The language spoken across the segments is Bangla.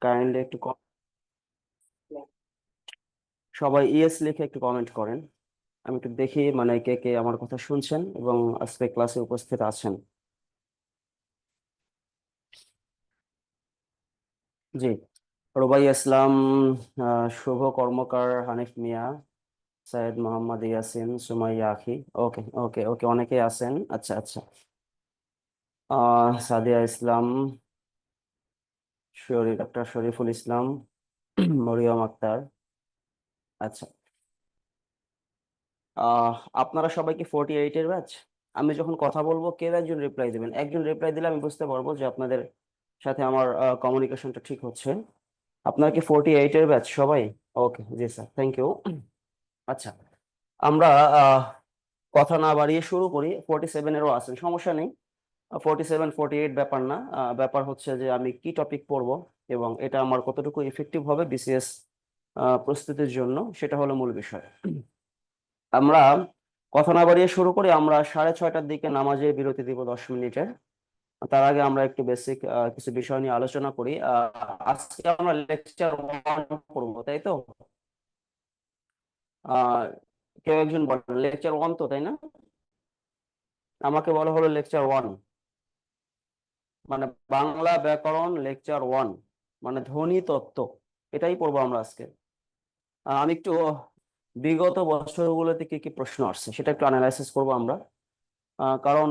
কাইন্ডলি একটু সবাই ইয়েস লিখে একটু কমেন্ট করেন। আমি একটু দেখি মানে কে কে আমার কথা শুনছেন এবং আজকে ক্লাসে উপস্থিত আছেন। জি, রুবাই ইসলাম, শুভ কর্মকার, হানিফ মিয়া, সৈয়দ মোহাম্মদ ইয়াসিন, সুমাইয়া আখি। ওকে ওকে ওকে, অনেকেই আছেন। আচ্ছা আচ্ছা। সাদিয়া ইসলাম, ডক্টর শরীফুল ইসলাম, মরিয়ম আক্তার। আচ্ছা। আহ আপনারা সবাই কি 48-এর ব্যাচ? আমি যখন কথা বলবো কেউ একজন রিপ্লাই দিবেন, একজন রিপ্লাই দিলে আমি বুঝতে পারবো যে আপনাদের সাথে আমার কমিউনিকেশনটা ঠিক হচ্ছে। আপনারা কি 48-এর ব্যাচ সবাই? ওকে, জি স্যার, থ্যাংক ইউ। আচ্ছা, আমরা আহ, কথা না বাড়িয়ে শুরু করি। 47-এরও আছেন, সমস্যা নেই। 47 48 ব্যাপার না। ব্যাপার হচ্ছে যে আমি কি টপিক পড়বো এবং এটা আমার কতটুকু ইফেক্টিভ হবে বিসিএস প্রস্তুতির জন্য, সেটা হলো মূল বিষয়। আমরা কথা না বাড়িয়ে শুরু করি। আমরা 6:30টার দিকে নামাজের বিরতি দিব 10 মিনিটের। তার আগে আমরা একটু বেসিক কিছু বিষয় নিয়ে আলোচনা করি। আজকে আমরা লেকচার 1 পড়বো, তাই তো? আহ কেউ একজন বলেন লেকচার 1 তো, তাই না? আমাকে বলা হলো লেকচার 1, মানে বাংলা ব্যাকরণ লেকচার 1, মানে ধ্বনি তত্ত্ব। এটাই পড়বো আমরা আজকে। আমি একটু বিগত বছরগুলোতে কি কি প্রশ্ন আসছে সেটা একটু অ্যানালাইসিস করবো আমরা। কারণ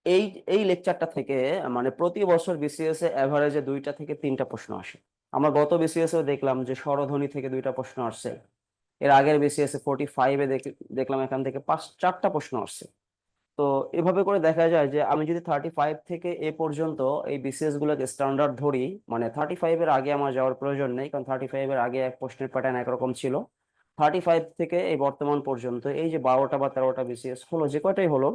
এই এই লেকচারটা থেকে মানে প্রতি বছর বিসিএস এ এভারেজে 2টা থেকে 3টা প্রশ্ন আসে। আমরা গত বিসিএস এ দেখলাম যে স্বরধ্বনি থেকে 2টা প্রশ্ন আসছে। এর আগের বিসিএস এ 45-এ দেখলাম এখান থেকে 4টা প্রশ্ন আসছে। তো এভাবে করে দেখা যায় যে আমি যদি 35 থেকে এ পর্যন্ত এই বিসিএস গুলোকে স্ট্যান্ডার্ড ধরি, মানে 35-এর আগে আমার যাওয়ার প্রয়োজন নেই, কারণ 35-এর আগে এক প্রশ্নের প্যাটার্ন একরকম ছিল। 35 থেকে এই বর্তমান পর্যন্ত এই যে 12টা বা 13টা বিসিএস হলো, যে কয়টাই হলো,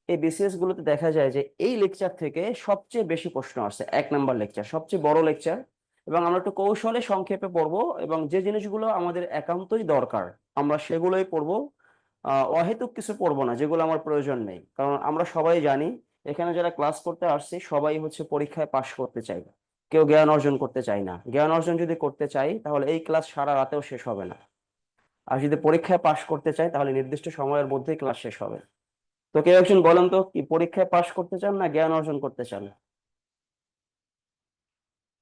এই বিসিএস গুলোতে দেখা যায় যে এই লেকচার থেকে সবচেয়ে বেশি প্রশ্ন আসছে। 1 নাম্বার লেকচার সবচেয়ে বড় লেকচার, এবং আমরা একটু কৌশলে সংক্ষেপে পড়বো এবং যে জিনিসগুলো আমাদের একান্তই দরকার আমরা সেগুলোই পড়বো। অহেতুক কিছু পড়বো না যেগুলো আমার প্রয়োজন নেই, কারণ আমরা সবাই জানি এখানে যারা ক্লাস করতে আসছে সবাই হচ্ছে পরীক্ষায় পাশ করতে চাই। কেউ জ্ঞান অর্জন করতে চাই না। জ্ঞান অর্জন যদি করতে চাই তাহলে এই ক্লাস সারা রাতেও শেষ হবে না। আর যদি পরীক্ষায় পাশ করতে চাই তাহলে নির্দিষ্ট সময়ের মধ্যেই ক্লাস শেষ হবে। তো কেউ একজন বলেন তো, কি পরীক্ষায় পাশ করতে চান না জ্ঞান অর্জন করতে চান?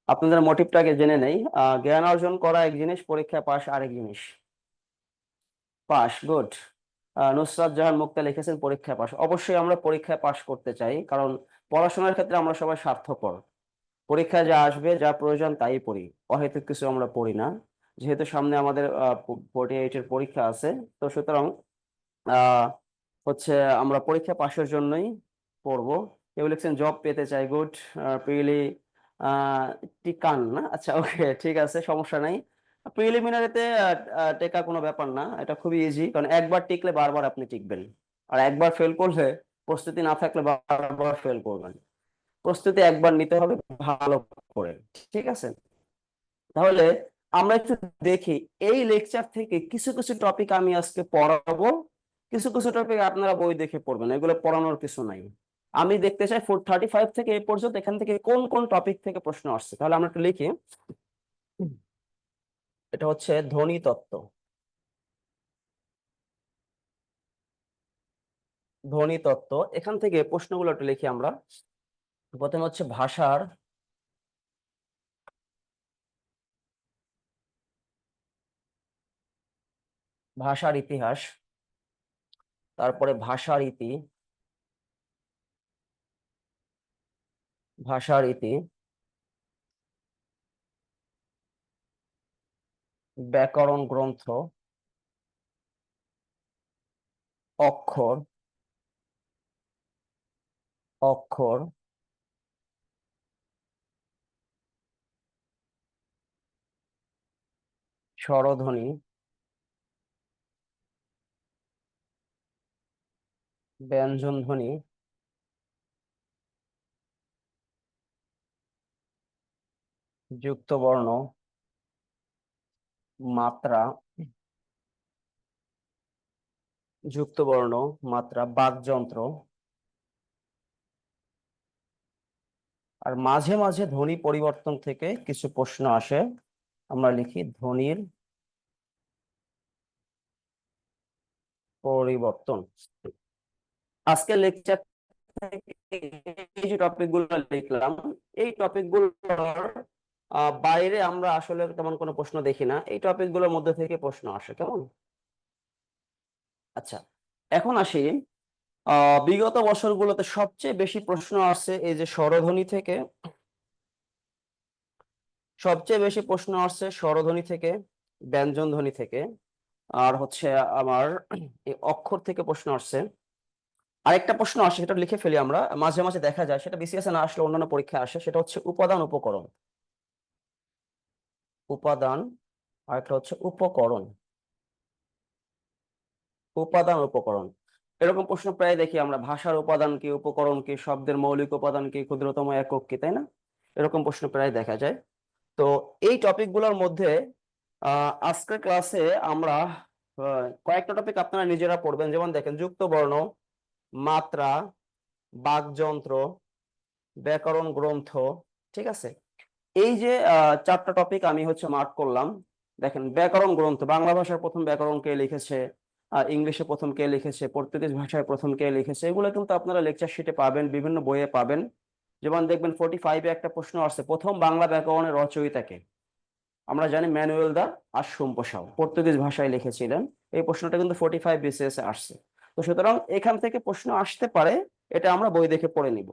আপনাদের মোটিভটাকে জেনে নেই। জ্ঞান অর্জন করা এক জিনিস, পরীক্ষায় পাশ আরেক জিনিস। পাশ, গুড। নুসরাত জাহান মুক্তা লিখেছেন পরীক্ষায় পাশ। অবশ্যই আমরা পরীক্ষায় পাশ করতে চাই, কারণ পড়াশোনার ক্ষেত্রে আমরা সবাই স্বার্থপর। পরীক্ষায় যা আসবে, যা প্রয়োজন তাই পড়ি, অহেতুক কিছু আমরা পড়ি না। যেহেতু সামনে আমাদের 48-এর পরীক্ষা আছে, তো সুতরাং আহ হচ্ছে আমরা পরীক্ষা পাশের জন্যই পড়বো। কেউ লিখছেন জব পেতে চাই, গুড। প্রিলি টিকান না, আচ্ছা ওকে, ঠিক আছে, সমস্যা নাই। প্রিলিমিনারিতে টেকা কোনো ব্যাপার না, এটা খুবই ইজি, কারণ একবার টিকলে বারবার আপনি টিকবেন। আর একবার ফেল করলে, প্রস্তুতি না থাকলে বারবার ফেল করবেন। প্রস্তুতি একবার নিতে হবে ভালো করে, ঠিক আছে? তাহলে আমরা একটু দেখি এই লেকচার থেকে কিছু কিছু টপিক আমি আজকে পড়াবো। কিছু কিছু টপিক আপনারা বই দেখে পড়বেন, এগুলো পড়ানোর কিছু নাই। আমি দেখতে চাই 35 থেকে এ পর্যন্ত এখান থেকে কোন কোন টপিক থেকে প্রশ্ন আসছে। তাহলে আমরা একটু লিখি। এটা হচ্ছে ধ্বনি তত্ত্ব। ধ্বনি তত্ত্ব, এখান থেকে প্রশ্নগুলো একটু লিখি আমরা। প্রথমে হচ্ছে ভাষার ইতিহাস, তারপরে ভাষার ইতি, ব্যাকরণ গ্রন্থ, অক্ষর, অক্ষর, স্বরধ্বনি, ব্যঞ্জন ধ্বনি, যুক্ত বর্ণ, মাত্রা, যুক্ত বর্ণ, মাত্রা, বাকযন্ত্র, আর মাঝে মাঝে ধ্বনি পরিবর্তন থেকে কিছু প্রশ্ন আসে, আমরা লিখি ধ্বনির পরিবর্তন। আজকে লেকচার থেকে এই যে টপিক গুলো লিখলাম, এই টপিক গুলোর বাইরে আমরা আসলে তেমন কোনো প্রশ্ন দেখি না, এই টপিক গুলোর মধ্যে থেকে প্রশ্ন আসে, কেমন? আচ্ছা, এখন আসি বিগত বছরগুলোতে সবচেয়ে বেশি প্রশ্ন আসছে এই যে স্বরধ্বনি থেকে, সবচেয়ে বেশি প্রশ্ন আসছে স্বরধ্বনি থেকে, ব্যঞ্জন ধ্বনি থেকে, আর হচ্ছে আমার এই অক্ষর থেকে প্রশ্ন আসছে। আরেকটা প্রশ্ন আসে, সেটা লিখে ফেলি আমরা, মাঝে মাঝে দেখা যায়, সেটা বিসিএস না আসলে অন্যান্য পরীক্ষা আসে, সেটা হচ্ছে উপাদান উপকরণ। উপাদান, আরেকটা হচ্ছে উপকরণ। উপাদান উপকরণ, এরকম প্রশ্ন প্রায় দেখি আমরা, ভাষার উপাদান কি, উপকরণ কি, শব্দের মৌলিক উপাদান কি, ক্ষুদ্রতম একক কি, তাই না? এরকম প্রশ্ন প্রায় দেখা যায়। তো এই টপিক গুলোর মধ্যে আজকের ক্লাসে আমরা কয়েকটা টপিক আপনারা নিজেরা পড়বেন, যেমন দেখেন যুক্ত বর্ণ, মাত্রা, বাকযন্ত্র, ব্যাকরণ গ্রন্থ, ঠিক আছে? এই যে চারটা টপিক আমি হচ্ছে মার্ক করলাম। দেখেন ব্যাকরণ গ্রন্থ, বাংলা ভাষার প্রথম ব্যাকরণ কে লিখেছে, ইংলিশে প্রথম কে লিখেছে, পর্তুগিজ ভাষায় প্রথম কে লিখেছে, এগুলো কিন্তু আপনারা লেকচার শিটে পাবেন, বিভিন্ন বইয়ে পাবেন। যেমন দেখবেন 45-এ একটা প্রশ্ন আসছে, প্রথম বাংলা ব্যাকরণের রচয়িতাকে। আমরা জানি ম্যানুয়েল দা আশুম্পসাও, পর্তুগিজ ভাষায় লিখেছিলেন। এই প্রশ্নটা কিন্তু 45 বিসিএস এ আসছে। তো সুতরাং এখান থেকে প্রশ্ন আসতে পারে, এটা আমরা বই দেখে পড়ে নিব।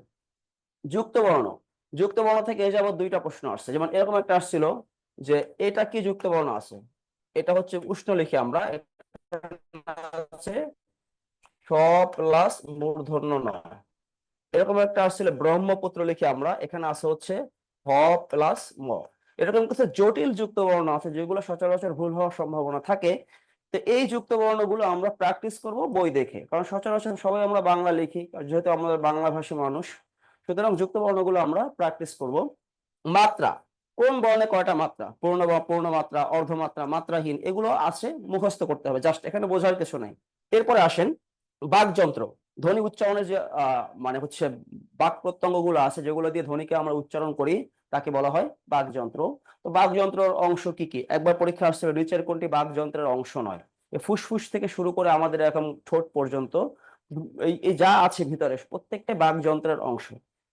যুক্ত বর্ণ, যুক্ত বর্ণ থেকে এ যাবত দুইটা প্রশ্ন আসছে, যেমন এরকম একটা আসছিল যে এটা কি যুক্ত বর্ণ আছে, এটা হচ্ছে উষ্ণ লিখি আমরা, আছে স প্লাস মূর্ধন্য নয়। এরকম একটা আসছিল ব্রহ্মপুত্র লিখি আমরা, এখানে আছে হচ্ছে হ প্লাস ম। এরকম কিছু জটিল যুক্ত বর্ণ আছে যেগুলো সচরাচর ভুল হওয়ার সম্ভাবনা থাকে। তো এই যুক্ত বর্ণগুলো আমরা প্র্যাকটিস করব বই দেখে, কারণ সচরাচর সবাই আমরা বাংলা লিখি, আর যেহেতু আমাদের বাংলা ভাষী মানুষ, সুতরাং যুক্ত বর্ণগুলো আমরা প্র্যাকটিস করব। মাত্রা, কোন বর্ণে কয়টা মাত্রা, পূর্ণ বা পূর্ণ মাত্রা, অর্ধমাত্রা, মাত্রাহীন, এগুলো আছে, মুখস্থ করতে হবে, জাস্ট এখানে বোঝার কিছু নাই। এরপরে আসেন বাকযন্ত্র, ধ্বনি উচ্চারণের যে মানে হচ্ছে বাক প্রত্যঙ্গ গুলো আছে, যেগুলো দিয়ে ধ্বনিকে আমরা উচ্চারণ করি, তাকে বলা হয় বাকযন্ত্র। তো বাকযন্ত্রের অংশ কি কি, একবার পরীক্ষা আসছে, নিচের কোনটি বাকযন্ত্রের অংশ নয়? ফুসফুস থেকে শুরু করে আমাদের এখন ঠোঁট পর্যন্ত, এই এই যা আছে ভিতরে প্রত্যেকটা বাকযন্ত্রের অংশ।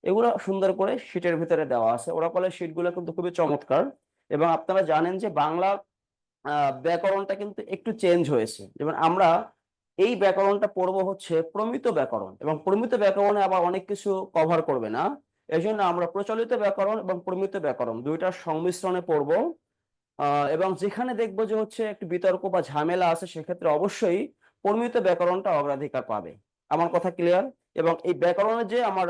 এগুলো সুন্দর করে শীটের ভিতরে দেওয়া আছে, ওরা বলে শীট গুলো কিন্তু খুবই চমৎকার। এবং আপনারা জানেন যে বাংলা ব্যাকরণটা কিন্তু একটু চেঞ্জ হয়েছে, যেমন আমরা এই ব্যাকরণটা পড়বো হচ্ছে প্রমিত ব্যাকরণ, এবং প্রমিত ব্যাকরণে আবার অনেক কিছু কভার করবে না, এই জন্য আমরা প্রচলিত ব্যাকরণ এবং প্রমিত ব্যাকরণ দুইটার সংমিশ্রণে পড়বো। এবং যেখানে দেখবো যে হচ্ছে একটু বিতর্ক বা ঝামেলা আছে, সেক্ষেত্রে অবশ্যই প্রমিত ব্যাকরণটা অগ্রাধিকার পাবে। আমার কথা ক্লিয়ার? এবং এই ব্যাকরণের যে আমার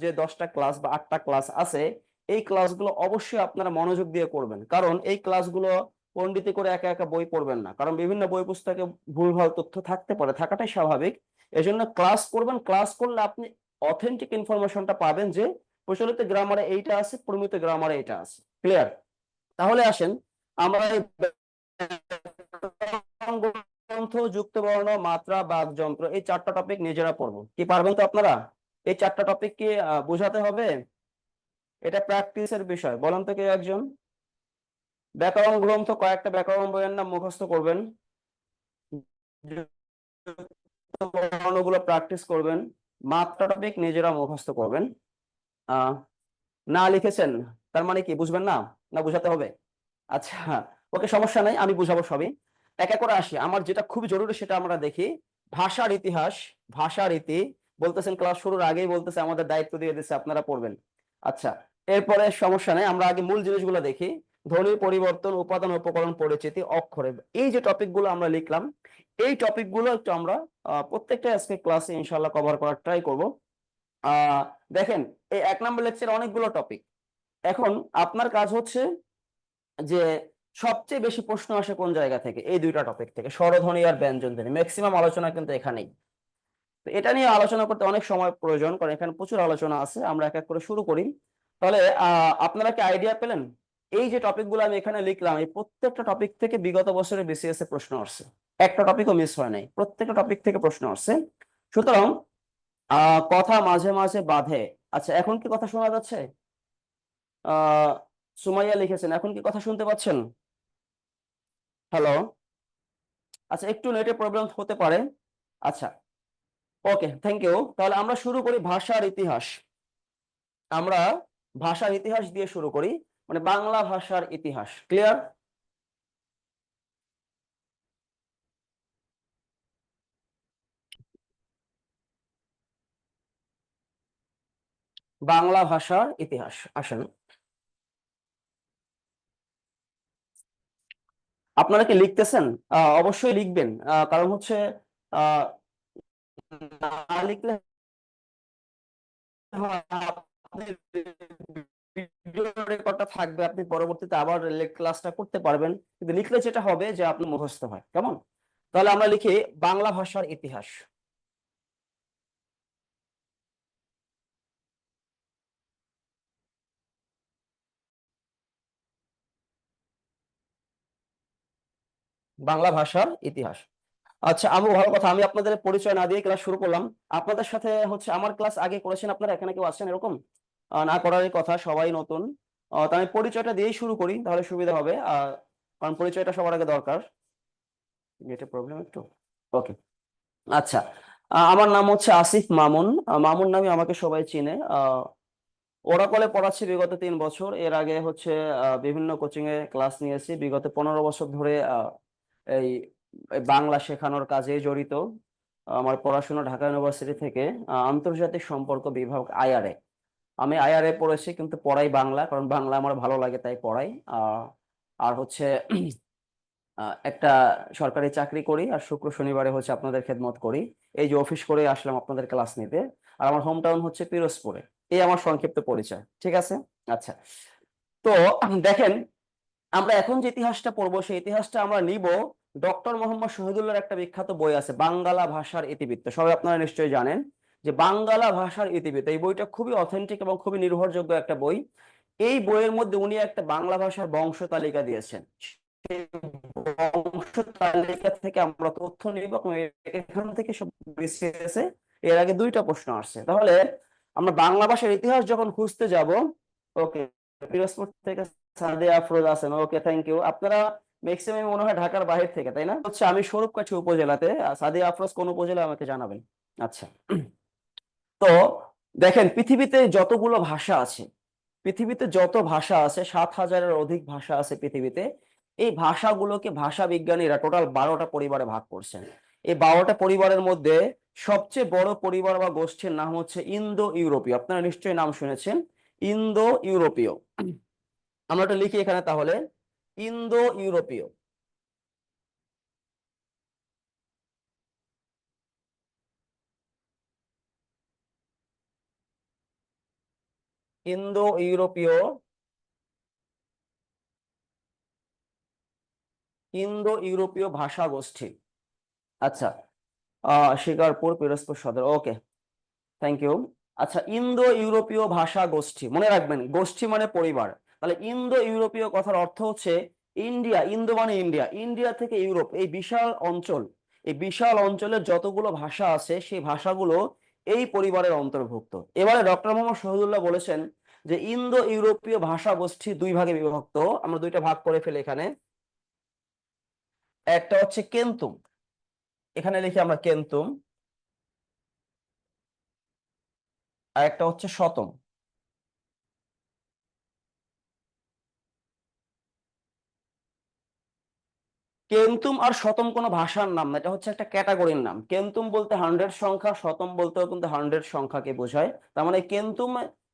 যে 10টা ক্লাস বা 8টা ক্লাস আছে, এই ক্লাসগুলো অবশ্যই আপনারা মনোযোগ দিয়ে করবেন, কারণ এই ক্লাসগুলো পণ্ডিতি করে একা একা বই পড়বেন না, কারণ বিভিন্ন বই পুস্তকে ভুলভাল তথ্য থাকতে পারে, থাকাটাই স্বাভাবিক। এজন্য ক্লাস করবেন, ক্লাস করলে আপনি অথেন্টিক ইনফরমেশনটা পাবেন যে প্রচলিত গ্রামারে এইটা আছে, প্রমিত গ্রামারে এটা আছে। ক্লিয়ার? তাহলে আসেন আমরা এই গ্রন্থ, যুক্ত বর্ণ, মাত্রা, বাকযন্ত্র, এই চারটা টপিক নিজেরা পড়বো, কি পারবেন তো আপনারা? এই চারটা টপিক কি বোঝাতে হবে? এটা প্র্যাকটিসের বিষয়, বলেন তো কেউ একজন। ব্যাকরণ গ্রন্থ কয়েকটা ব্যাকরণ বইয়ের নাম মুখস্থ করবেন, বর্ণগুলো প্র্যাকটিস করবেন, মাত্রা টপিক নিজেরা মুখস্থ করবেন। আহ না লিখেছেন তার মানে কি বুঝবেন না, না বুঝাতে হবে? আচ্ছা, ওকে, সমস্যা নাই, আমি বুঝাবো সবই। এক এক করে আসি, আমার যেটা খুব জরুরি সেটা আমরা দেখি। ভাষার ইতিহাস, ভাষার ইতি, বলতেছেন ক্লাস শুরুর আগেই বলতেছে, আমাদের দায়িত্ব দিয়ে দিচ্ছে আপনারা পড়বেন। আচ্ছা, এরপরে সমস্যা নেই, আমরা আগে মূল জিনিসগুলো দেখি। ধ্বনির পরিবর্তন, উপাদান উপকরণ, পরিচিতি, অক্ষরে, এই যে টপিকগুলো আমরা লিখলাম, এই টপিকগুলো একটু আমরা প্রত্যেকটা আজকে ক্লাসে ইনশাল্লাহ কভার করার ট্রাই করব। আহ দেখেন, এই 1 নম্বর লেকচারে অনেকগুলো টপিক। এখন আপনার কাজ হচ্ছে যে সবচেয়ে বেশি প্রশ্ন আসে কোন জায়গা থেকে, এই দুইটা টপিক থেকে, স্বরধ্বনি আর ব্যঞ্জনধ্বনি, ম্যাক্সিমাম আলোচনা কিন্তু এখানেই। তো এটা নিয়ে আলোচনা করতে অনেক সময় প্রয়োজন, কারণ এখানে প্রচুর আলোচনা আছে, আমরা এক এক করে শুরু করি। তাহলে আপনারা কি আইডিয়া পেলেন? এই যে টপিকগুলো আমি এখানে লিখলাম, এই প্রত্যেকটা টপিক থেকে বিগত বছরে বিসিএস এ প্রশ্ন আসছে, একটা টপিকও মিস হয় নাই, প্রত্যেকটা টপিক থেকে প্রশ্ন আসছে। সুতরাং কথা মাঝে মাঝে বাধে। আচ্ছা, এখন কি কথা শোনা যাচ্ছে? আহ সুমাইয়া লিখেছেন, এখন কি কথা শুনতে পাচ্ছেন? হ্যালো। আচ্ছা, একটু নেটের প্রবলেম হতে পারে। আচ্ছা, ওকে, থ্যাংক ইউ। তাহলে আমরা শুরু করি ভাষার ইতিহাস। আমরা ভাষার ইতিহাস দিয়ে শুরু করি, মানে বাংলা ভাষার ইতিহাস। ক্লিয়ার? বাংলা ভাষার ইতিহাস, আসেন। আপনারা কি লিখতেছেন? অবশ্যই লিখবেন, কারণ হচ্ছে আহ না লিখলে হয়, আপনি ভিডিও রেকর্ডটা থাকবে, আপনি পরবর্তীতে আবার ক্লাসটা করতে পারবেন, কিন্তু লিখলে যেটা হবে যে আপনি মুখস্থ হয়, কেমন? তাহলে আমরা লিখি বাংলা ভাষার ইতিহাস। বাংলা ভাষার ইতিহাস। আচ্ছা আবু, ভালো কথা, আমি আপনাদের পরিচয় না দিয়ে ক্লাস শুরু করলাম। আপনাদের সাথে হচ্ছে আমার ক্লাস আগে করেছেন আপনারা, এখানে কেউ আছেন এরকম? না করারই কথা, সবাই নতুন। তো আমি পরিচয়টা দিয়েই শুরু করি, তাহলে সুবিধা হবে। কারণ পরিচয়টা সবার আগে দরকার। এটা প্রবলেম একটু। ওকে। আচ্ছা, আমার নাম হচ্ছে আসিফ মামুন। মামুন নামে আমাকে সবাই চিনে। ওরাকলে পড়াচ্ছি বিগত 3 বছর। এর আগে হচ্ছে বিভিন্ন কোচিং এ ক্লাস নিয়েছি। বিগত 15 বছর ধরে এই এই বাংলা শেখানোর কাজে জড়িত। আমার পড়াশোনা ঢাকা ইউনিভার্সিটি থেকে, আন্তর্জাতিক সম্পর্ক বিভাগ, আইআরএ। আমি আইআরএ পড়েছি, কিন্তু পড়াই বাংলা, কারণ বাংলা আমার ভালো লাগে তাই পড়াই। আর হচ্ছে একটা সরকারি চাকরি করি, আর শুক্র শনিবারে হচ্ছে আপনাদের খেদমত করি। এই যে অফিস করে আসলাম আপনাদের ক্লাস নিতে। আর আমার হোম টাউন হচ্ছে পিরোজপুরে। এই আমার সংক্ষিপ্ত পরিচয়, ঠিক আছে? আচ্ছা, তো দেখেন, আমরা এখন যে ইতিহাসটা পড়বো সেই ইতিহাসটা আমরা নিব ডক্টর মোহাম্মদ শহীদুল্লাহর একটা বিখ্যাত বই আছে, বাঙ্গালা ভাষার ইতিবৃত্ত। সবাই আপনারা নিশ্চয়ই জানেন যে বাঙ্গালা ভাষার ইতিবৃত্ত, এই বইটা খুবই অথেন্টিক এবং খুবই নির্ভরযোগ্য একটা বই। এই বইয়ের মধ্যে উনি একটা বাংলা ভাষার বংশ তালিকা দিয়েছেন। সেই বংশ তালিকা থেকে আমরা তথ্য নিব, এবং এখান থেকে সব BCS এ এর আগে 2টা প্রশ্ন আসছে। তাহলে আমরা বাংলা ভাষার ইতিহাস যখন খুঁজতে যাব, ওকে, পিরোজপুর থেকে সাদিয়া আফরোজ আছেন, ওকে, থ্যাংক ইউ। আপনারা ম্যাক্সিমাম মনে হয় ঢাকার বাইরে থেকে, তাই না? হচ্ছে আমি স্বরূপকাঠি উপজেলাতে। সাদিয়া আফরোজ কোন উপজেলা আমাকে জানাবেন। আচ্ছা, তো দেখেন, পৃথিবীতে যতগুলো ভাষা আছে, পৃথিবীতে যত ভাষা আছে, 7,000-এর অধিক ভাষা আছে পৃথিবীতে। এই ভাষাগুলোকে ভাষা বিজ্ঞানীরা টোটাল 12টা পরিবারে ভাগ করছেন। এই 12টা পরিবারের মধ্যে সবচেয়ে বড় পরিবার বা গোষ্ঠীর নাম হচ্ছে ইন্দো ইউরোপীয়। আপনারা নিশ্চয়ই নাম শুনেছেন, ইন্দো ইউরোপীয়। আমরা এটা লিখি এখানে তাহলে, ইন্দো ইউরোপীয়। ইন্দো ইউরোপীয়, ইন্দো ইউরোপীয় ভাষা গোষ্ঠী। আচ্ছা, শিকারপুর, পিরোজপুর সদর, ওকে, থ্যাংক ইউ। আচ্ছা, ইন্দো ইউরোপীয় ভাষা গোষ্ঠী, মনে রাখবেন গোষ্ঠী মানে পরিবার। তাহলে ইন্দো ইউরোপীয় কথার অর্থ হচ্ছে ইন্ডিয়া, ইন্দো মানে ইন্ডিয়া, ইন্ডিয়া থেকে ইউরোপ, এই বিশাল অঞ্চল, এই বিশাল অঞ্চলের যতগুলো ভাষা আছে সেই ভাষাগুলো এই পরিবারের অন্তর্ভুক্ত। এবারে ডক্টর মোহাম্মদ শহীদুল্লাহ বলেছেন যে ইন্দো ইউরোপীয় ভাষা গোষ্ঠী 2 ভাগে বিভক্ত। আমরা 2টা ভাগ করে ফেলি এখানে। একটা হচ্ছে কেন্তুম, এখানে লিখি আমরা কেন্তুম। আর একটা হচ্ছে শতম। কেন্তুম আর শতম কোনো ভাষার নাম না, এটা হচ্ছে একটা ক্যাটাগরির নাম। কেন্তুম বলতে 100 সংখ্যা, শতম বলতেও কিন্তু 100 সংখ্যাকে বোঝায়। তার মানে কেন্তুম,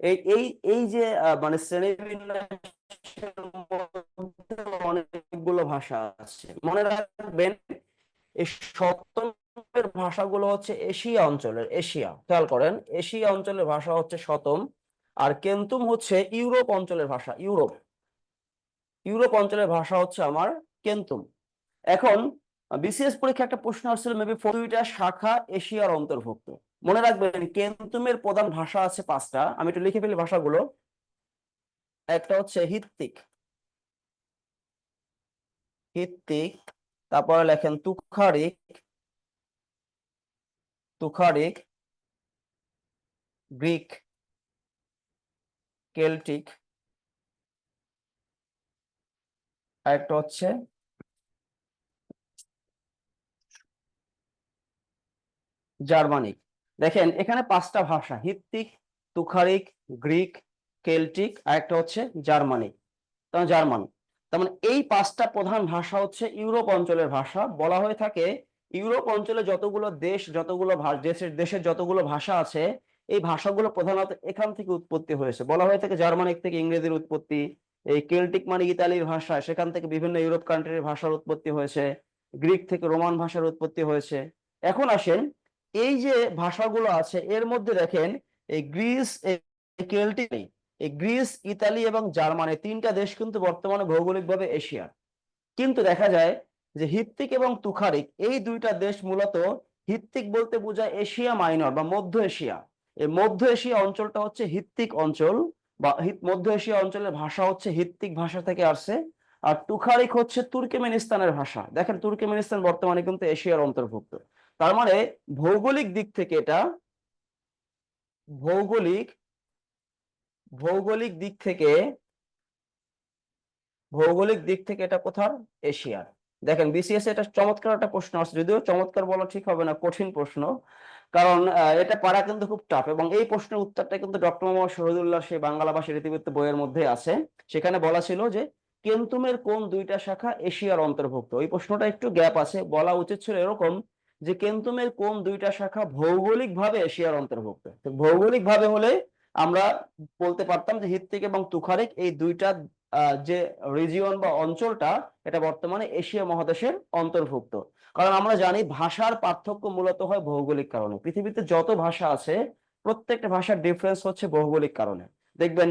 এই এই এই যে মানে শ্রেণীবিন্যাসের মধ্যে অনেকগুলো ভাষা আছে, মনে রাখবেন। এই শতমের ভাষাগুলো হচ্ছে এশিয়া অঞ্চলের, এশিয়া, খেয়াল করেন, এশিয়া অঞ্চলের ভাষা হচ্ছে শতম। আর কেন্তুম হচ্ছে ইউরোপ অঞ্চলের ভাষা, ইউরোপ, ইউরোপ অঞ্চলের ভাষা হচ্ছে আমার কেন্তুম। এখন বিসিএস পরীক্ষা একটা প্রশ্ন আসছিল, মেবি 2টা শাখা এশিয়ার অন্তর্ভুক্ত। মনে রাখবেন কেন্তুমের প্রধান ভাষা আছে 5টা, আমি একটু লিখে ফেলি ভাষাগুলো। একটা হচ্ছে হিত্তিক, হিত্তিক। তারপরে লেখেন তুখারিক, তুখারিক, গ্রিক, কেল্টিক, আর একটা হচ্ছে জার্মানিক। দেখেন এখানে পাঁচটা ভাষা, হিত্তিক, তুখারিক, গ্রিক, কেল্টিক, আর একটা হচ্ছে জার্মানিক, জার্মান। তার মানে এই পাঁচটা প্রধান ভাষা হচ্ছে ইউরোপ অঞ্চলের ভাষা। বলা হয়ে থাকে ইউরোপ অঞ্চলে যতগুলো দেশ, যতগুলো দেশের যতগুলো ভাষা আছে, এই ভাষাগুলো প্রধানত এখান থেকে উৎপত্তি হয়েছে। বলা হয়ে থাকে জার্মানিক থেকে ইংরেজির উৎপত্তি, এই কেল্টিক মানে ইতালির ভাষা, সেখান থেকে বিভিন্ন ইউরোপ কান্ট্রির ভাষার উৎপত্তি হয়েছে, গ্রিক থেকে রোমান ভাষার উৎপত্তি হয়েছে। এখন আসেন এই যে ভাষাগুলো আছে এর মধ্যে দেখেন এই গ্রিস, এই কেল্টিক, এই গ্রিস, ইতালি এবং জার্মানি তিনটা দেশ কিন্তু বর্তমানে ভৌগোলিকভাবে এশিয়ার। কিন্তু দেখা যায় যে হিত্তিক এবং তুখারিক এই দুইটা দেশ মূলত, হিত্তিক বলতে বোঝায় এশিয়া মাইনর বা মধ্য এশিয়া। এই মধ্য এশিয়া অঞ্চলটা হচ্ছে হিত্তিক অঞ্চল, বা মধ্য এশিয়া অঞ্চলের ভাষা হচ্ছে হিত্তিক ভাষা থেকে আসছে। আর তুখারিক হচ্ছে তুর্কমেনিস্তানের ভাষা। দেখেন তুর্কমেনিস্তান বর্তমানে কিন্তু এশিয়ার অন্তর্ভুক্ত। তার মানে ভৌগোলিক দিক থেকে এটা, ভৌগোলিক ভৌগোলিক দিক থেকে ভৌগোলিক দিক থেকে এটা কোথার, এশিয়ার। দেখেন বিসিএস এটা চমৎকার একটা প্রশ্ন আসছে, যদিও চমৎকার বলা ঠিক হবে না, কঠিন প্রশ্ন। কারণ এটা পারা কিন্তু খুব টাফ, এবং এই প্রশ্নের উত্তরটা কিন্তু ডক্টর মোহাম্মদ শহীদুল্লাহ সেই বাংলা ভাষা রীতিবৃত্ত বইয়ের মধ্যে আছে। সেখানে বলা ছিল যে কেন্তুমের কোন দুইটা শাখা এশিয়ার অন্তর্ভুক্ত। এই প্রশ্নটা একটু গ্যাপ আছে, বলা উচিত ছিল এরকম যে কেন্তুমের কোন দুইটা শাখা ভৌগোলিক ভাবে এশিয়ার অন্তর্ভুক্ত। তো ভৌগোলিক ভাবে হলে আমরা বলতে পারতাম যে হিত্তিক এবং তুখারিক এই দুইটা যে রিজিয়ন বা অঞ্চলটা, এটা বর্তমানে এশিয়া মহাদেশের অন্তর্ভুক্ত। কারণ আমরা জানি ভাষার পার্থক্য মূলত হয় ভৌগোলিক কারণে। পৃথিবীতে যত ভাষা আছে প্রত্যেকটা ভাষার ডিফারেন্স হচ্ছে ভৌগোলিক কারণে। দেখবেন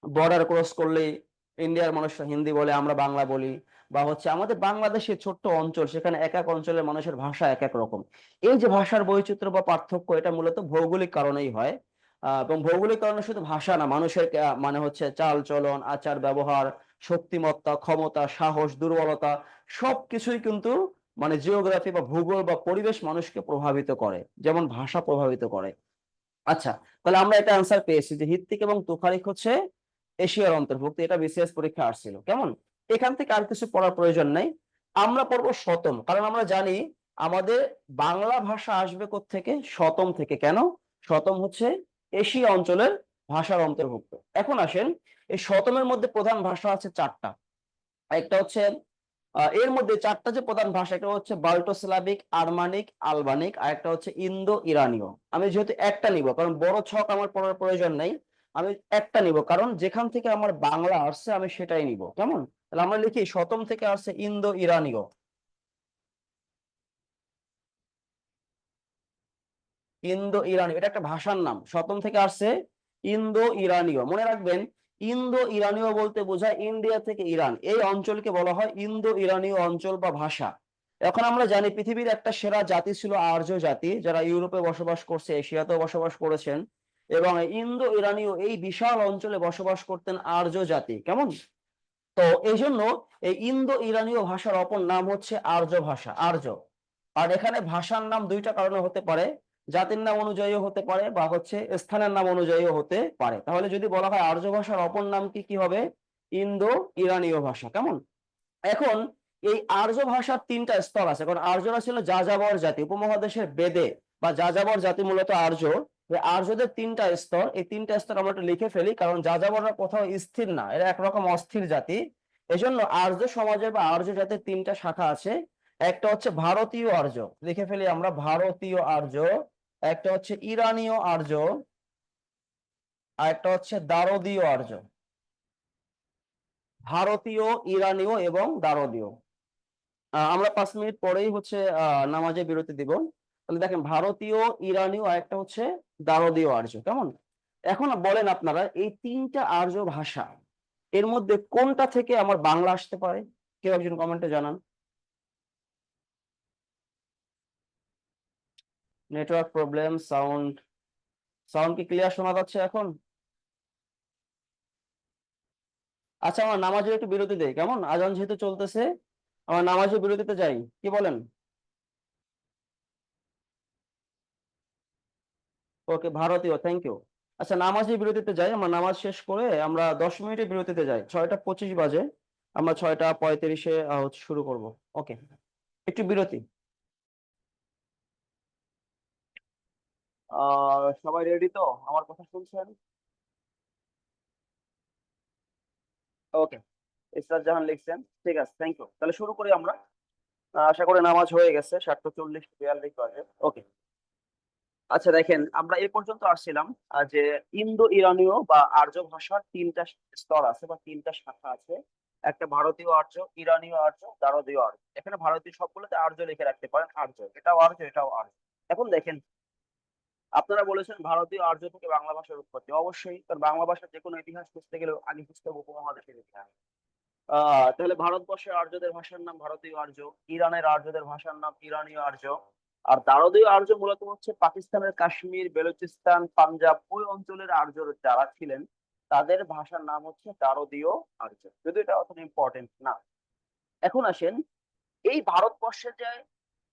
বর্ডার ক্রস করলেই ইন্ডিয়ার মানুষরা হিন্দি বলে, আমরা বাংলা বলি। বা হচ্ছে আমাদের বাংলাদেশের ছোট্ট অঞ্চল, সেখানে এক এক অঞ্চলের মানুষের ভাষা এক এক রকম। এই যে ভাষার বৈচিত্র্য বা পার্থক্য, এটা মূলত ভৌগোলিক কারণেই হয়। এবং ভৌগোলিক কারণে শুধু ভাষা না, মানুষের মানে হচ্ছে চাল চলন, আচার ব্যবহার, শক্তিমত্তা, ক্ষমতা, সাহস, দুর্বলতা, সবকিছুই কিন্তু মানে জিওগ্রাফি বা ভূগোল বা পরিবেশ মানুষকে প্রভাবিত করে, যেমন ভাষা প্রভাবিত করে। আচ্ছা, তাহলে আমরা এটা আনসার পেয়েছি যে হিত্তিক এবং তুখারিক হচ্ছে এশিয়ার অন্তর্ভুক্ত। এটা বিসিএস পরীক্ষা আসছিল। কেমন, এখান থেকে আর কিছু পড়ার প্রয়োজন নাই। আমরা পড়বো শতম, কারণ আমরা জানি আমাদের বাংলা ভাষা আসবে কোত্থেকে, শতম থেকে। কেন, শতম হচ্ছে এশিয়া অঞ্চলের ভাষার অন্তর্ভুক্ত। এখন আসেন এই শতমের মধ্যে প্রধান ভাষা আছে চারটা। একটা হচ্ছে এর মধ্যে চারটা যে প্রধান ভাষা, একটা হচ্ছে বাল্টো স্লাভিক, আরমানিক, আলবানিক, আর একটা হচ্ছে ইন্দো ইরানীয়। আমি যেহেতু একটা নিব, কারণ বড় ছক আমার পড়ার প্রয়োজন নাই, আমি একটা নিব, কারণ যেখান থেকে আমার বাংলা আসছে আমি সেটাই নিব। কেমন, তাহলে আমরা লিখি শতম থেকে আসছে ইন্দো ইরানীয়। ইন্দো ইরানীয় এটা একটা ভাষার নাম, শতম থেকে আসছে ইন্দো ইরানীয়। মনে রাখবেন ইন্দো ইরানীয় বলতে বোঝায় ইন্ডিয়া থেকে ইরান, এই অঞ্চলকে বলা হয় ইন্দো ইরানীয় অঞ্চল বা ভাষা। এখন আমরা জানি পৃথিবীর একটা সেরা জাতি ছিল আর্য জাতি, যারা ইউরোপে বসবাস করছে, এশিয়াতেও বসবাস করেছেন। এবং ইন্দো ইরানীয় এই বিশাল অঞ্চলে বসবাস করতেন আর্য জাতি। কেমন, তো এই জন্য এই ইন্দো ইরানীয় ভাষার অপর নাম হচ্ছে আর্য ভাষা, আর্য। আর এখানে ভাষার নাম দুইটা কারণে হতে পারে, জাতির নাম অনুযায়ীও হতে পারে, বা হচ্ছে স্থানের নাম অনুযায়ীও হতে পারে। তাহলে যদি বলা হয় আর্য ভাষার অপর নাম কি কি হবে, ইন্দো ইরানীয় ভাষা। কেমন, এখন এই আর্য ভাষার তিনটা স্তর আছে, কারণ আর্যরা ছিল যাযাবর জাতি, উপমহাদেশের বেদে বা যাযাবর জাতি মূলত আর্য। এই আর্যদের তিনটা স্তর, এই তিনটা স্তর আমরা একটু লিখে ফেলি, কারণ যাযাবররা কোথাও স্থির না, এরা একরকম অস্থির জাতি। এজন্য আর্য সমাজের বা আর্য জাতির তিনটা শাখা আছে। একটা হচ্ছে ভারতীয় আর্য, লিখে ফেলি আমরা ভারতীয় আর্য। একটা হচ্ছে ইরানীয় আর্য, আর একটা হচ্ছে দারদীয় আর্য। ভারতীয়, ইরানীয় এবং দারদীয়। আমরা 5 মিনিট পরেই হচ্ছে নামাজে বিরতি দিব। তাহলে দেখেন ভারতীয়, ইরানীয় আর একটা হচ্ছে দারদীয় আর্য। কেমন, এখন বলেন আপনারা এই তিনটা আর্য ভাষা এর মধ্যে কোনটা থেকে আমার বাংলা আসতে পারে, কেউ একজন কমেন্টে জানান। নেটওয়ার্ক প্রবলেম, সাউন্ড, সাউন্ড কি ক্লিয়ার শোনা যাচ্ছে এখন? আচ্ছা, আমার নামাজের একটু বিরতি দেই, কেমন, আজান যেহেতু চলতেছে, আমার নামাজের বিরতিতে যাই, কি বলেন? ওকে, ভারতীয়, থ্যাংক ইউ। আচ্ছা, নামাজের বিরতিতে যাই, আমরা নামাজ শেষ করে আমরা 10 মিনিটের বিরতিতে যাই, 6টা 25 বাজে। আমরা 6টা 35-এ শুরু করব। ওকে, একটু বিরতি। সবাই রেডি তো? আমার কথা শুনছেন? ওকে, ইসরাত জাহান লিখছেন, ঠিক আছে, থ্যাংক ইউ। তাহলে শুরু করি আমরা। আশা করি নামাজ হয়ে গেছে, 7:40-42 বাজে। ওকে, আচ্ছা দেখেন, আমরা এই পর্যন্ত আসছিলাম যে ইন্দো ইরানীয় বা আর্য ভাষার তিনটা স্তর আছে বা তিনটা শাখা আছে। একটা ভারতীয় আর্য, ইরানীয় আর্য, দারদীয় আর্য। এখানে ভারতীয় সবগুলোতে আর্য লিখে রাখতে পারেন, আর্য, এটাও আর্য, এটাও আর্য। এখন দেখেন, আপনারা বলেছেন ভারতীয় আর্য থেকে বাংলা ভাষার উৎপত্তি। অবশ্যই, কারণ বাংলা ভাষার যে কোনো ইতিহাস খুঁজতে গেলে আগে খুঁজতে হবে উপমহাদেশের ইতিহাস। তাহলে ভারতবর্ষের আর্যদের ভাষার নাম ভারতীয় আর্য, ইরানের আর্যদের ভাষার নাম ইরানীয় আর্য, আর দারদীয় আর্য মূলত হচ্ছে পাকিস্তানের কাশ্মীর, বেলুচিস্তান, পাঞ্জাব ওই অঞ্চলের আর্য যারা ছিলেন তাদের ভাষার নাম হচ্ছে দারদীয় আর্য, যদি এটা অত ইম্পর্টেন্ট না। এখন আসেন, এই ভারতবর্ষে যে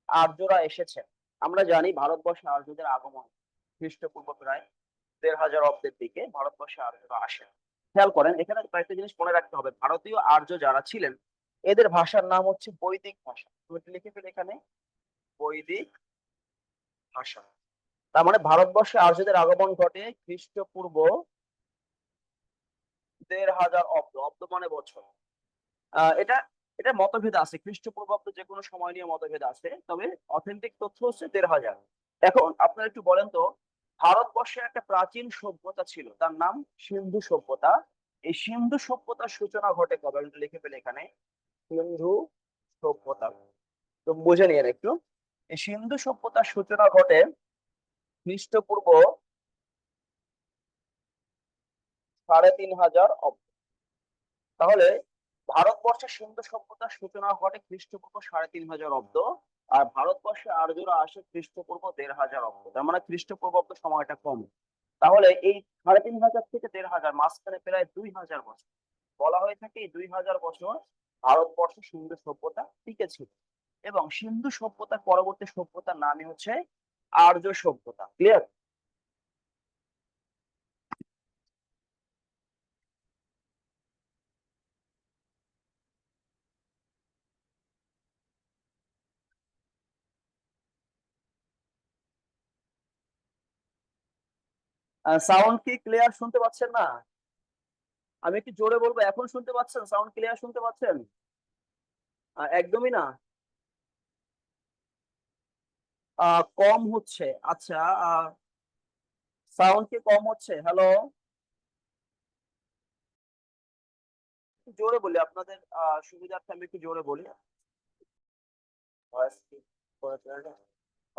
আর্যরা এসেছেন, আমরা জানি ভারতবর্ষে আর্যদের আগমন খ্রিস্টপূর্ব প্রায় 1500 অব্দের দিকে ভারতবর্ষে আর্যরা আসেন। খেয়াল করেন, এখানে কয়েকটা জিনিস মনে রাখতে হবে। ভারতীয় আর্য যারা ছিলেন এদের ভাষার নাম হচ্ছে বৈদিক ভাষা। তুমি একটু লিখে ফেলে এখানে, বৈদিক ভাষা। তার মানে ভারতবর্ষে আর্যদের আগমন ঘটে খ্রিস্টপূর্ব 1500 অব্দ। অব্দ মানে বছর। এটা এটা মতভেদ আছে, খ্রিস্টপূর্বাব্দ যে কোনো সময় নিয়ে মতভেদ আছে, তবে অথেন্টিক তথ্য হচ্ছে 1500। এখন আপনারা একটু বলেন তো, ভারতবর্ষে একটা প্রাচীন সভ্যতা ছিল, তার নাম সিন্ধু সভ্যতা। এই সিন্ধু সভ্যতার সূচনা ঘটে কবে? আমি একটু লিখে ফেলে এখানে, সিন্ধু সভ্যতা। তো বুঝে নিয়ে একটু, এই সিন্ধু সভ্যতার সূচনা ঘটে খ্রিস্টপূর্ব 3500 অব্দ। তাহলে ভারতবর্ষে সিন্ধু সভ্যতার সূচনা ঘটে খ্রিস্টপূর্ব 3500 অব্দ, আর ভারতবর্ষে আর্যরা আসে খ্রিস্টপূর্ব 1500 অব্দ। তার মানে খ্রিস্টপূর্বাব্দ সময়টা কম। তাহলে এই 3500 থেকে 1500 মাঝখানে প্রায় 2000 বছর, বলা হয়ে থাকে এই 2000 বছর ভারতবর্ষে সিন্ধু সভ্যতা টিকে ছিল। এবং সিন্ধু সভ্যতার পরবর্তী সভ্যতার নামই হচ্ছে আর্য সভ্যতা। ক্লিয়ার? সাউন্ড কি ক্লিয়ার শুনতে পাচ্ছেন না? আমি একটু জোরে বলবো, এখন শুনতে পাচ্ছেন? সাউন্ড ক্লিয়ার শুনতে পাচ্ছেন? একদমই না? কম হচ্ছে? আচ্ছা, সাউন্ড কি কম হচ্ছে? হ্যালো, জোরে বলি আপনাদের সুবিধার্থে, আমি একটু জোরে বলি। ভয়েস কি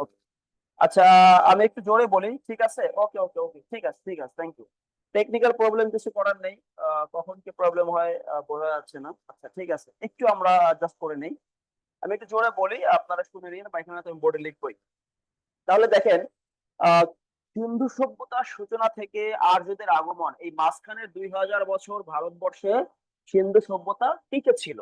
ওকে, আচ্ছা, আমি একটু জোরে বলি, ঠিক আছে? ওকে ওকে ওকে, ঠিক আছে ঠিক আছে, থ্যাংক ইউ। টেকনিক্যাল প্রবলেম, কিছু করার নেই। কখন কি প্রবলেম হয় বোঝা যাচ্ছে না। আচ্ছা ঠিক আছে, একটু আমরা অ্যাডজাস্ট করে নেই। আমি একটু জোরে বলি, আপনারা শুনে নিন, পাইখানা তো আমি বোর্ডে লিখবই। তাহলে দেখেন, আহ সিন্ধু সভ্যতার সূচনা থেকে আর্যদের আগমন, এই মাঝখানের 2000 বছর ভারতবর্ষে সিন্ধু সভ্যতা টিকে ছিল।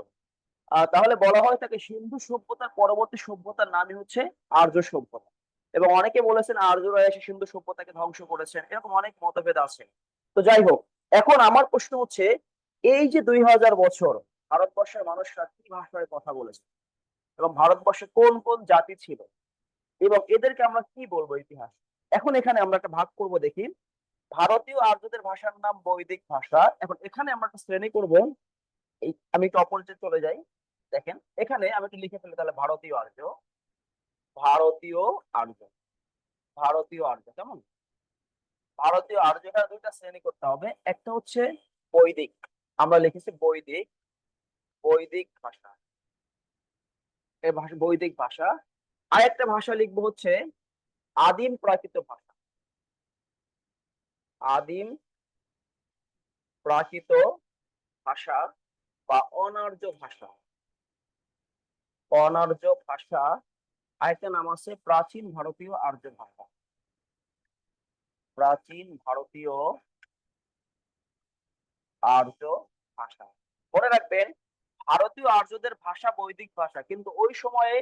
তাহলে বলা হয় তাকে সিন্ধু সভ্যতার পরবর্তী সভ্যতার নামই হচ্ছে আর্য সভ্যতা। এবং অনেকে বলেছেন আর্যরা এসে সিন্ধু সভ্যতাকে ধ্বংস করেছেন, এরকম অনেক মতভেদ আছে। তো যাই হোক, এখন আমার প্রশ্ন হচ্ছে, এই যে 2000 বছর ভারতবর্ষের মানুষরা কি ভাষায় কথা বলেছে, এবং ভারতবর্ষে কোন কোন জাতি ছিল, এবং এদেরকে আমরা কি বলবো ইতিহাস। এখন এখানে আমরা একটা ভাগ করব, দেখি। ভারতীয় আর্যদের ভাষার নাম বৈদিক ভাষা। এখন এখানে আমরা একটা শ্রেণী করব। এই আমি একটু অপরিচিত চলে যাই। দেখেন, এখানে আমি একটু লিখে ফেলি তাহলে, ভারতীয় আর্য, ভারতীয় আর্য, ভারতীয় আর্য, কেমন? ভারতীয় আর্য, এখানে দুইটা শ্রেণী করতে হবে। একটা হচ্ছে বৈদিক, আমরা লিখেছি বৈদিক, বৈদিক ভাষা, এই ভাষা বৈদিক ভাষা। আরেকটা ভাষা লিখবো হচ্ছে আদিম প্রাকৃত ভাষা, আদিম প্রাকৃত ভাষা বা অনার্য ভাষা, অনার্য ভাষা। আরেকটা নাম আছে প্রাচীন ভারতীয় আর্য ভাষা, প্রাচীন ভারতীয় আর্য ভাষা। মনে রাখবেন, ভারতীয় আর্যদের ভাষা বৈদিক ভাষা, কিন্তু ওই সময়ে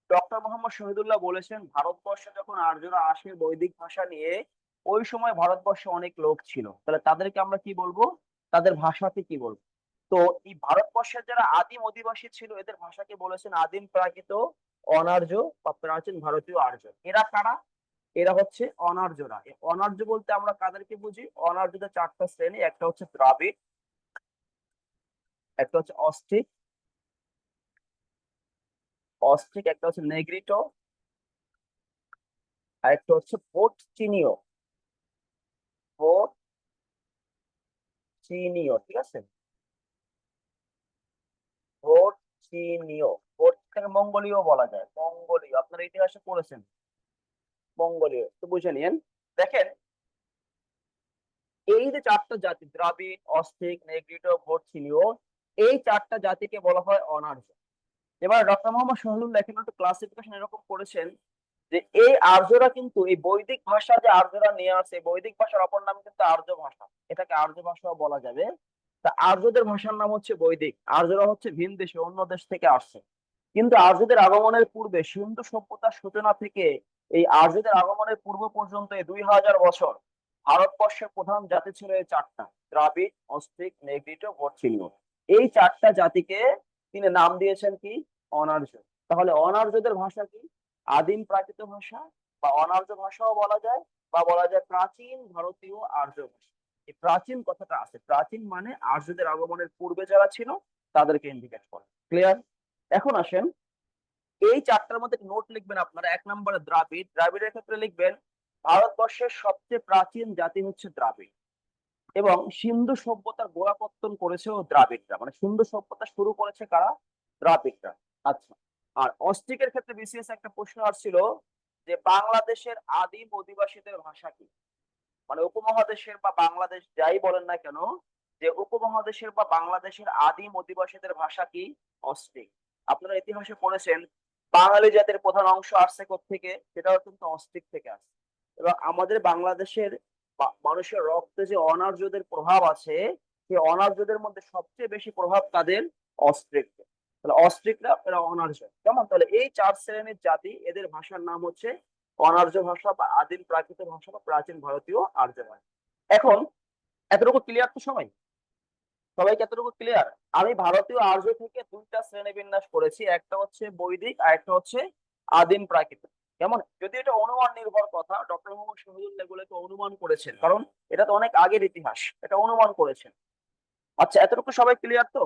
ডক্টর মোহাম্মদ শহীদুল্লাহ বলেছেন ভারতবর্ষে যখন আর্যরা আসে বৈদিক ভাষা নিয়ে, ওই সময় ভারতবর্ষে অনেক লোক ছিল, তাহলে তাদেরকে আমরা কি বলবো, তাদের ভাষাতে কি বলবো? তো এই ভারতবর্ষের যারা আদিম অধিবাসী ছিল এদের ভাষাকে বলেছেন আদিম প্রাকৃত, অনার্য বা প্রাচীন ভারতীয় আর্য। এরা কারা? এরা হচ্ছে অনার্যরা। অনার্য বলতে আমরা কাদেরকে বুঝি? অনার্যদের চারটা শ্রেণী, একটা হচ্ছে দ্রাবিড়, একটা হচ্ছে অস্ট্রিক, একটা হচ্ছে নেগ্রিটো, আর একটা হচ্ছে ভোট চিনীয়। ভোট চিনীয়, ঠিক আছে? ভোট চিনীয়। ভোট থেকে মঙ্গোলীয় বলা যায়, মঙ্গোলীয়, আপনারা ইতিহাসে পড়েছেন। মঙ্গোলীয় তো বুঝে নিয়েন। দেখেন, এই যে চারটা জাতি, দ্রাবিড়, অস্ট্রিক, নেগ্রিটো, ভোট চিনীয়, এই চারটা জাতিকে বলা হয় অনার্য। এবার ডক্টর মোহাম্মদ শহীদুল্লাহ এখানে একটু ক্লাসিফিকেশন এরকম করেছেন যে এই আর্যরা কিন্তু এই বৈদিক ভাষা যে আর্যরা নিয়ে আসে, বৈদিক ভাষার অপর নাম কিন্তু আর্য ভাষা, এটাকে আর্য ভাষাও বলা যাবে। তা আর্যদের ভাষার নাম হচ্ছে বৈদিক। আর্যরা হচ্ছে ভিন দেশে, অন্য দেশ থেকে আসছে। কিন্তু আর্যদের আগমনের পূর্বে, সিন্ধু সভ্যতার সূচনা থেকে এই আর্যদের আগমনের পূর্ব পর্যন্ত এই 2000 বছর ভারতবর্ষের প্রধান জাতি ছিল এই চারটা: দ্রাবিড়, অস্ট্রিক, নেগ্রিটো, ভোটচিহ্ন। এই চারটা জাতিকে তিনি নাম দিয়েছেন কি? অনার্য। তাহলে অনার্যদের ভাষা কি? আদিম প্রাকৃত ভাষা, বা অনার্য ভাষাও বলা যায়, বা বলা যায় প্রাচীন ভারতীয় আর্য ভাষা। এই প্রাচীন কথাটা আছে, প্রাচীন মানে আর্যদের আগমনের পূর্বে যারা ছিল তাদেরকে ইন্ডিকেট করে। ক্লিয়ার? এখন আসেন, এই চারটার মধ্যে নোট লিখবেন আপনারা। এক নম্বরে দ্রাবিড়। দ্রাবিড়ের ক্ষেত্রে লিখবেন ভারতবর্ষের সবচেয়ে প্রাচীন জাতি হচ্ছে দ্রাবিড়, এবং সিন্ধু সভ্যতার গোড়াপত্তন করেছে দ্রাবিড়রা, মানে সিন্ধু সভ্যতা শুরু করেছে কারা? দ্রাবিড়রা। আচ্ছা, আর অস্ট্রিকের ক্ষেত্রে বিশেষ একটা প্রশ্ন আসছিল যে বাংলাদেশের আদিম অধিবাসীদের ভাষা কি? মানে উপমহাদেশের বা বাংলাদেশ যাই বলেন না কেন, যে উপমহাদেশের বা বাংলাদেশের আদিম অধিবাসীদের ভাষা কি? অস্ট্রিক। আপনারা ইতিহাসে পড়েছেন বাঙালি জাতির প্রধান অংশ আসছে থেকে, সেটাও কিন্তু অস্ট্রিক থেকে আসছে। এবং আমাদের বাংলাদেশের মানুষের রক্তে যে অনার্যদের প্রভাব আছে, সেই অনার্যদের মধ্যে সবচেয়ে বেশি প্রভাব তাদের অস্ট্রিক। তাহলে অস্ট্রিকরা এরা অনার্য। কেমন? তাহলে এই চার শ্রেণীর জাতি, এদের ভাষার নাম হচ্ছে অনার্য ভাষা বা আদিম প্রাকৃত ভাষা বা প্রাচীন ভারতীয় আর্য ভাষা। এখন এতটুকু ক্লিয়ার তো সবাই? সবাইকে এতটুকু ক্লিয়ার? আমি ভারতীয় আর্য থেকে দুইটা শ্রেণী বিন্যাস করেছি, একটা হচ্ছে বৈদিক আর একটা হচ্ছে আদিম প্রাকৃত। কেমন? যদি এটা অনুমান নির্ভর কথা, ডক্টর মোহাম্মদ শহীদুল্লাহ এগুলোকে অনুমান করেছেন, কারণ এটা তো অনেক আগের ইতিহাস, এটা অনুমান করেছেন। আচ্ছা, এতটুকু সবাই ক্লিয়ার তো?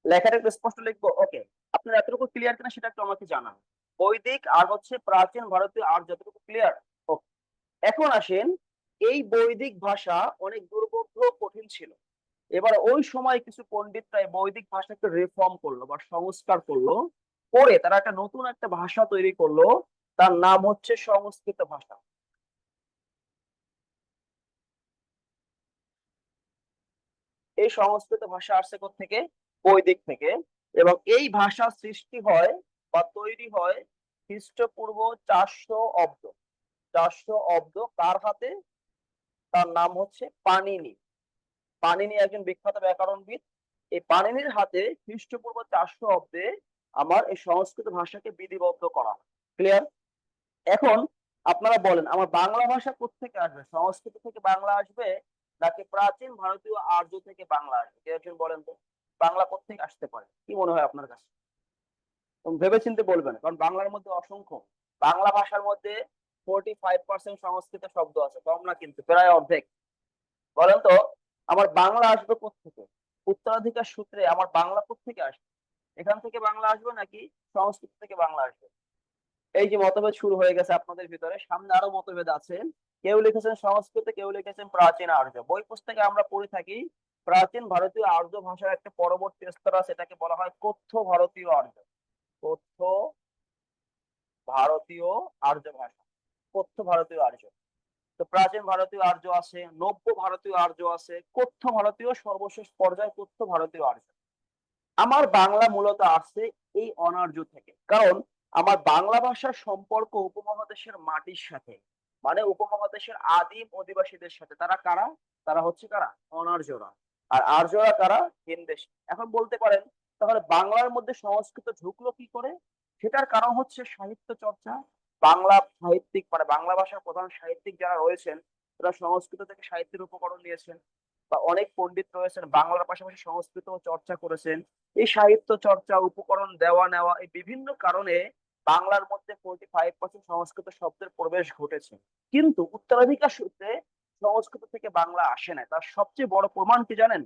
লেখাটা একটু স্পষ্ট লিখবো? ওকে। আপনার এতটুকু ক্লিয়ার কিনা সেটা একটু আমাকে জানান। বৈদিক আর হচ্ছে প্রাচীন ভারতীয় আর যতটুকু ক্লিয়ার? ওকে। এখন আসেন, এই বৈদিক ভাষা অনেক দুর্বোধ্য, কঠিন ছিল। এবার ওই সময় কিছু পণ্ডিতরা এই বৈদিক ভাষাকে রিফর্ম করলো বা সংস্কার করলো, করে তারা একটা নতুন একটা ভাষা তৈরি করলো। তার নাম হচ্ছে সংস্কৃত ভাষা। এই সংস্কৃত ভাষা আসছে থেকে? বৈদিক থেকে। এবং এই ভাষা সৃষ্টি হয় বা তৈরি হয় খ্রিস্টপূর্ব 400 অব্দ। 400 অব্দ। কার হাতে? তার নাম হচ্ছে পাণিনি। পাণিনি একজন বিখ্যাত ব্যাকরণবিদ। এই পাণিনির হাতে খ্রিস্টপূর্ব 400 অব্দে আমার এই সংস্কৃত ভাষাকে বিধিবদ্ধ করা। ক্লিয়ার? এখন আপনারা বলেন, আমার বাংলা ভাষা কোত্থেকে আসবে? সংস্কৃত থেকে বাংলা আসবে, নাকি প্রাচীন ভারতীয় আর্য থেকে বাংলা আসবে? কেউ একজন বলেন তো, বাংলা কোত্থেকে আসতে পারে? কি মনে হয় আপনার কাছে? ভেবে চিন্তে বলবেন, কারণ বাংলার মধ্যে অসংখ্য, বাংলা ভাষার মধ্যে 45% সংস্কৃত শব্দ আছে, কম না কিন্তু, প্রায় অর্ধেক। বলেন তো, আমার বাংলা আসবে কোত্থেকে? উত্তরাধিকার সূত্রে আমার বাংলা কোত্থেকে আসবে? এখান থেকে বাংলা আসবে নাকি সংস্কৃত থেকে বাংলা আসবে? এই যে মতভেদ শুরু হয়ে গেছে আপনাদের ভিতরে, সামনে আরো মতভেদ আছে। কেউ লিখেছেন সংস্কৃত, কেউ লিখেছেন প্রাচীন আর্য। বই পুস্তকে আমরা পড়ে থাকি প্রাচীন ভারতীয় আর্য ভাষার একটা পরবর্তী স্তর আছে, এটাকে বলা হয় কথ্য ভারতীয় আর্য। কথ্য ভারতীয় আর্য ভাষা, কথ্য ভারতীয় আর্য। তো প্রাচীন ভারতীয় আর্য আছে, নব্য ভারতীয় আর্য আছে, কথ্য ভারতীয় সর্বশেষ পর্যায়ে কথ্য ভারতীয় আর্য। আমার বাংলা মূলত আসছে এই অনার্য থেকে, কারণ আমার বাংলা ভাষার সম্পর্ক উপমহাদেশের মাটির সাথে, মানে উপমহাদেশের আদিম অধিবাসীদের সাথে। তারা কারা? তারা হচ্ছে কারা? অনার্যরা। আর আর্যরা কারা? হিন্দেশ। এখন বলতে পারেন, তাহলে বাংলার মধ্যে সংস্কৃত ঢুকলো কি করে? সেটার কারণ হচ্ছে সাহিত্য চর্চা। বাংলা সাহিত্যিক, মানে বাংলা ভাষার প্রধান সাহিত্যিক যারা রয়েছেন, তারা সংস্কৃত থেকে সাহিত্যের উপকরণ নিয়েছেন। বা অনেক পণ্ডিত রয়েছেন বাংলার পাশাপাশি সংস্কৃত চর্চা করেছেন। এই সাহিত্য চর্চা, উপকরণ দেওয়া নেওয়া, এই বিভিন্ন কারণে বাংলার মধ্যে 45% সংস্কৃত শব্দের প্রবেশ ঘটেছে। কিন্তু উত্তরাধিকার সূত্রে সংস্কৃত থেকে বাংলা আসে না। তার সবচেয়ে বড় প্রমাণ কি জানেন?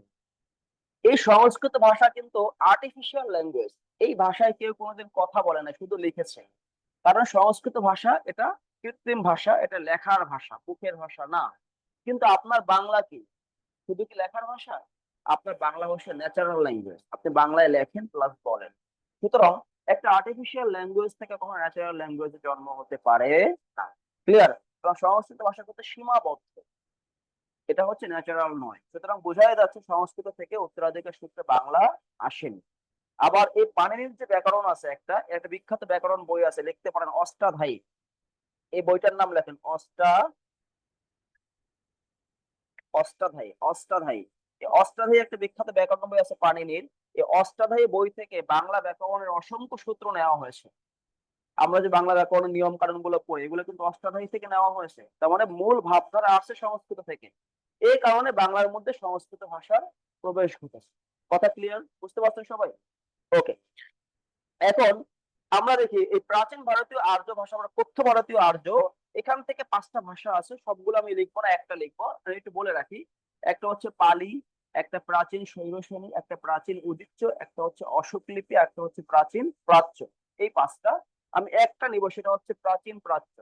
এই সংস্কৃত ভাষা কিন্তু আর্টিফিশিয়াল ল্যাঙ্গুয়েজ। এই ভাষায় কেউ কোনোদিন কথা বলে না, শুধু লিখেছে। কারণ সংস্কৃত ভাষা এটা কৃত্রিম ভাষা, এটা লেখার ভাষা, মুখের ভাষা না। কিন্তু আপনার বাংলা কি শুধু কি লেখার ভাষা? আপনার বাংলা ভাষা ন্যাচারাল ল্যাঙ্গুয়েজ, আপনি বাংলায় লেখেন প্লাস বলেন। সুতরাং একটা আর্টিফিশিয়াল ল্যাঙ্গুয়েজ থেকে কখনো ন্যাচারাল ল্যাঙ্গুয়েজে জন্ম হতে পারে না। ক্লিয়ার? এবং সংস্কৃত ভাষা করতে সীমাবদ্ধ, এটা হচ্ছে ন্যাচারাল নয়। সুতরাং বোঝাই যাচ্ছে সংস্কৃত থেকে উত্তরাধিকার সূত্রে বাংলা আসেনি। আবার এই পাণিনির যে ব্যাকরণ আছে, একটা একটা বিখ্যাত ব্যাকরণ বই আছে, লিখতে পারেন অষ্টাধ্যায়ী। এই বইটার নাম লেখেন অষ্টাধ্যায়ী। অষ্টাধ্যায়ী, এই অষ্টাধ্যায়ী একটা বিখ্যাত ব্যাকরণ বই আছে পাণিনির। এই অষ্টাধ্যায়ী বই থেকে বাংলা ব্যাকরণের অসংখ্য সূত্র নেওয়া হয়েছে। আমরা যে বাংলা ব্যাকরণের নিয়ম কানুন গুলো পড়ি, এগুলো কিন্তু অষ্টাধ্যায়ী থেকে নেওয়া হয়েছে। তার মানে মূল ভাবধারা আসছে সংস্কৃত থেকে। এই কারণে বাংলার মধ্যে সংস্কৃত ভাষার প্রবেশ ঘটেছে। কথা ক্লিয়ার? বুঝতে পারছেন সবাই? ওকে। এখন আমরা দেখি এই প্রাচীন ভারতীয় আর্য ভাষা, আমরা কথ্য ভারতীয় আর্য, এখান থেকে 5টা ভাষা আছে। সবগুলো আমি লিখবো না, একটা লিখবো। আমি একটু বলে রাখি, একটা হচ্ছে পালি, একটা প্রাচীন শৈবশনী, একটা প্রাচীন উদিচ্য, একটা হচ্ছে অশোক লিপি, একটা হচ্ছে প্রাচীন প্রাচ্য। এই 5টা আমি একটা নিব, সেটা হচ্ছে প্রাচীন প্রাচ্য।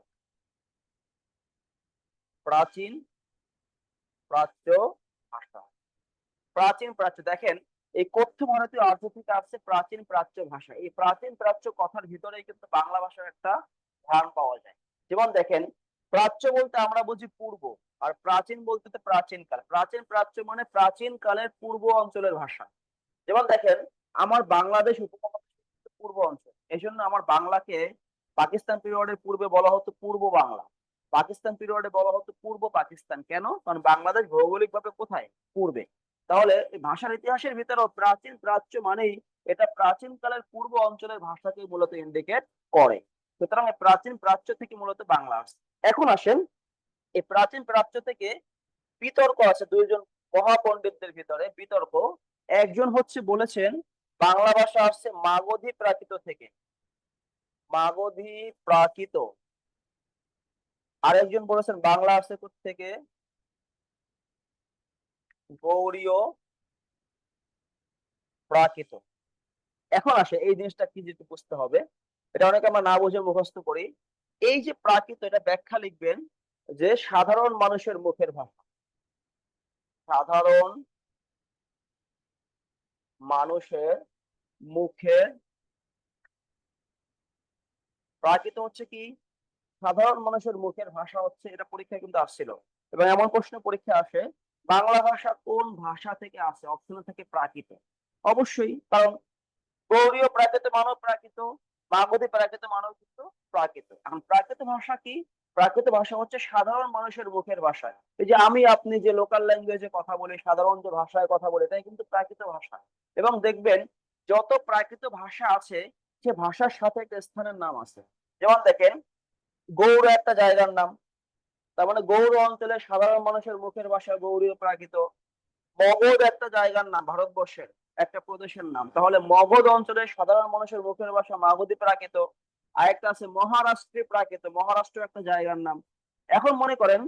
প্রাচীন প্রাচ্য ভাষা। প্রাচীন প্রাচ্য, দেখেন এই কথ্য ভারতীয় আর্য থেকে আসছে প্রাচীন প্রাচ্য ভাষা। এই প্রাচীন প্রাচ্য কথার ভিতরেই কিন্তু বাংলা ভাষার একটা ধারণ পাওয়া যায়। যেমন দেখেন, প্রাচ্য বলতে আমরা বুঝি পূর্ব, আর প্রাচীন বলতে তো প্রাচীন কাল। প্রাচীন প্রাচ্য মানে প্রাচীন কালের পূর্ব অঞ্চলের ভাষা। যেমন দেখেন, আমার বাংলাদেশ উপমহাদেশের পূর্ব অঞ্চল, এই জন্য আমার বাংলাকে পাকিস্তান পিরিয়ডের পূর্বে বলা হতো পূর্ব বাংলা, পাকিস্তান পিরিয়ডে বলা হতো পূর্ব পাকিস্তান। কেন? কারণ বাংলাদেশ ভৌগোলিক ভাবে কোথায়? পূর্বে। তাহলে এই ভাষার ইতিহাসের ভিতরেও প্রাচীন প্রাচ্য মানেই এটা প্রাচীন কালের পূর্ব অঞ্চলের ভাষাকে মূলত ইন্ডিকেট করে। সুতরাং এই প্রাচীন প্রাচ্য থেকে মূলত বাংলা আসছে। এখন আসেন, এই প্রাচীন প্রাচ্য থেকে বিতর্ক আছে দুইজন মহাপণ্ডিতদের ভিতরে বিতর্ক। একজন হচ্ছে বলেছেন বাংলা ভাষা আসছে মাগধী প্রাকৃত থেকে, মাগধী প্রাকৃত। আরেকজন বলেছেন বাংলা আসছে থেকে গৌড়ীয় প্রাকৃত। এখন আসে এই জিনিসটা কি যেটা বুঝতে হবে, এটা অনেকে আমরা না বুঝে মুখস্থ করি। এই যে প্রাকৃত, এটা ব্যাখ্যা লিখবেন যে সাধারণ মানুষের মুখের ভাষা। সাধারণ মানুষের মুখের প্রাকৃত হচ্ছে কি? সাধারণ মানুষের মুখের ভাষা হচ্ছে। এটা পরীক্ষায় কিন্তু আসছিল, এবং এমন প্রশ্ন পরীক্ষা আসে, বাংলা ভাষা কোন ভাষা থেকে আসে? অপশনে থেকে প্রাকৃত। অবশ্যই, কারণ গৌড়ীয় প্রাকৃত মানব প্রাকৃত, মাগধী প্রাকৃত মানব কিন্তু প্রাকৃত। এখন প্রাকৃত ভাষা কি? প্রাকৃত ভাষা হচ্ছে সাধারণ মানুষের মুখের ভাষা। এই যে আমি আপনি যে লোকাল ল্যাঙ্গুয়েজে কথা বলি, সাধারণ যে ভাষায় কথা বলি, এটাই কিন্তু প্রাকৃত ভাষা। এবং দেখবেন যত প্রাকৃত ভাষা আছে, সে ভাষার সাথে একটা স্থানের নাম আছে। যেমন দেখেন, গৌড় একটা জায়গার নাম, তার মানে গৌড় অঞ্চলের সাধারণ মানুষের মুখের ভাষা গৌড়ীয় প্রাকৃত। মগধ একটা জায়গার নাম, ভারতবর্ষের একটা প্রদেশের নাম, তাহলে মগধ অঞ্চলের সাধারণ মানুষের মুখের ভাষা মাগধী প্রাকৃত। আরেকটা আছে মহারাষ্ট্রে প্রাকৃত, মহারাষ্ট্র একটা জায়গার নাম। এখন মনে করেন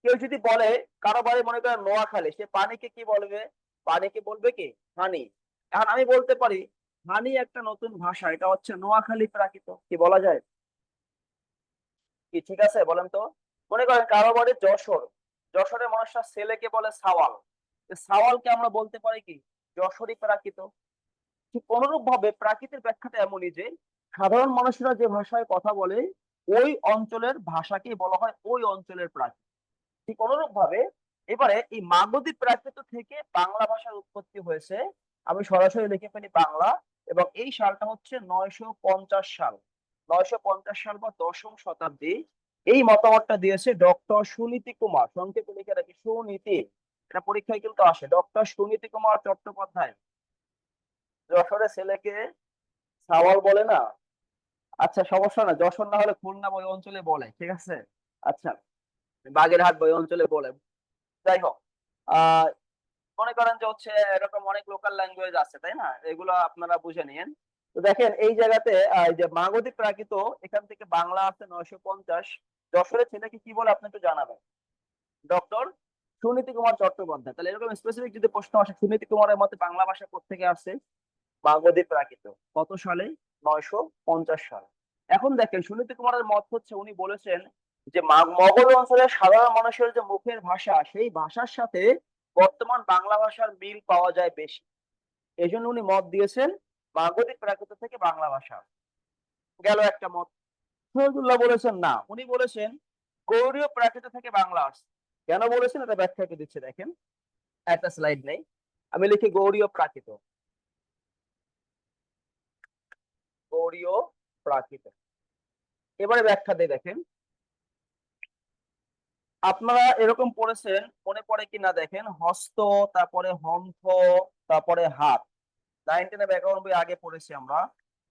কেউ যদি বলে, কারো বাড়ি মনে করেন নোয়াখালী, সে পানিকে কি বলবে? পানিকে বলবে কি? হানি। এখন আমি বলতে পারি হানি একটা নতুন ভাষা, এটা হচ্ছে নোয়াখালী প্রাকৃত। কি বলা যায়? কি ঠিক আছে বলেন তো? মনে করেন কারো বাড়ি যশোর, যশোরের মানুষরা ছেলেকে বলে সাওয়াল, সাওয়ালকে আমরা বলতে পারি কি? যশোরী প্রাকৃত। ঠিক অনুরূপ ভাবে প্রাকৃতের ব্যাখ্যাটা এমনই যে সাধারণ মানুষরা যে ভাষায় কথা বলে, ওই অঞ্চলের ভাষাকে বলা হয় ওই অঞ্চলের প্রাকৃত। ঠিক অনুরূপ ভাবে এবারে এই মাগধী প্রাকৃত থেকে বাংলা ভাষার উৎপত্তি হয়েছে। আমি সরাসরি লিখে ফেলি বাংলা, এবং এই সালটা হচ্ছে 950 সাল। 950 সাল বা দশম শতাব্দী। এই মতামতটা দিয়েছে ডক্টর সুনীতি কুমার, সংক্ষেপে লিখে রাখি সুনীতি। এটা পরীক্ষায় কিন্তু আসে, ডক্টর সুনীতি কুমার চট্টোপাধ্যায়। যশোরের ছেলেকে সাওয়াল বলে না? আচ্ছা, সমস্যা না, যশোর না হলে খুলনা ওই অঞ্চলে বলে, ঠিক আছে। আচ্ছা, বাগেরহাট ওই অঞ্চলে বলে। যাই হোক, মনে করেন যে হচ্ছে এরকম অনেক লোকাল ল্যাঙ্গুয়েজ আছে, তাই না? এগুলো আপনারা বুঝে নিয়েন। তো দেখেন এই জায়গাতে এই যে মাগধী প্রাকৃত, এখান থেকে বাংলা আছে 950। যশোরের ছেলেকে কি বলে আপনি একটু জানাবেন? ডক্টর সুনীতি কুমার চট্টোপাধ্যায়। তাহলে এরকম স্পেসিফিক যদি প্রশ্ন আসে, সুনীতি কুমারের মতে বাংলা ভাষা কোত্থেকে আসছে? মাগধী প্রাকৃত। কত সালে? 950 সাল। এখন দেখেন সুনীতি কুমারের মত হচ্ছে, উনি বলেছেন যে মগধ অঞ্চলের সাধারণ মানুষের যে মুখের ভাষা, সেই ভাষার সাথে বর্তমান বাংলা ভাষার মিল পাওয়া যায় বেশি। এই জন্য উনি মত দিয়েছেন মাগধী প্রাকৃত থেকে বাংলা ভাষা। গেল একটা মত। শহীদুল্লাহ বলেছেন না, উনি বলেছেন গৌড়ীয় প্রাকৃত থেকে বাংলা আসছে। কেন বলেছেন এটা ব্যাখ্যা করে দিচ্ছে, দেখেন একটা স্লাইড নেই, আমি লিখি গৌড়ীয় প্রাকৃত। গৌড়ীয় প্রাকৃত। এবারে ব্যাখ্যা দিয়ে দেখেন, আপনারা এরকম পড়েছেন, মনে পড়ে কিনা দেখেন, হস্ত, তারপরে হন্থ, তারপরে হাত। 9 10 ব্যাকরণ বই আগে পড়েছি আমরা।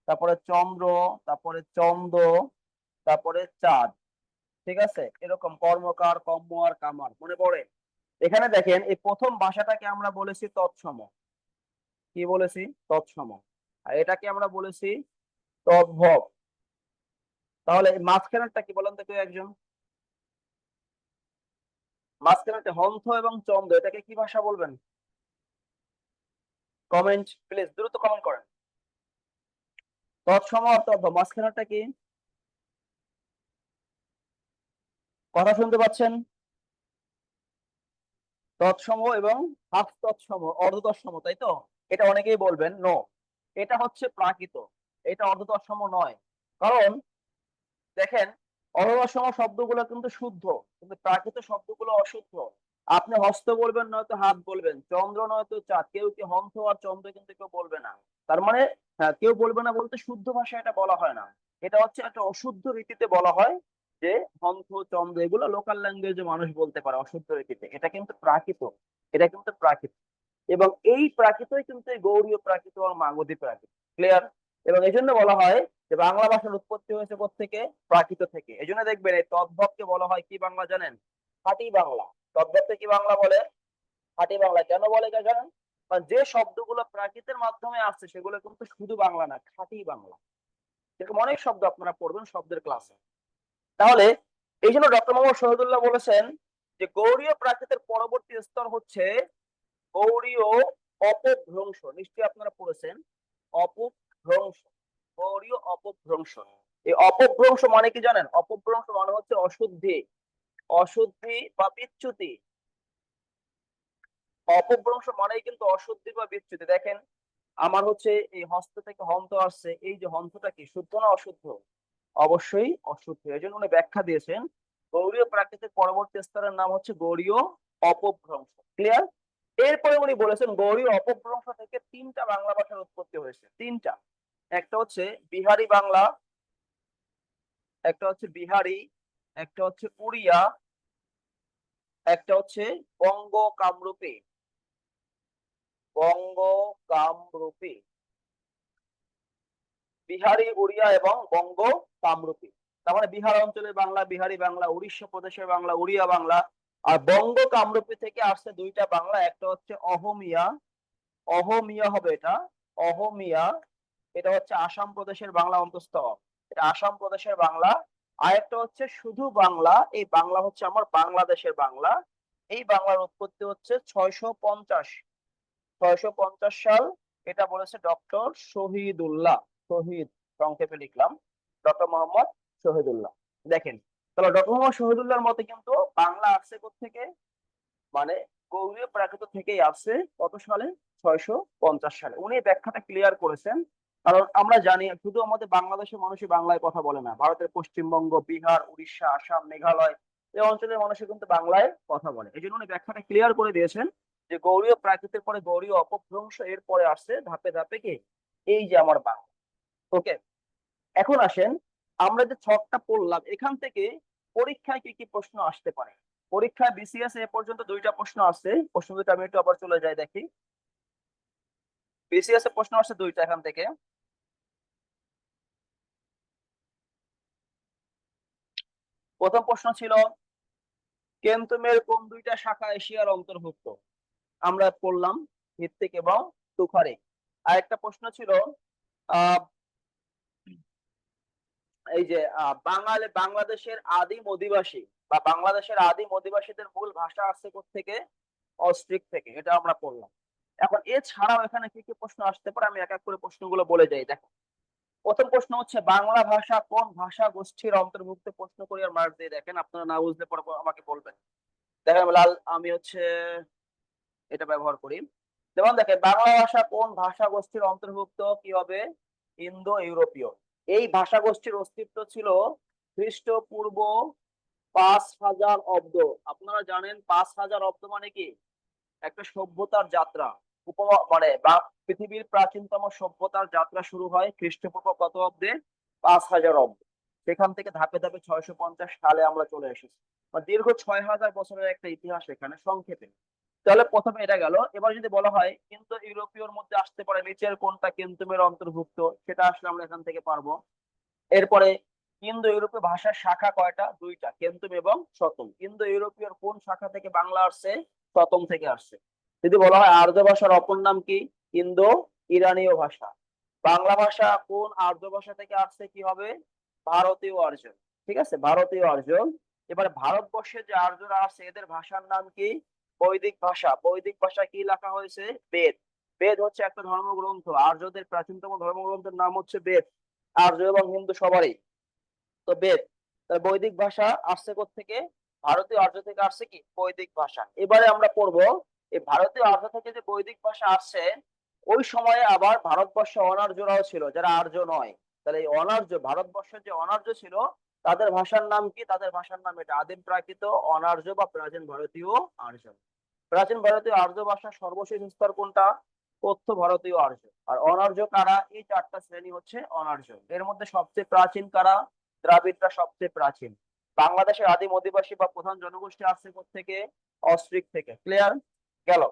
তারপরে চন্দ্র, তারপরে চন্দ, তারপরে চাঁদ। ঠিক আছে, এরকম কর্মকার, কম্ম আর কামার, মনে পড়ে? এখানে দেখেন এই প্রথম ভাষাটাকে আমরা বলেছি তৎসম। কি বলেছি? তৎসম। আর এটাকে আমরা বলেছি তদ্ভব। তাহলে এই মাঝখানেরটা কি বলেন তো কেউ একজন? মাঝখানে হন্থ এবং চন্দ্র, এটাকে কি ভাষা বলবেন? কমেন্ট প্লিজ, দ্রুত কমেন্ট করেন। তৎসম আর তদ্ভব, মাঝখানেরটা কি? কথা শুনতে পাচ্ছেন? তৎসম এবং হাফ তৎসম, অর্ধ তৎসম, তাই তো? এটা অনেকেই বলবেন নো, এটা হচ্ছে প্রাকৃত, এটা অর্ধ তৎসম নয়। কারণ দেখেন অর্ধ তৎসম শব্দগুলো কিন্তু শুদ্ধ, কিন্তু প্রাকৃত শব্দগুলো অশুদ্ধ। আপনি হস্ত বলবেন, নয়তো হাত বলবেন, চন্দ্র নয়তো চাঁদ, কেউ কি হংস আর চন্দ্র কিন্তু কেউ বলবে না। তার মানে হ্যাঁ, কেউ বলবে না বলতে শুদ্ধ ভাষায় এটা বলা হয় না, এটা হচ্ছে একটা অশুদ্ধ রীতিতে বলা হয়। যে হংস চন্দ্র এগুলো লোকাল ল্যাঙ্গুয়েজে মানুষ বলতে পারে অশুদ্ধ রীতিতে, এটা কিন্তু প্রাকৃত। এটা কিন্তু প্রাকৃত। এবং এই প্রাকৃতই কিন্তু এই গৌড়ীয় প্রাকৃত আর মাগধী প্রাকৃত। ক্লিয়ার? এবং এই জন্য বলা হয় যে বাংলা ভাষার উৎপত্তি হয়েছে কোত্থেকে? প্রাকৃত থেকে। এই জন্য দেখবেন এই তদ্ভবকে বলা হয় কি বাংলা জানেন? খাঁটি বাংলা। তদ্ভবকে কি বাংলা বলে? খাঁটি বাংলা। কেন বলে এটা জানেন? কারণ যে শব্দগুলো প্রাকৃতের মাধ্যমে আসছে সেগুলো কিন্তু শুধু বাংলা না, খাঁটি বাংলা। এরকম অনেক শব্দ আপনারা পড়বেন শব্দের ক্লাসে। তাহলে এই জন্য ডক্টর মোহাম্মদ শহীদুল্লাহ বলেছেন যে গৌড়ীয় প্রাকৃতের পরবর্তী স্তর হচ্ছে গৌড়ীয় অপভ্রংশ। নিশ্চয়ই আপনারা পড়েছেন অপভ্রংশ, গৌড়ীয় অপভ্রংশ। এই অপভ্রংশ মানে কি জানেন? অপভ্রংশ মানে হচ্ছে অশুদ্ধি, অশুদ্ধি বা বিচ্যুতি। অপভ্রংশ মানেই কিন্তু অশুদ্ধি বা বিচ্যুতি। দেখেন আমার হচ্ছে এই হস্ত থেকে হন্ত আসছে, এই যে হন্তটা কি শুদ্ধ না অশুদ্ধ? অবশ্যই অশুদ্ধ। এই জন্য উনি ব্যাখ্যা দিয়েছেন গৌড়ীয় প্রাকৃতিক পরবর্তী স্তরের নাম হচ্ছে গৌড়ীয় অপভ্রংশ। ক্লিয়ার? এরপরে উনি বলেছেন গৌড়ীয় অপভ্রংশ থেকে তিনটা বাংলা ভাষার উৎপত্তি হয়েছে, তিনটা। একটা হচ্ছে বিহারি বাংলা, একটা হচ্ছে বিহারি, একটা হচ্ছে উড়িয়া, একটা হচ্ছে বঙ্গ কামরূপী। বঙ্গ কামরূপী, বিহারি, উড়িয়া এবং বঙ্গ কামরূপী। তার মানে বিহার অঞ্চলের বাংলা বিহারি বাংলা, উড়িষ্যা প্রদেশের বাংলা উড়িয়া বাংলা। আর বঙ্গ কামরূপী থেকে আসছে দুইটা বাংলা, একটা হচ্ছে অহমিয়া, অহমিয়া হবে এটা, অহমিয়া। এটা হচ্ছে আসাম প্রদেশের বাংলা অন্তস্থ, এটা আসাম প্রদেশের বাংলা। আর একটা হচ্ছে শুধু বাংলা, এই বাংলা হচ্ছে আমার বাংলাদেশের বাংলা। এই বাংলার উৎপত্তি হচ্ছে 650, 650 সাল। এটা বলেছে ডক্টর শহীদুল্লাহ। শহীদ সংক্ষেপে লিখলাম, ডক্টর মোহাম্মদ শহীদুল্লাহ। দেখেন তাহলে ডক্টর মোহাম্মদ শহীদুল্লাহর মতে কিন্তু বাংলা আসছে থেকে, মানে গৌড়ীয় প্রাকৃত থেকেই আসছে। কত সালে? 650 সালে। উনি এই ব্যাখ্যাটা ক্লিয়ার করেছেন। কারণ আমরা জানি শুধু আমাদের বাংলাদেশের মানুষই বাংলায় কথা বলে না, ভারতের পশ্চিমবঙ্গ, বিহার, উড়িষ্যা, আসাম, মেঘালয় এই অঞ্চলের মানুষ কিন্তু বাংলায় কথা বলে। এই জন্য উনি ব্যাখ্যাটা ক্লিয়ার করে দিয়েছেন যে গৌড়ীয় প্রাকৃতের পরে গৌড়ীয় অপভ্রংশ, এর পরে আসছে ধাপে ধাপে কি এই যে আমার বাংলা। ওকে, এখন আসেন আমরা যে ছকটা পড়লাম এখান থেকে পরীক্ষায় কি কি প্রশ্ন আসতে পারে। পরীক্ষায় বিসিএস এ পর্যন্ত দুইটা প্রশ্ন আসছে, প্রশ্ন দুটো আমি একটু আবার চলে যাই দেখি। বিসিএস এ প্রশ্ন আসছে দুইটা এখান থেকে। প্রথম প্রশ্ন ছিল কেন্তুমের কোন দুইটা শাখা এশিয়ার অন্তর্ভুক্ত? আমরা পড়লাম ভিত্তিক এবং তুখারি। আর একটা প্রশ্ন ছিল আহ এই যে বাংলাদেশের আদিম অধিবাসী বা বাংলাদেশের আদিম অধিবাসীদের মূল ভাষা আসছে কোত্থেকে? অস্ট্রিক থেকে, এটা আমরা পড়লাম। এখন এছাড়াও এখানে কি কি প্রশ্ন আসতে পারে আমি এক এক করে প্রশ্নগুলো বলে যাই। দেখো, প্রথম প্রশ্ন হচ্ছে বাংলা ভাষা কোন ভাষা গোষ্ঠীর অন্তর্ভুক্ত? প্রশ্ন করি আর মার্ক দিয়ে দেখেন, আপনারা না বুঝলে পরে আমাকে বলবেন। দেখেন আমি হচ্ছে এটা ব্যবহার করি। যেমন দেখেন, বাংলা ভাষা কোন ভাষা গোষ্ঠীর অন্তর্ভুক্ত? কি হবে? ইন্দো ইউরোপীয়। এই ভাষা গোষ্ঠীর অস্তিত্ব ছিল খ্রিস্টপূর্ব 5000 অব্দ। আপনারা জানেন 5000 অব্দ মানে কি? একটা সভ্যতার যাত্রা। মানে বা পৃথিবীর প্রাচীনতম সভ্যতার যাত্রা শুরু হয় খ্রিস্টপূর্ব কত অব্দে? 5000 অব্দ। সেখান থেকে ধাপে ধাপে 650 সালে আমরা চলে এসেছি। দীর্ঘ 6000 বছরের একটা ইতিহাস এখানে সংক্ষেপে। তাহলে প্রথমে এটা গেল। এবার যদি বলা হয় কিন্তু ইউরোপীয়র মধ্যে আসতে পারে নিচের কোনটা কেন্তুমের অন্তর্ভুক্ত, সেটা আসলে আমরা এখান থেকে পারবো। এরপরে ইন্দো ইউরোপীয় ভাষার শাখা কয়টা? দুইটা, কেন্তুম এবং শতম। ইন্দো ইউরোপীয় কোন শাখা থেকে বাংলা আসছে? শতম থেকে আসছে। যদি বলা হয় আর্য ভাষার অপর নাম কি? ইন্দো ইরানীয় ভাষা। বাংলা ভাষা কোন আর্য ভাষা থেকে আসছে? কি হবে? ভারতীয় আর্য। ঠিক আছে, ভারতীয় আর্য। এবারে ভারতবর্ষে যে আর্যরা আছে এদের ভাষার নাম কি? বৈদিক ভাষা। বৈদিক ভাষা কি লেখা হয়েছে? বেদ। বেদ হচ্ছে একটা ধর্মগ্রন্থ। আর্যদের প্রাচীনতম ধর্মগ্রন্থের নাম হচ্ছে বেদ। আর্য এবং হিন্দু সবারই তো বেদ। বৈদিক ভাষা আসছে থেকে? ভারতীয় আর্য থেকে আসছে কি বৈদিক ভাষা। এবারে আমরা পড়বো এই ভারতীয় আর্য থেকে যে বৈদিক ভাষা আসছে, ওই সময়ে আবার ভারতবর্ষে অনার্যরাও ছিল যারা আর্য নয়। তাহলে এই অনার্য, ভারতবর্ষের যে অনার্য ছিল তাদের ভাষার নাম কি? তাদের ভাষার নাম এটা আদিম প্রাকৃত অনার্য বা প্রাচীন ভারতীয় আর্য। প্রাচীন ভারতীয় আর্য ভাষার সর্বশেষ স্তর কোনটা? কথ্য ভারতীয় আর্য। আর অনার্য কারা? এই চারটা শ্রেণী হচ্ছে অনার্য। এর মধ্যে সবচেয়ে প্রাচীন কারা? দ্রাবিড়রা সবচেয়ে প্রাচীন। বাংলাদেশের আদিম অধিবাসী বা প্রধান জনগোষ্ঠী আসছে থেকে? অস্ট্রিক থেকে। ক্লিয়ার গেল।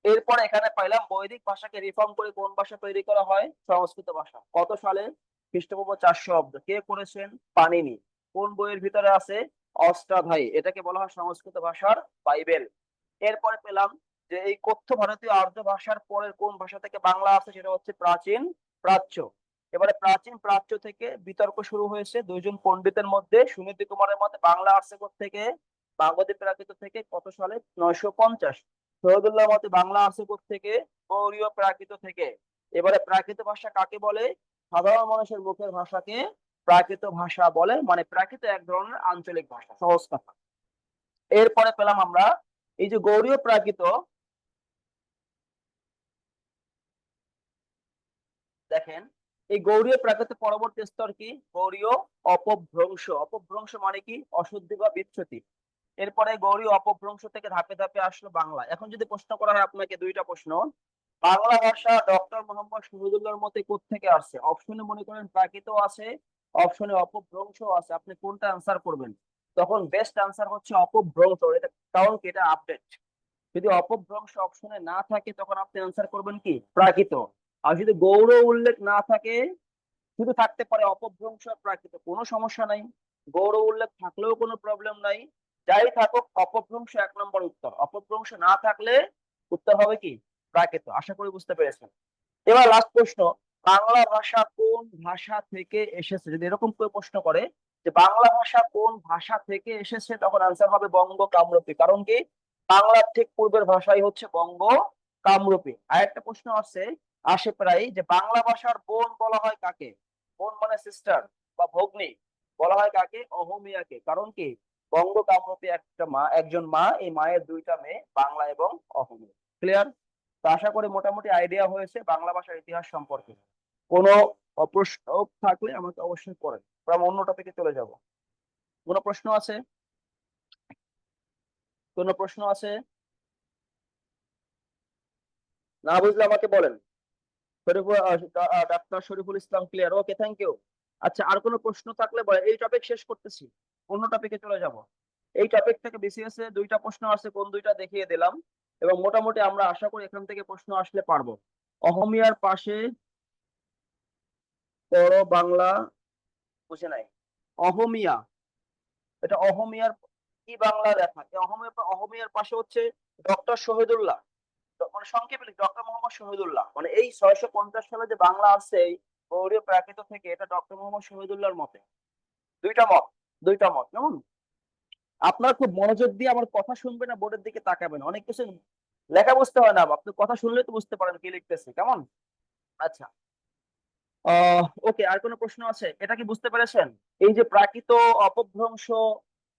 এরপর এখানে পাইলাম বৈদিক ভাষাকে রিফর্ম করে কোন ভাষা তৈরি করা হয়? সংস্কৃত ভাষা। কত সালে? খ্রিস্টপূর্ব 400 অব্দ। কে করেছেন? পানিনি। কোন বইয়ের ভিতরে আছে? অষ্টাধ্যায়ী। এটাকে বলা হয় সংস্কৃত ভাষার বাইবেল। এরপরে পেলাম যে এই কথ্য ভারতীয় আর্য ভাষার পরের কোন ভাষা থেকে বাংলা আছে? সেটা হচ্ছে প্রাচীন প্রাচ্য। এবারে প্রাচীন প্রাচ্য থেকে বিতর্ক শুরু হয়েছে দুইজন পণ্ডিতের মধ্যে। সুনীতি কুমারের মতে বাংলা আসছে থেকে? বাগধারা প্রাকৃত থেকে। কত সালে? 950। শহীদুল্লাহ মতে বাংলা আসছে থেকে? গৌড়ীয় প্রাকৃত থেকে। এবারে প্রাকৃত ভাষা কাকে বলে? সাধারণ মানুষের মুখের ভাষাকে প্রাকৃত ভাষা বলে। মানে প্রাকৃত এক ধরনের আঞ্চলিক ভাষা, সহজ কথা। এরপরে পেলাম আমরা এই যে গৌড়ীয় প্রাকৃত। দেখেন, এই গৌড়ীয় প্রাকৃত পরবর্তী স্তর কি? গৌড়ীয় অপভ্রংশ। অপভ্রংশ মানে কি? অশুদ্ধি বা বিচ্যুতি। এরপরে গৌড়ীয় অপভ্রংশ থেকে ধাপে ধাপে আসলো বাংলা। এখন যদি প্রশ্ন করা হয় আপনাকে, দুইটা প্রশ্ন, বাংলা ভাষা ডক্টর মোহাম্মদ শহীদুল্লাহর মতে কোত্থেকে আসছে? অপশনে মনে করেন প্রাকৃত আছে, অপশনে অপভ্রংশ আছে, আপনি কোনটা আনসার করবেন? তখন বেস্ট আনসার হচ্ছে অপভ্রংশ। এটা কারণ কি? এটা আপডেট। যদি অপভ্রংশ অপশনে না থাকে তখন আপনি আনসার করবেন কি? প্রাকৃত। আর যদি গৌড় উল্লেখ না থাকে, শুধু থাকতে পারে অপভ্রংশ আর প্রাকৃত, কোনো সমস্যা নাই। গৌড় উল্লেখ থাকলেও কোনো প্রবলেম নাই। যাই থাকুক অপভ্রংশ এক নম্বর উত্তর। অপভ্রংশ না থাকলে উত্তর হবে কি? প্রাকৃত। আশা করি বুঝতে পেরেছেন। এবার লাস্ট প্রশ্ন, বাংলা ভাষা কোন ভাষা থেকে এসেছে? যদি এরকম কেউ প্রশ্ন করে যে বাংলা ভাষা কোন ভাষা থেকে এসেছে, তখন আনসার হবে বঙ্গ কামরূপী। কারণ কি? বাংলার ঠিক পূর্বের ভাষাই হচ্ছে বঙ্গ কামরূপী। আর একটা প্রশ্ন আছে আসে প্রায়, যে বাংলা ভাষার বোন বলা হয় কাকে? বোন মানে সিস্টার বা ভগ্নী। বলা হয় কাকে? অহমিয়াকে। কারণ কি? বঙ্গ কামরূপী একটা মা, একজন মা, এই মায়ের দুইটা মেয়ে, বাংলা এবং অহমিয়া। ক্লিয়ার? তো আশা করি মোটামুটি আইডিয়া হয়েছে বাংলা ভাষার ইতিহাস সম্পর্কে। কোনো প্রশ্ন থাকলে আমাকে অবশ্যই করেন, আমরা অন্য টপিকে চলে যাব। কোনো প্রশ্ন আছে? কোনো প্রশ্ন আছে? না বুঝলে আমাকে বলেন। Shariful doctor Shariful Islam, clear? Okay, thank you. আচ্ছা, আর কোনো প্রশ্ন থাকলে বলেন। এই টপিক শেষ করতেছি, অন্য টপিকে চলে যাব। এই টপিক থেকে বিসিএস এ দুইটা প্রশ্ন আছে, কোন দুইটা দেখিয়ে দিলাম। এবং মোটামুটি আমরা আশা করি এখান থেকে প্রশ্ন আসলে পারবো। অহমিয়ার পাশে পড়ো বাংলা। বুঝে নাই? অহমিয়া, এটা অহমিয়ার কি বাংলা লেখা? এই অহমিয়ার পাশে হচ্ছে ডক্টর শহীদুল্লাহ। মানে সংক্ষেপে ডক্টর মোহাম্মদ শহীদুল্লাহ, মানে এই 650 সালে যে বাংলা আসছে এই গৌড়ীয় প্রাকৃত থেকে, এটা ডক্টর মোহাম্মদ শহীদুল্লাহর মতে। দুইটা মত, দুইটা মত। কেমন? আপনার খুব মনোযোগ দিয়ে আমার কথা শুনবেন, না বোর্ডের দিকে তাকাবেন। অনেক কিছু লেখা বুঝতে হয় না, আপনি কথা শুনলে তো বুঝতে পারেন কি লিখতেছে। কেমন? আচ্ছা, ওকে, আর কোনো প্রশ্ন আছে? এটা কি বুঝতে পেরেছেন? এই যে প্রাকৃত, অপভ্রংশ,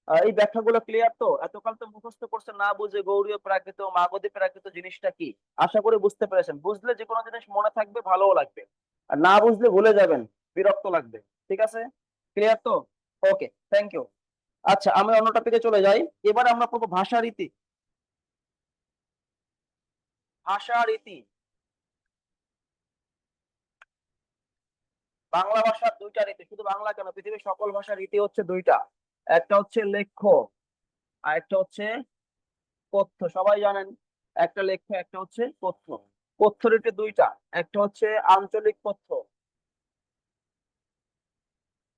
এই ব্যাখ্যাগুলো ক্লিয়ার তো? এতকাল তো মুখস্থ করছেন না বুঝে গৌড়ীয় প্রাকৃত, মাগধী প্রাকৃত জিনিসটা কি। আশা করি বুঝতে পেরেছেন। বুঝলে যে কোনো জিনিস মনে থাকবে, ভালোও লাগবে, আর না বুঝলে ভুলে যাবেন, বিরক্ত লাগবে। ঠিক আছে? ক্লিয়ার তো? Okay, thank you. আচ্ছা, আমি অন্য টপিকে চলে যাই। এবার আমরা পড়বো ভাষা রীতি। ভাষা রীতি। বাংলা ভাষার দুইটা রীতি, শুধু বাংলা কেন, পৃথিবীর সকল ভাষার রীতি হচ্ছে দুইটা। একটা হচ্ছে লেখ্য, আর একটা হচ্ছে কথ্য। সবাই জানেন, একটা লেখ্য, একটা হচ্ছে কথ্য। কথ্য রীতি দুইটা, একটা হচ্ছে আঞ্চলিক কথ্য,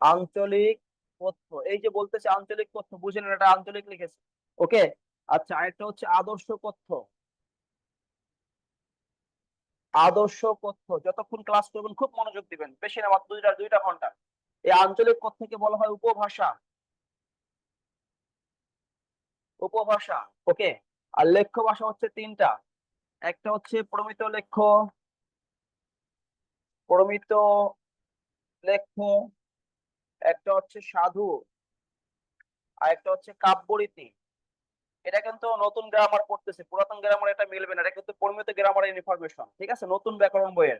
আঞ্চলিক কথ্য। এই যে বলতেছে আঞ্চলিক কথ্য, বুঝেন এটা আঞ্চলিক লিখেছে। ওকে। আচ্ছা, আরেকটা হচ্ছে আদর্শ কথ্য। আদর্শ কথ্য। যতক্ষণ ক্লাস করবেন খুব মনোযোগ দিবেন, বেশি না, মাত্র দুইটা দুইটা ঘন্টা। এই আঞ্চলিক কথ্যকে বলা হয় উপভাষা, উপভাষা। ওকে। আর লেখ্য ভাষা হচ্ছে তিনটা। একটা হচ্ছে প্রমিত লেখ্য, প্রমিত লেখ্য, একটা হচ্ছে সাধু, আর একটা হচ্ছে কাব্যরীতি। এটা কিন্তু নতুন গ্রামার পড়তেছে, পুরাতন গ্রামার এটা মিলবে না, এটা কিন্তু পরিমিত গ্রামারের ইনফরমেশন। ঠিক আছে? নতুন ব্যাকরণ বইয়ের।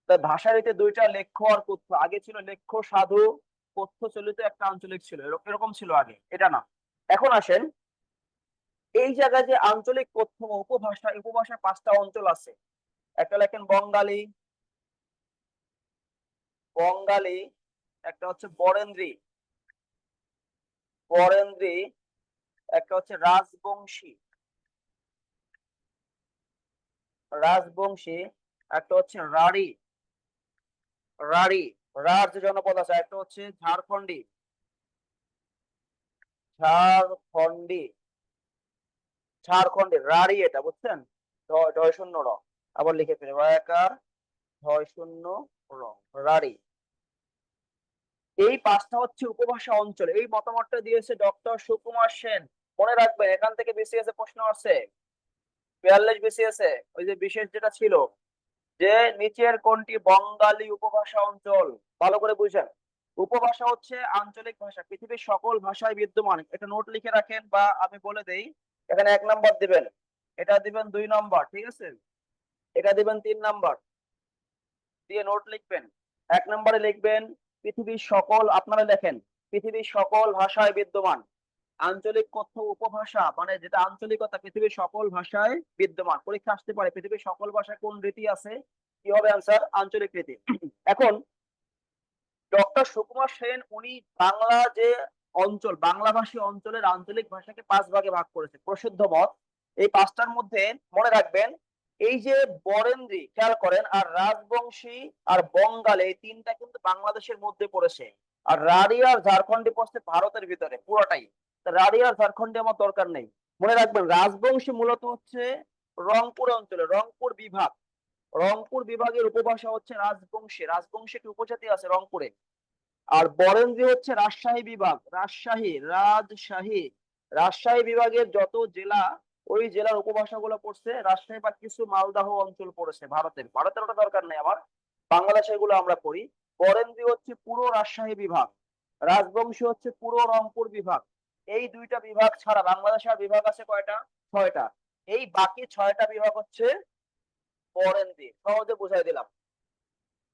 তাই ভাষা রীতি দুইটা, লেখ্য আর কথ্য। আগে ছিল লেখ্য সাধু, কথ্য চলিত একটা আঞ্চলিক ছিল, এরকম ছিল আগে, এটা না। এখন আসেন, এই জায়গায় যে আঞ্চলিক কথ্য বা উপভাষা, উপভাষার 5টা অঞ্চল আছে। একটা লেখেন বঙ্গালী, বঙ্গালী, একটা হচ্ছে বরেন্দ্রী, বরেন্দ্রী, একটা হচ্ছে রাজবংশী, রাজবংশী, একটা হচ্ছে রাঢ়ী, রাঢ়ী, রার যে জনপদ আছে। একটা হচ্ছে ঝাড়খণ্ডী, ঝাড়খণ্ডী, ঝাড়খণ্ডী রাঢ়ী, এটা বুঝছেন? ঢয় শূন্য র, আবার লিখে ফেলে রয়াকার, ঢয় শূন্য র, রাঢ়ী। এই 5টা হচ্ছে উপভাষা অঞ্চল। এই মতামতটা দিয়েছে ডক্টর সুকুমার সেন। মনে রাখবেন, এখান থেকে বিসিএস এ প্রশ্ন আছে, 42 বিসিএস এ, ওই যে বিশেষ যেটা ছিল, যে নিচের কোনটি বঙ্গালী উপভাষা অঞ্চল। ভালো করে বুঝেন, উপভাষা হচ্ছে আঞ্চলিক ভাষা, পৃথিবীর সকল ভাষায় বিদ্যমান। এটা নোট লিখে রাখেন, বা আমি বলে দেই, এখানে 1 নাম্বার দিবেন, এটা দিবেন 2 নাম্বার, ঠিক আছে, এটা দিবেন 3 নাম্বার, দিয়ে নোট লিখবেন। 1 নম্বরে লিখবেন পৃথিবীর সকল, আপনারা লেখেন পৃথিবীর সকল ভাষায় বিদ্যমান। আঞ্চলিক কথ্য উপভাষা মানে যেটা আঞ্চলিকতা, পৃথিবীর সকল ভাষায় বিদ্যমান। পরীক্ষা আসতে পারে, পৃথিবীর সকল ভাষায় কোন রীতি আছে, কি হবে আনসার? আঞ্চলিক রীতি। এখন ডক্টর সুকুমার সেন উনি বাংলা যে অঞ্চল, বাংলাভাষী অঞ্চলের আঞ্চলিক ভাষাকে 5 ভাগে ভাগ করেছে, প্রসিদ্ধ মত। এই 5টার মধ্যে মনে রাখবেন, এই যে বরেন্দ্রী, খেয়াল করেন, আর রাজবংশী আর বঙ্গাল, এই 3টা কিন্তু বাংলাদেশের মধ্যে পড়েছে। আর রাঢ়ী আর ঝাড়খণ্ডী পড়ছে ভারতের ভিতরে পুরোটাই। তা রাঢ়ী আর ঝাড়খণ্ডী আমার দরকার নেই। মনে রাখবেন, রাজবংশী মূলত হচ্ছে রংপুর অঞ্চলে, রংপুর বিভাগ, রংপুর বিভাগের উপভাষা হচ্ছে রাজবংশী। রাজবংশী একটি উপজাতি আছে রংপুরে। আর বরেন্দ্রী হচ্ছে রাজশাহী বিভাগ, রাজশাহী, রাজশাহী, রাজশাহী বিভাগের যত জেলা, ওই জেলার উপভাষাগুলো পড়ছে রাজশাহী, বা কিছু মালদহ অঞ্চল পড়েছে ভারতের। ভারতের ওটা দরকার নেই আমার, বাংলাদেশের গুলো আমরা পড়ি। বরেন্দ্রী হচ্ছে পুরো রাজশাহী বিভাগ, রাজবংশী হচ্ছে পুরো রংপুর বিভাগ। এই দুইটা বিভাগ ছাড়া বাংলাদেশের বিভাগ আছে কয়টা? 6টা। এই বাকি 6টা বিভাগ হচ্ছে বরেন্দ্রী, সহজে বুঝাই দিলাম।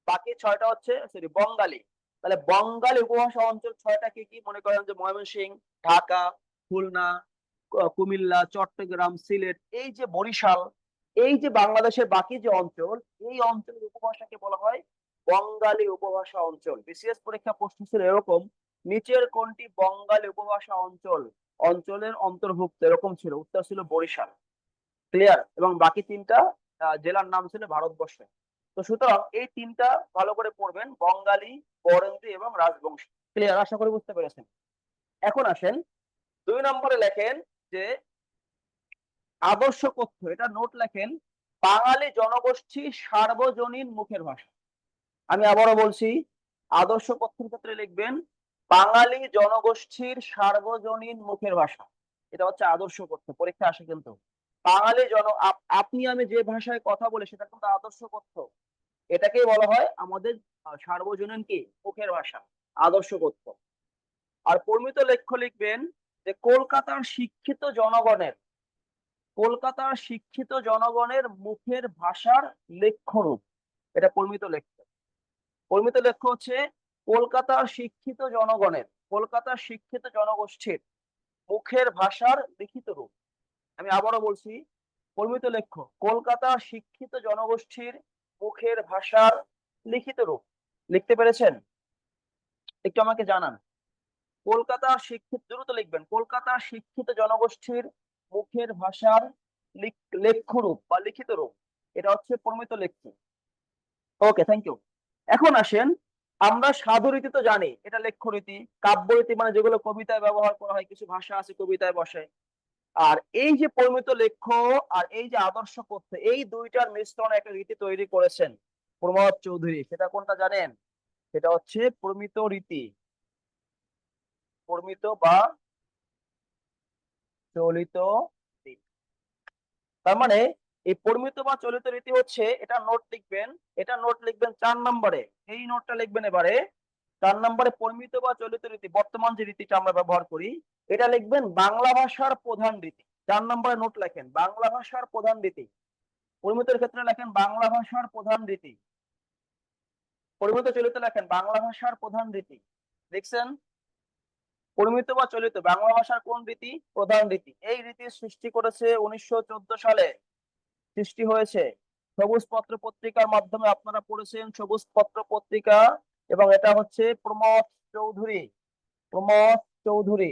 বাকি 6টা হচ্ছে সরি বঙ্গালী। তাহলে বঙ্গালী উপভাষা অঞ্চল 6টা কি কি? মনে করেন যে ময়মনসিংহ, ঢাকা, খুলনা, কুমিল্লা, চট্টগ্রাম, সিলেট, এই যে বরিশাল, এই যে বাংলাদেশের বাকি যে অঞ্চল, এই অঞ্চলের উপভাষাকে বলা হয় বঙ্গালী উপভাষা অঞ্চল। বিসিএস পরীক্ষা প্রশ্ন ছিল এরকম, নিচের কোনটি বঙ্গালী উপভাষা অঞ্চল, অঞ্চলের অন্তর্ভুক্ত, এরকম ছিল। উত্তর ছিল বরিশাল। ক্লিয়ার? এবং বাকি 3টা জেলার নাম ছিল ভারতবর্ষে। তো সুতরাং এই 3টা ভালো করে পড়বেন, বঙ্গালী, বরেন্দ্রী এবং রাজবংশী। ক্লিয়ার? আশা করি বুঝতে পেরেছেন। এখন আসেন 2 নম্বরে লেখেন যে আদর্শ কথ্য, এটা নোট লেখেন, বাঙালি জনগোষ্ঠীর সার্বজনীন মুখের ভাষা। আমি আবারও বলছি, আদর্শ কথ্যের ক্ষেত্রে লিখবেন বাঙালি জনগোষ্ঠীর সার্বজনীন মুখের ভাষা। এটা হচ্ছে আদর্শ কথ্য, পরীক্ষা আসে কিন্তু। বাঙালি আপনি আমি যে ভাষায় কথা বলি সেটা কিন্তু আদর্শ কথ্য। এটাকেই বলা হয় আমাদের সার্বজনীন কি মুখের ভাষা, আদর্শ কথ্য। আর প্রমিত লেখ্য লিখবেন যে কলকাতার শিক্ষিত জনগণের মুখের ভাষার লেখ্যরূপ। এটা প্রমিত লেখ্য। প্রমিত লেখ্য হচ্ছে কলকাতার শিক্ষিত জনগোষ্ঠীর মুখের ভাষার লিখিত রূপ। আমি আবারও বলছি, প্রমিত লেখ্য কলকাতার শিক্ষিত জনগোষ্ঠীর মুখের ভাষার লিখিত রূপ। লিখতে পেরেছেন? একটু আমাকে জানান। দ্রুত লিখবেন, কলকাতার শিক্ষিত জনগোষ্ঠীর মুখের ভাষার লেখ্যরূপ বা লিখিত রূপ। এটা হচ্ছে প্রমিত লেখ্য। ওকে, থ্যাংক ইউ। এখন আসেন, আমরা সাধুরীতি তো জানি, এটা লেখ্যরীতি। কাব্যরীতি মানে যেগুলো কবিতায় ব্যবহার করা হয়, কিছু ভাষা আছে কবিতায় বসে। আর এই যে পরিমিত লেখ্য আর এই যে আদর্শ কথ্য, এই দুইটার মিশ্রণে একটা রীতি তৈরি করেছেন প্রমোদ চৌধুরী। সেটা কোনটা জানেন? সেটা হচ্ছে প্রমিত রীতি, প্রমিত বা চলিত রীতি। তার মানে এই পরিমিত বা চলিত রীতি হচ্ছে, এটা নোট লিখবেন 4 নম্বরে। এই নোটটা লিখবেন এবারে 4 নম্বরে, পরিমিত বা চলিত রীতি, বর্তমান যে রীতিটা আমরা ব্যবহার করি, এটা লিখবেন বাংলা ভাষার প্রধান রীতি। 4 নম্বরে নোট লেখেন বাংলা ভাষার প্রধান রীতি। পরিমিতের ক্ষেত্রে লেখেন বাংলা ভাষার প্রধান রীতি। পরিমিত চলিত লেখেন বাংলা ভাষার প্রধান রীতি। দেখছেন? পরিমিত বা চলিত বাংলা ভাষার কোন রীতি? প্রধান রীতি। এই রীতির সৃষ্টি করেছে 1914 সালে, সৃষ্টি হয়েছে সবুজ পত্র পত্রিকার মাধ্যমে। আপনারা পড়েছেন সবুজ পত্র পত্রিকা, এবং এটা হচ্ছে প্রমোদ চৌধুরী।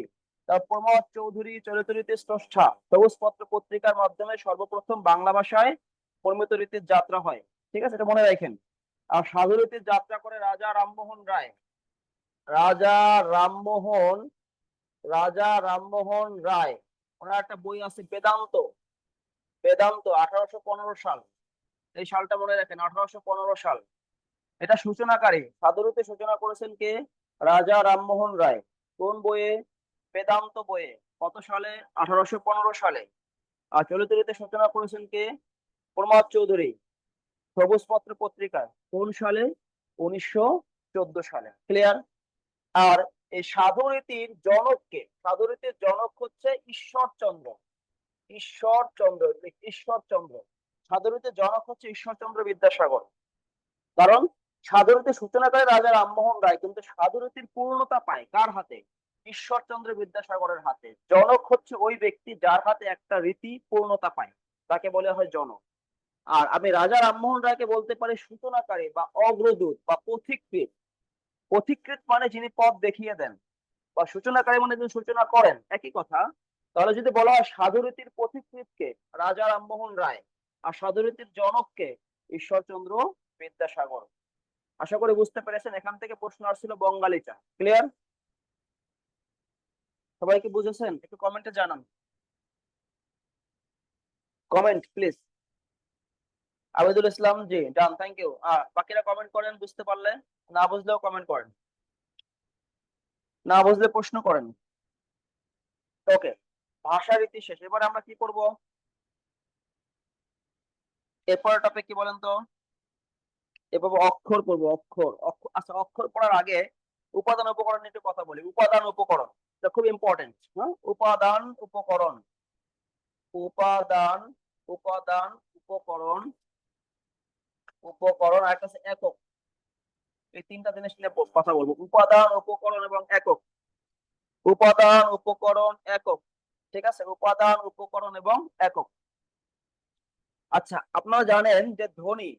তার প্রমোদ চৌধুরী চলিত রীতির স্রষ্টা। সবুজ পত্র পত্রিকার মাধ্যমে সর্বপ্রথম বাংলা ভাষায় পরিমিত রীতির যাত্রা হয়। ঠিক আছে, এটা মনে রাখেন। আর সাধু রীতির যাত্রা করে রাজা রামমোহন রায়। রাজা রামমোহন রাজা রামমোহন রায়, ওনার একটা বই আছে বেদান্ত। 1815 সাল। এই সালটা মনে রাখেন, 1815 সাল। এটা সূচনাকারী, সাধুরীতি সূচনা করেছেন কে? রাজা রামমোহন রায়। কোন বইয়ে? বেদান্ত বইয়ে। কত সালে? 1815 সালে। আর চলিত রীতি সূচনা করেছেন কে? প্রমোদ চৌধুরী। সবুজ পত্র পত্রিকা কোন সালে? 1914 সালে। ক্লিয়ার? আর এই সাধুরীতির জনক কে? সাধুরীতির জনক হচ্ছে ঈশ্বরচন্দ্র। ঈশ্বরচন্দ্র। সাধুরীতির জনক হচ্ছে ঈশ্বরচন্দ্র বিদ্যাসাগর। কারণ সাধুরীতির সূচনাকারী রাজা রামমোহন রায়, কিন্তু সাধুরীতির পূর্ণতা পায় কার হাতে? ঈশ্বরচন্দ্র বিদ্যাসাগরের হাতে। জনক হচ্ছে ওই ব্যক্তি যার হাতে একটা রীতি পূর্ণতা পায়, তাকে বলা হয় জনক। আর আমি রাজা রামমোহন রায়কে বলতে পারি সূচনাকারী বা অগ্রদূত বা পথিকৃৎ। পথিকৃৎ মানে যিনি পথ দেখিয়ে দেন, বা সূচনাকারী মানে যিনি সূচনা করেন, একই কথা। তাহলে যদি বলা হয় সাধুরীতির পথিকৃৎকে রাজা রামমোহন রায়, আর সাধুরীতির জনককে ঈশ্বরচন্দ্র বিদ্যাসাগর। আশা করি বুঝতে পেরেছেন। এখান থেকে প্রশ্ন আসছিল বঙ্গালীটা। ক্লিয়ার? সবাই কি বুঝেছেন? একটু কমেন্টে জানান, কমেন্ট প্লিজ। আবিদুল ইসলাম, জি ডান, থ্যাংক ইউ। বাকিরা কমেন্ট করেন বুঝতে পারলে, না বুঝলেও কমেন্ট করেন, না বুঝলে প্রশ্ন করেন। ওকে, ভাষা রীতি শেষ। এবার আমরা কি করব? এরপর টপিক কি বলেন তো? এভাবে অক্ষর পড়বো, আচ্ছা, অক্ষর পড়ার আগে উপাদান উপকরণ নিয়ে একটু কথা বলি। উপাদান উপকরণ, এটা খুব ইম্পর্টেন্ট। হ্যাঁ, উপাদান উপকরণ, উপাদান উপাদান উপকরণ, আর একটা আছে একক। এই তিনটা জিনিস নিয়ে কথা বলবো, উপাদান উপকরণ এবং একক। উপাদান উপকরণ একক। ঠিক আছে, উপাদান উপকরণ এবং একক। আচ্ছা, আপনারা জানেন যে ধ্বনি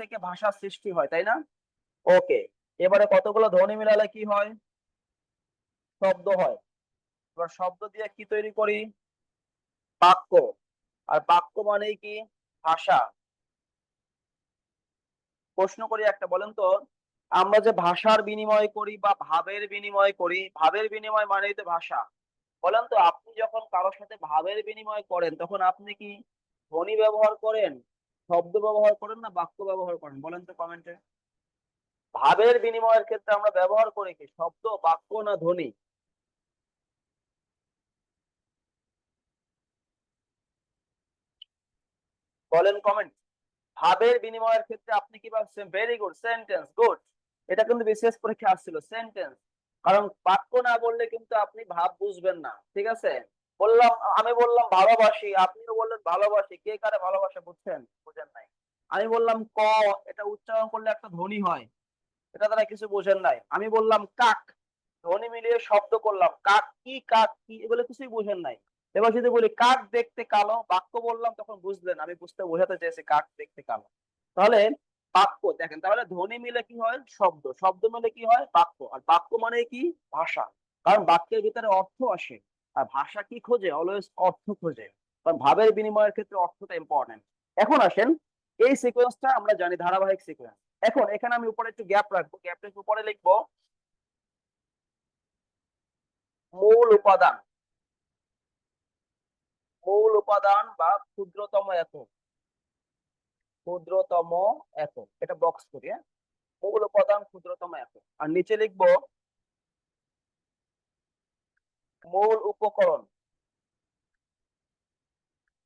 থেকে ভাষা সৃষ্টি হয়, তাই না? ওকে, এবারে কতগুলো ধ্বনি মিলালে কি হয়? শব্দ হয়। এবার শব্দ দিয়ে কি তৈরি করি? বাক্য। আর বাক্য মানেই কি? ভাষা। প্রশ্ন করি একটা, বলেন তো, আমরা যে ভাষার বিনিময় করি বা ভাবের বিনিময় করি, ভাবের বিনিময় মানেই তো ভাষা। বলেন তো, আপনি যখন কারোর সাথে ভাবের বিনিময় করেন তখন আপনি কি ধ্বনি ব্যবহার করেন, শব্দ ব্যবহার করেন, না বাক্য ব্যবহার করেন? বলেন তো কমেন্টে। ভাবের বিনিময়ের ক্ষেত্রে আমরা ব্যবহার করি কি শব্দ, বাক্য, না ধ্বনি? বলেন কমেন্ট। ভাবের বিনিময়ের ক্ষেত্রে আপনি কি ভাবছেন? Very good, sentence, good. এটা কিন্তু বিশেষ পরীক্ষা আসছিল, সেন্টেন্স। কারণ বাক্য না বললে কিন্তু আপনি ভাব বুঝবেন না, ঠিক আছে? বললাম, আমি বললাম ভালোবাসি, আপনিও বললেন ভালোবাসি, কে কারে ভালোবাসা বুঝছেন? বুঝেন নাই। আমি বললাম ক, এটা উচ্চারণ করলে একটা ধ্বনি হয়, এটা দ্বারা কিছু বোঝেন নাই। আমি বললাম কাক, ধ্বনি মিলিয়ে শব্দ করলাম, কাক কি, কাক কি, এগুলো কিছুই বুঝেন নাই। এবার যদি বলি কাক দেখতে কালো, বাক্য বললাম, তখন বুঝলেন আমি বোঝাতে চেয়েছি কাক দেখতে কালো। তাহলে বাক্য দেখেন, তাহলে ধ্বনি মিলে কি হয়? শব্দ, শব্দ মিলে কি হয়? বাক্য। আর বাক্য মানে কি? ভাষা। কারণ বাক্যের ভিতরে অর্থ আসে, আর ভাষা কি খোঁজে? অলওয়েজ অর্থ খোঁজে। কারণ ভাবের বিনিময়ের ক্ষেত্রে অর্থটা ইম্পর্টেন্ট। এখন আসেন, এই সিকোয়েন্সটা আমরা জানি ধারাবাহিক সিকোয়েন্স। এখন এখানে আমি উপরে একটু গ্যাপ রাখবো, গ্যাপটা উপরে লিখবো মূল উপাদান। মূল উপাদান বা ক্ষুদ্রতম একক, ক্ষুদ্রতম একক, এটা বক্স করি, হ্যাঁ? মূল উপাদান, ক্ষুদ্রতম একক। আর নিচে লিখবো মূল উপকরণ,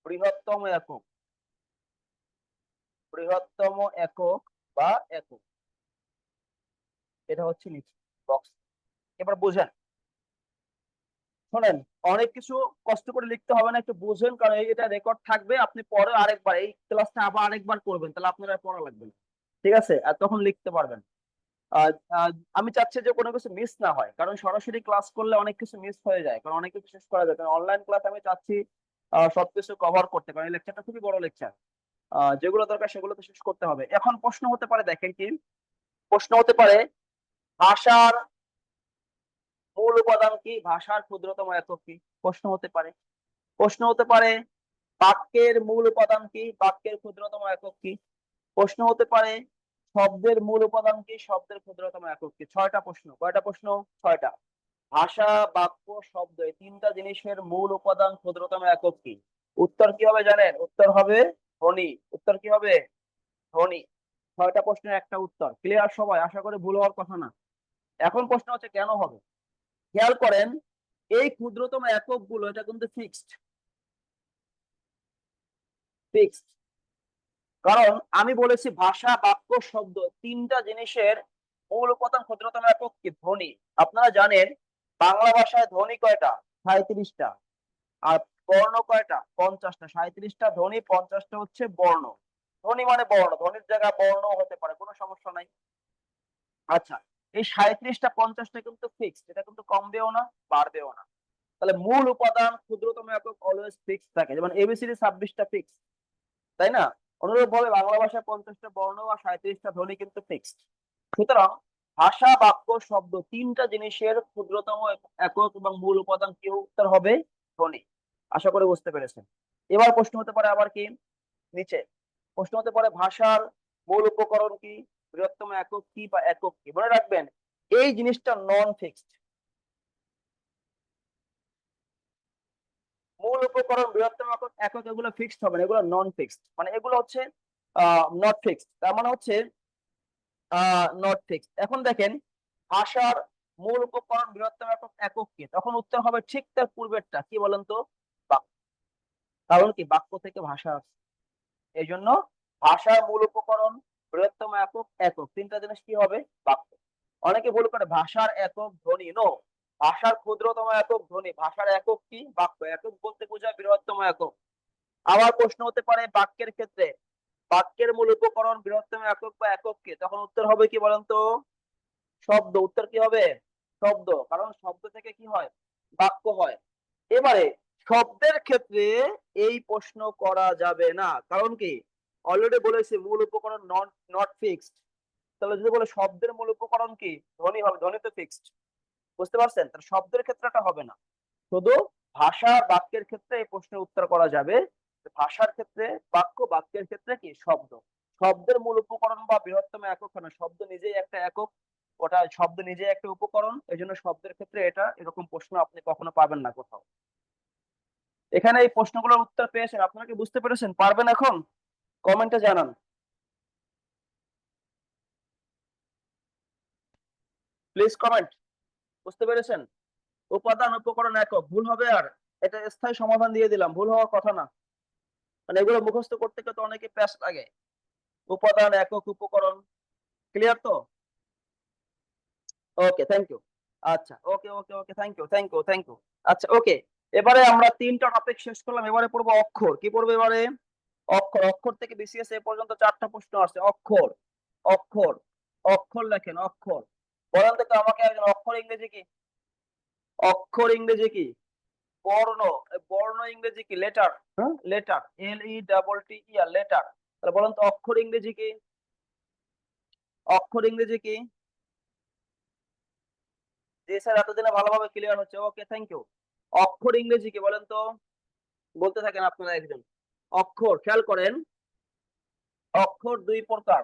বৃহত্তম একক, বৃহত্তম একক বা একক। এটা হচ্ছে নিচে বক্স। এবার বুঝেন, শোনেন, অনেক কিছু কষ্ট করে লিখতে হবে না, একটু বুঝেন, কারণ এটা রেকর্ড থাকবে। আপনি পরে আরেকবার এই ক্লাসটা আবার আরেকবার করবেন, তাহলে আপনার আর পড়া লাগবে না, ঠিক আছে? আর তখন লিখতে পারবেন। আহ, আহ, আমি চাচ্ছি যে কোনো কিছু মিস না হয়, কারণ সরাসরি ক্লাস করলে অনেক কিছু মিস হয়ে যায়, কারণ অনেক কিছু শেষ করা যায়। কারণ অনলাইন ক্লাস আমি চাচ্ছি সবকিছু কভার করতে, কারণ এই লেকচারটা খুবই বড় লেকচার। যেগুলো দরকার সেগুলো তো শেষ করতে হবে। এখন প্রশ্ন হতে পারে, দেখেন কি প্রশ্ন হতে পারে, ভাষার মূল উপাদান কি, ভাষার ক্ষুদ্রতম একক কি? প্রশ্ন হতে পারে। প্রশ্ন হতে পারে, বাক্যের মূল উপাদান কি, বাক্যের ক্ষুদ্রতম একক কি? প্রশ্ন হতে পারে, শব্দের মূল উপাদান কি, শব্দের ক্ষুদ্রতম একক কি? ছয়টা প্রশ্ন। কয়টা প্রশ্ন? ছয়টা। ভাষা, বাক্য, শব্দ, এই তিনটা জিনিসের মূল উপাদান, ক্ষুদ্রতম একক কি? উত্তর কি হবে জানেন? উত্তর হবে ধ্বনি। উত্তর কি হবে? ধ্বনি। ছয়টা প্রশ্নের একটা উত্তর। ক্লিয়ার সবাই? আশা করি ভুল হওয়ার কথা না। এখন প্রশ্ন হচ্ছে কেন হবে। খেয়াল করেন, এই ক্ষুদ্রতম একক গুলো এটা কিন্তু ফিক্সড, ফিক্সড। কারণ আমি বলেছি ভাষা, বাক্য, শব্দ, তিনটা জিনিসের মূল উপাদান, ক্ষুদ্রতম একক কি? ধ্বনি। আপনারা জানেন বাংলা ভাষায় ধ্বনি কয়টা? 37টা। আর বর্ণ কয়টা? 50টা। 37টা ধ্বনি, 50টা হচ্ছে বর্ণ। ধ্বনি মানে বর্ণ, ধ্বনির জায়গায় বর্ণ হতে পারে, কোনো সমস্যা নাই। আচ্ছা, এই 37টা 50টা কিন্তু ফিক্সড, এটা কিন্তু কমবেও না, বাড়বেও না। তাহলে মূল উপাদান, ক্ষুদ্রতম একক অলওয়েজ ফিক্সড থাকে। যেমন এবিসিডি 26টা ফিক্সড, তাই না? অনুরূপ ভাবে বাংলা ভাষায় 50টা বর্ণ আর 37টা ধ্বনি কিন্তু ফিক্সড। সুতরাং ভাষা, বাক্য, শব্দ, তিনটা জিনিসের ক্ষুদ্রতম একক এবং মূল উপাদান কি? উত্তর হবে ধ্বনি। আশা করি বুঝতে পেরেছেন। এবার প্রশ্ন হতে পারে আবার কি, নিচে প্রশ্ন হতে পারে, ভাষার মূল উপকরণ কি, বৃহত্তম একক কি বা একক কি? মনে রাখবেন এই জিনিসটা নন ফিক্সড। মূল উপকরণ, বৃহত্তম একক, একক, এগুলো ফিক্সড হবে না, এগুলো নন ফিক্সড। মানে এগুলো হচ্ছে নট ফিক্সড, তার মানে হচ্ছে নট ফিক্সড। এখন দেখেন, ভাষার মূল উপকরণ, বৃহত্তম একক, একক কি? তখন উত্তর হবে ঠিক তার পূর্বেরটা, কি বলেন তো? বাক্য। কারণ কি? বাক্য থেকে ভাষা আসছে। এই জন্য ভাষার মূল উপকরণ, বৃহত্তম একক, একক, তিনটা জিনিস কি হবে? বাক্য। অনেকে ভুল করে ভাষার একক ধ্বনি, নো। ভাষার ক্ষুদ্রতম একক ধ্বনি, ভাষার একক কি? বাক্য। একক বলতে বোঝায় বৃহত্তম একক। আবার প্রশ্ন হতে পারে বাক্যের ক্ষেত্রে, বাক্যের মূল উপকরণ, বৃহত্তম একক বা একক কি? তখন উত্তর হবে কি বলেন তো? শব্দ। উত্তর কি হবে? শব্দ। কারণ শব্দ থেকে কি হয়? বাক্য হয়। এবারে শব্দের ক্ষেত্রে এই প্রশ্ন করা যাবে না, কারণ কি? অলরেডি বলেছি মূল উপকরণ নট নট ফিক্সড। তাহলে যদি বলে শব্দের মূল উপকরণ কি, ধ্বনি হবে, ধ্বনি তো ফিক্সড। বুঝতে পারছেন? তাহলে শব্দের ক্ষেত্রে হবে না। শুধু ভাষা, বাক্যের ক্ষেত্রে এই প্রশ্নের উত্তর করা যাবে। ভাষার ক্ষেত্রে বাক্য, বাক্যের ক্ষেত্রে কি? শব্দ। শব্দের মূল উপকরণ বা বৃহত্তম একক না, শব্দ নিজেই একটা একক। ওটা শব্দ নিজে একটা উপকরণ, এই জন্য শব্দের ক্ষেত্রে এটা এরকম প্রশ্ন আপনি কখনো পাবেন না কোথাও। এখানে এই প্রশ্নগুলোর উত্তর পেয়েছেন, আপনারা কি বুঝতে পেরেছেন? পারবেন এখন? কমেন্টে জানান। Please comment. বুঝতে পেরেছেন? উপাদান উপকরণ একক, ভুল হবে আর এটা স্থায়ী সমাধান দিয়ে দিলাম, ভুল হওয়ার কথা না। মানে এগুলো মুখস্থ করতে তো অনেকে প্যাস লাগে। উপাদান একক উপকরণ, ক্লিয়ার তো? Okay, thank you. আচ্ছা, okay okay okay, thank you thank you thank you. আচ্ছা, ওকে। এবারে আমরা 3টা টপিক শেষ করলাম, এবারে পড়বো অক্ষর। কি পড়বো এবারে? অক্ষর। অক্ষর থেকে বিসিএস এ পর্যন্ত 4টা প্রশ্ন আসছে। অক্ষর, অক্ষর, অক্ষর লেখেন, অক্ষর। বলেন তো আমাকে একজন, অক্ষর ইংরেজি কি? অক্ষর ইংরেজি কি? বর্ণ। বর্ণ ইংরেজি কি? লেটার। হ্যাঁ, লেটার, LETTER, লেটার। তাহলে বলেন তো অক্ষর ইংরেজি কি? অক্ষর ইংরেজি কি? জি স্যার, এতদিনে ভালোভাবে ক্লিয়ার হচ্ছে, ওকে থ্যাংক ইউ। অক্ষর ইংরেজি কি বলেন তো? বলতে থাকেন আপনারা একজন। অক্ষর, খেয়াল করেন, অক্ষর 2 প্রকার।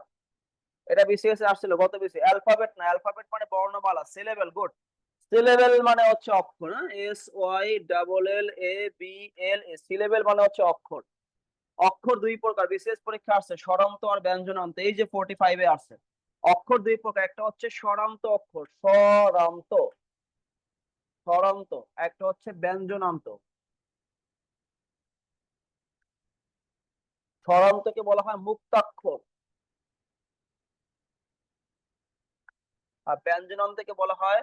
এটা বিসিএস এ আসছিল গত বিসি। অ্যালফাবেট না, অ্যালফাবেট মানে বর্ণমালা। Syllable, good. সিলেবেল মানে হচ্ছে অক্ষর, হ্যাঁ, SYLLABL, সিলেবেল মানে হচ্ছে অক্ষর। অক্ষর 2 প্রকার, বিসিএস পরীক্ষা আসছে, স্বরান্ত আর ব্যঞ্জনান্ত, এই যে 45 এ আসছে। অক্ষর 2 প্রকার, একটা হচ্ছে স্বরান্ত অক্ষর, স্বরান্ত, স্বরান্ত, একটা হচ্ছে ব্যঞ্জনান্ত। স্বরান্তকে বলা হয় মুক্তাক্ষর, আর ব্যঞ্জনান্তকে বলা হয়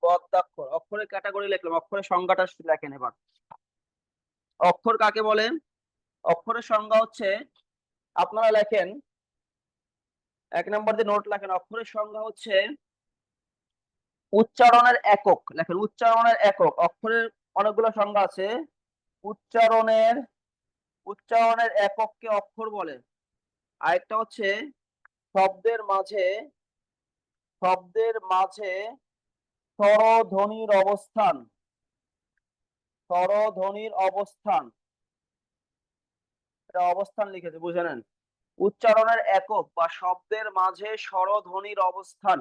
পদ্মাক্ষর। অক্ষরের ক্যাটাগরি লিখলাম, অক্ষরের সংজ্ঞাটা লেখেন এবার। অক্ষর কাকে বলে? অক্ষরের সংজ্ঞা হচ্ছে, আপনারা লেখেন 1 নম্বর দিয়ে নোট লেখেন। অক্ষরের সংজ্ঞা হচ্ছে উচ্চারণের একক। লেখেন উচ্চারণের একক। অক্ষরের অনেকগুলো সংজ্ঞা আছে। উচ্চারণের, উচ্চারণের একককে অক্ষর বলে। আরেকটা হচ্ছে শব্দের মাঝে, শব্দের মাঝে স্বরধ্বনির অবস্থান, স্বরধ্বনির অবস্থান, এটা অবস্থান লিখেছে, বুঝে নেন। উচ্চারণের একক বা শব্দের মাঝে স্বরধ্বনির অবস্থান,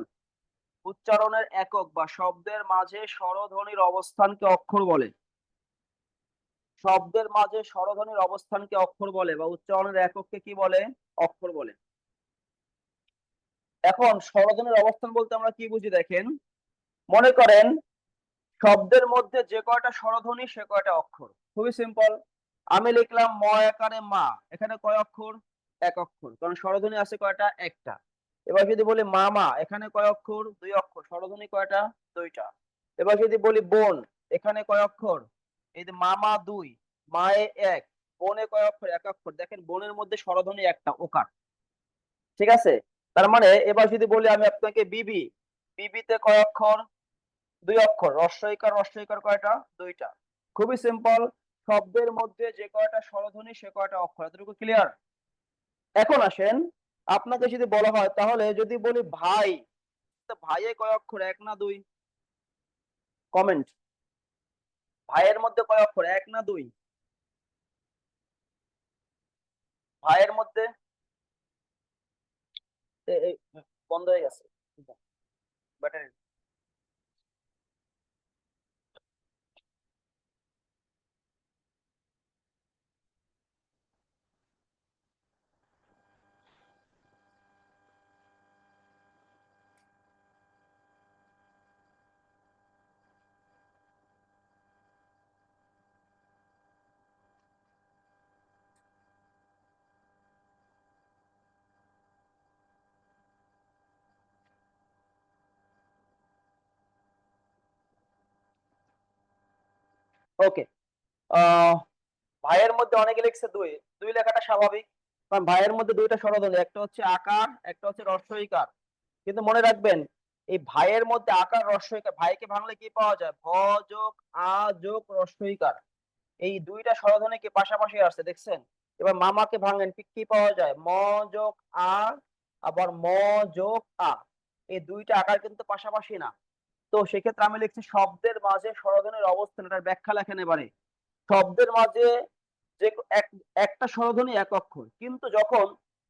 উচ্চারণের একক বা শব্দের মাঝে স্বরধ্বনির অবস্থানকে অক্ষর বলে। শব্দের মাঝে স্বরধ্বনির অবস্থানকে অক্ষর বলে, বা উচ্চারণের একককে কি বলে? অক্ষর বলে। এখন স্বরধ্বনির অবস্থান বলতে আমরা কি বুঝি দেখেন। মনে করেন শব্দের মধ্যে যে কয়টা স্বরধ্বনি সে কয়টা অক্ষর। খুবই সিম্পল। আমি লিখলাম ম একারে মা, এখানে কয় অক্ষর? 1 অক্ষর, কারণ স্বরধ্বনি আছে কয়টা? একটা। এবার যদি বলি মামা, এখানে কয় অক্ষর? 2 অক্ষর, স্বরধ্বনি কয়টা? 2টা। এবার যদি বলি বোন, এখানে কয় অক্ষর? এই যে মামা 2, মায়ে 1, বোনে কয় অক্ষর? 1 অক্ষর। দেখেন বোনের মধ্যে স্বরধ্বনি একটা, ওকার। ঠিক আছে? তার মানে এবার যদি বলি আমি আপনাকে বিবি, বিবিতে কয় অক্ষর? 2 অক্ষর। রস্বইকার, রস্বইকার কয়টা? 2টা। খুবই সিম্পল। শব্দের মধ্যে যে কয়টা স্বরধ্বনি সে কয়টা অক্ষর। এতটুকু ক্লিয়ার? এখন আসেন, আপনাকে যদি বলা হয়, তাহলে যদি বলি ভাই, তো ভাইয়ে কয় অক্ষর? 1 না 2? কমেন্ট। ভাইয়ের মধ্যে কয় অক্ষর? 1 না 2? ভাইয়ের মধ্যে বন্ধ হয়ে গেছে ব্যাটারি। ওকে। ভাইয়ের মধ্যে অনেকে লিখছে 2, 2 লেখাটা স্বাভাবিক, কারণ ভাইয়ের মধ্যে 2টা স্বরধ্বনি, একটা হচ্ছে আকার, একটা হচ্ছে রস্বইকার। কিন্তু মনে রাখবেন, এই ভাইয়ের মধ্যে আকার রস্বইকার, ভাইকে ভাঙলে কি পাওয়া যায়? ভ যোগ আ যোগ রস্বইকার। এই 2টা স্বরধ্বনি কি পাশাপাশি আসছে, দেখছেন? এবার মামাকে ভাঙেন, কি কি পাওয়া যায়? ম যোগ আ, আবার ম যোগ আ। এই 2টা আকার কিন্তু পাশাপাশি না। তো সেক্ষেত্রে আমি লিখছি শব্দের মাঝে স্বরধ্বনির অবস্থান, এটার ব্যাখ্যা লেখেন এবারে। শব্দের মাঝে যে একটা স্বরধ্বনি 1 অক্ষর, কিন্তু যখন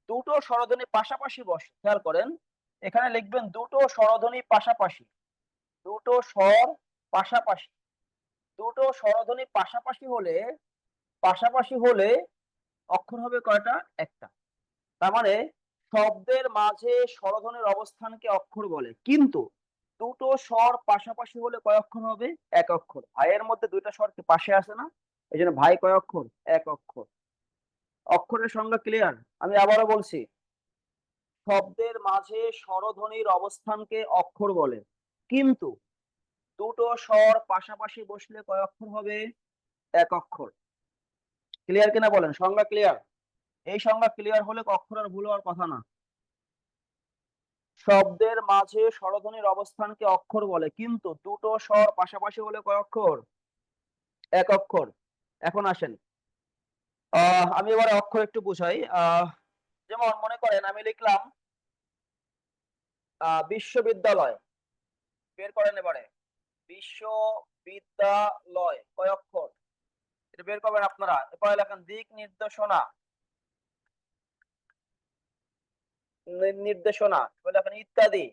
দুটো স্বরধ্বনি পাশাপাশি বসে, খেয়াল করেন, এখানে লিখবেন দুটো স্বরধ্বনি পাশাপাশি, দুটো স্বর পাশাপাশি, দুটো স্বরধ্বনি পাশাপাশি হলে অক্ষর হবে কয়টা? একটা। তার মানে শব্দের মাঝে স্বরধ্বনির অবস্থানকে অক্ষর বলে, কিন্তু দুটো স্বর পাশাপাশি হলে কয় অক্ষর হবে? এক অক্ষর। ভাইয়ের মধ্যে দুইটা স্বর কি পাশে আসে না? এই জন্য ভাই কয় অক্ষর? এক অক্ষর। অক্ষরের সংজ্ঞা ক্লিয়ার? আমি আবারও বলছি, শব্দের মাঝে স্বরধ্বনির অবস্থানকে অক্ষর বলে, কিন্তু দুটো স্বর পাশাপাশি বসলে কয় অক্ষর হবে? এক অক্ষর। ক্লিয়ার কিনা বলেন? সংজ্ঞা ক্লিয়ার? এই সংজ্ঞা ক্লিয়ার হলে অক্ষর আর ভুল হওয়ার কথা না। শব্দের মাঝে স্বরধ্বনির অবস্থানকে অক্ষর বলে, কিন্তু দুটো স্বর পাশাপাশি হলে কয় অক্ষর? এক অক্ষর। এখন আসেন, আমি এবারে অক্ষর একটু বুঝাই। যেমন মনে করেন আমি লিখলাম বিশ্ববিদ্যালয়। বের করেন এবারে, বিশ্ববিদ্যালয় কয় অক্ষর? এটা বের করবেন আপনারা। এরপরে লেখেন দিক নির্দেশনা, নির্দেশনা এরপরে লেখেন ইত্যাদি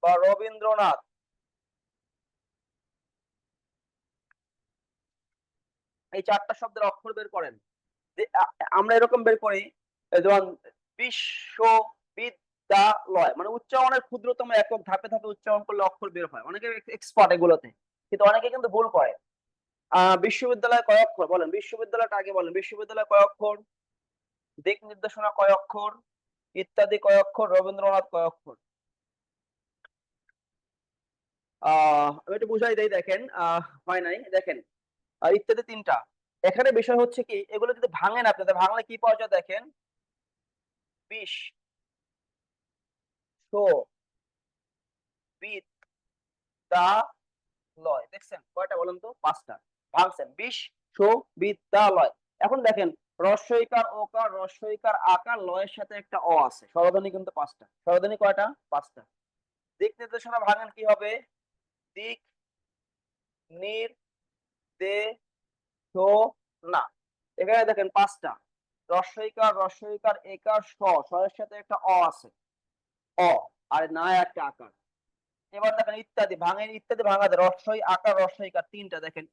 বা রবীন্দ্রনাথ। এই চারটা শব্দের অক্ষর বের করেন। আমরা এরকম বের করি, যেমন বিশ্ববিদ্যালয় মানে উচ্চারণের ক্ষুদ্রতম একক, ধাপে ধাপে উচ্চারণ করলে অক্ষর বের হয়। অনেকে এক্সপার্ট এগুলোতে, কিন্তু অনেকে কিন্তু ভুল করে। বিশ্ববিদ্যালয় কয় অক্ষর বলেন? বিশ্ববিদ্যালয়টা আগে বলেন। বিশ্ববিদ্যালয় কয় অক্ষর? দিক নির্দেশনা কয় অক্ষর? ইত্যাদি কয় অক্ষর? রবীন্দ্রনাথ কয় অক্ষর? আমি একটু বুঝাই দেই, দেখেন হয় নাই, দেখেন ইত্যাদি তিনটা। এখানে বিষয় হচ্ছে কি, এগুলো যদি ভাঙেন আপনাদের, ভাঙলে কি পাওয়া যায় দেখেন, বিশ বিদ্যালয়, দেখছেন কয়টা বলেন তো? পাঁচটা। ভাঙছেন বিশ্ববিদ্যালয়। এখন দেখেন রস্বইকার ওকার রস্বইকার আকার লয়ের সাথে একটা অ আছে, স্বরধ্বনি কিন্তু পাঁচটা। স্বরধ্বনি কয়টা? পাঁচটা। দিক নির্দেশনা ভাঙেন কি হবে? দিক নির্দেশনা। এখানে দেখেন পাঁচটা, রস্বইকার একার এর সাথে একটা অ আছে, অ, আর না একটা আকার। এবার দেখেন ইত্যাদি ভাঙেন, ইত্যাদি ভাঙা যায় রস্বই আকার রস্বইকার তিনটা। দেখেন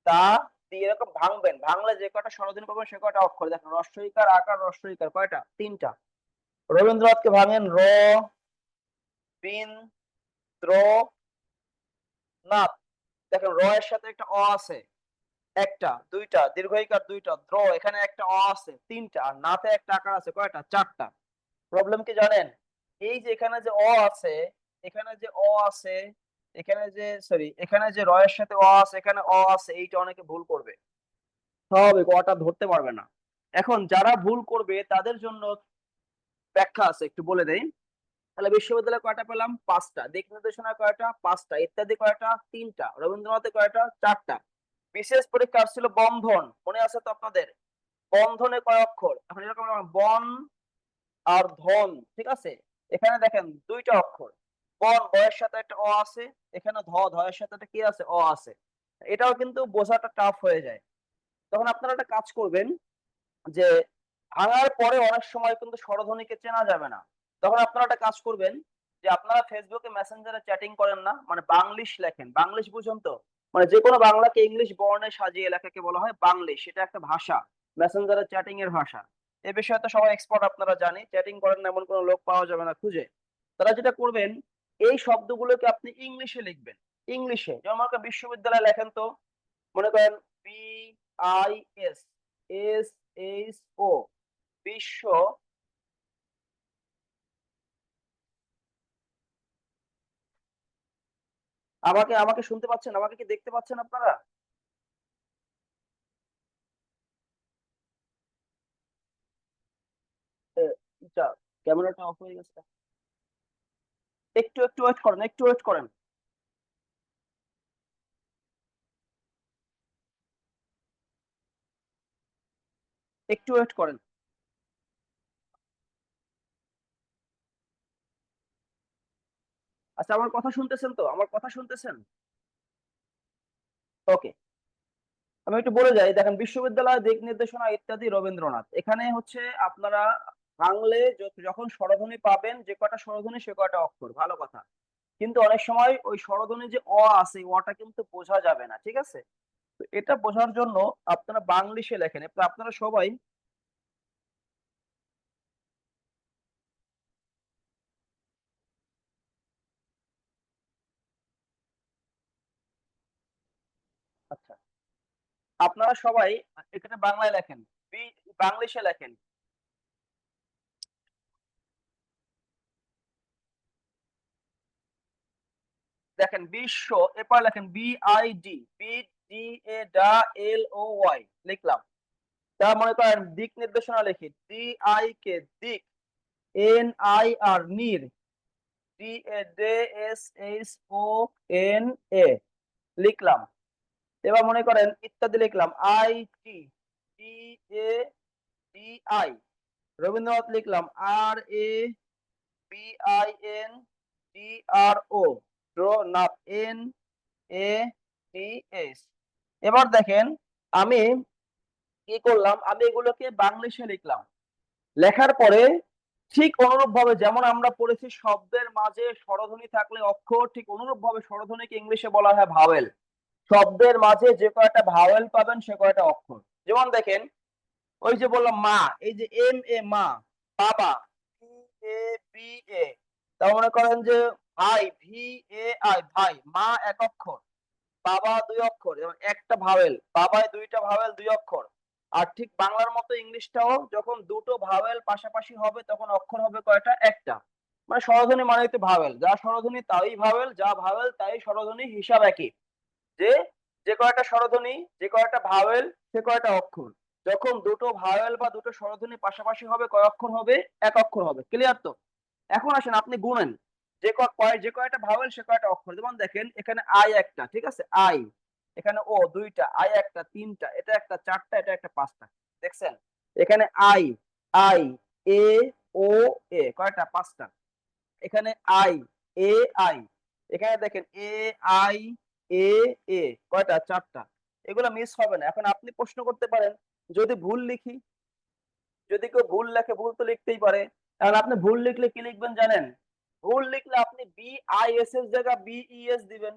তা দিয়ে এরকম ভাঙবেন, ভাঙলে যে কয়টা স্বরধ্বনি পাবেন সে কয়টা অক্ষর। দেখেন রস্বইকার আকার রস্বইকার কয়টা? তিনটা। রবীন্দ্রনাথকে ভাঙেন র বিন দ্র নাথ। দেখেন র এর সাথে একটা অ আছে, একটা। দুইটা দীর্ঘইকার দুইটা, দ্র এখানে একটা অ আছে তিনটা, আর নাতে একটা আকার আছে কয়টা? চারটা। প্রবলেম কি জানেন? এই যে এখানে যে অ আছে, এখানে যে অ আছে, এখানে যে সরি এখানে যে র এর সাথে অ আছে, এখানে অ আছে, এইটা অনেকে ভুল করবে, স্বাভাবিক, অটা ধরতে পারবে না। এখন যারা ভুল করবে তাদের জন্য ব্যাখ্যা আছে, একটু বলে দেই। তাহলে বিশ্ববিদ্যালয়ে কয়টা পেলাম? পাঁচটা। দিক নির্দেশনা কয়টা? পাঁচটা। ইত্যাদি কয়টা? তিনটা। রবীন্দ্রনাথে কয়টা? চারটা। বিশেষ পরীক্ষা ছিল বন্ধন, মনে আছে তো আপনাদের? বন্ধনে কয় অক্ষর? এখন এরকম বন আর ধন, ঠিক আছে? এখানে দেখেন দুইটা অক্ষর, বন বয়ের সাথে একটা অ আছে, এখানে ধয়ের সাথে একটা কি আছে? অ আছে। এটাও কিন্তু বোঝাটা টাফ হয়ে যায়। তখন আপনারা একটা কাজ করবেন, যে ভাঙার পরে অনেক সময় কিন্তু স্বরধ্বনিকে চেনা যাবে না। তখন আপনারা একটা কাজ করবেন, যে আপনারা ফেসবুকে মেসেঞ্জারে চ্যাটিং করেন না, মানে বাংলিশ লেখেন। বাংলিশ বুঝুন তো? মানে যে কোনো বাংলাকে ইংলিশ বর্ণে সাজিয়ে লেখাকে বলা হয় বাংলিশ। সেটা একটা ভাষা, মেসেঞ্জারে চ্যাটিং এর ভাষা। এ বিষয়ে তো সবাই এক্সপার্ট, আপনারা জানি। চ্যাটিং করেন না এমন কোনো লোক পাওয়া যাবে না খুঁজে। তারা যেটা করবেন, এই শব্দগুলোকে আপনি ইংলিশে লিখবেন। ইংলিশে যেমন মনে করেন বিশ্ববিদ্যালয় লেখেন তো, মনে করেন BIS SHO, বিশ্ব। আমাকে আমাকে শুনতে পাচ্ছেন? আমাকে কি দেখতে পাচ্ছেন আপনারা? এ, যা, ক্যামেরাটা অফ হয়ে গেছে। একটু একটু ওয়েট করেন, একটু ওয়েট করেন। একটু ওয়েট করেন। আচ্ছা, আমার কথা শুনতেছেন তো? আমার কথা শুনতেছেন? ওকে, আমি একটু বলে যাই। দেখেন বিশ্ববিদ্যালয়, দিক নির্দেশনা ইত্যাদি রবীন্দ্রনাথ। এখানে হচ্ছে আপনারা ভাঙলে যখন স্বরধ্বনি পাবেন, যে কয়টা স্বরধ্বনি সে কয়টা অক্ষর, ভালো কথা। কিন্তু অনেক সময় ওই স্বরধ্বনি যে অ আছে, অটা কিন্তু বোঝা যাবে না, ঠিক আছে? তো এটা বোঝার জন্য আপনারা বাংলিশে লেখেন। আপনারা সবাই আচ্ছা, আপনারা সবাই এখানে বাংলায় লেখেন, বাংলিশে লেখেন। দেখেন বিশ্ব, এরপর লেখেন BID, BDALOY লিখলাম। তা মনে করেন দিক নির্দেশনা লিখি, DIK দিক, NIR নির, DSSONA লিখলাম। এবার মনে করেন ইত্যাদি লিখলাম, IT DADI, রবীন্দ্রনাথ লিখলাম, RABINDRO, নাথ NATS। এবার দেখেন আমি কি করলাম, আমি এগুলোকে বাংলিশে লিখলাম। লেখার পরে ঠিক অনুরূপ ভাবে যেমন আমরা পড়েছি শব্দের মাঝে স্বরধ্বনি থাকলে অক্ষর, ঠিক অনুরূপ ভাবে স্বরধ্বনিকে ইংলিশে বলা হয় ভাওয়েল। শব্দের মাঝে যে কয়টা ভাওয়েল পাবেন সে কয়টা অক্ষর। যেমন দেখেন ওই যে বললাম মা, এই যে MA মা, বাবা BABA, তার মনে করেন যে ভাই VAI ভাই, মা এক অক্ষর, বাবা দুই অক্ষর, এবং একটা ভাওয়েল, বাবায় দুইটা ভাওয়েল দুই অক্ষর। আর ঠিক বাংলার মতো ইংলিশটাও যখন দুটো ভাওয়েল পাশাপাশি হবে তখন অক্ষর হবে কয়টা, একটা। মানে স্বরধ্বনি মানে তো ভাওয়েল, যা স্বরধ্বনি তাই ভাওয়েল, যা ভাওয়েল তাই স্বরধ্বনি, হিসাব একই। যে যে কয়টা স্বরধ্বনি, যে কয়টা ভাওয়েল সে কয়টা অক্ষর। যখন দুটো ভাওয়েল বা দুটো স্বরধ্বনি পাশাপাশি হবে কয় অক্ষর হবে, এক অক্ষর হবে। ক্লিয়ার তো? এখন আসেন আপনি গুনেন, যে কয়টা ভাওয়েল সে কয়টা অক্ষর। যেমন দেখেন এখানে আই একটা, ঠিক আছে, আই, এখানে ও দুইটা, আই একটা তিনটা, এটা একটা চারটা, এটা একটা পাঁচটা। দেখছেন এখানে আই, আই, এ, ও, এ কয়টা, পাঁচটা। এখানে আই, এ, আই, এখানে দেখেন এ, আই, এ, এ কয়টা, চারটা। এগুলো মিস হবে না। এখন আপনি প্রশ্ন করতে পারেন যদি ভুল লিখি, যদি কেউ ভুল লেখে, ভুল তো লিখতেই পারে। এখন আপনি ভুল লিখলে কি লিখবেন জানেন? ভুল লিখলে আপনি BIS এর জায়গা BES দিবেন,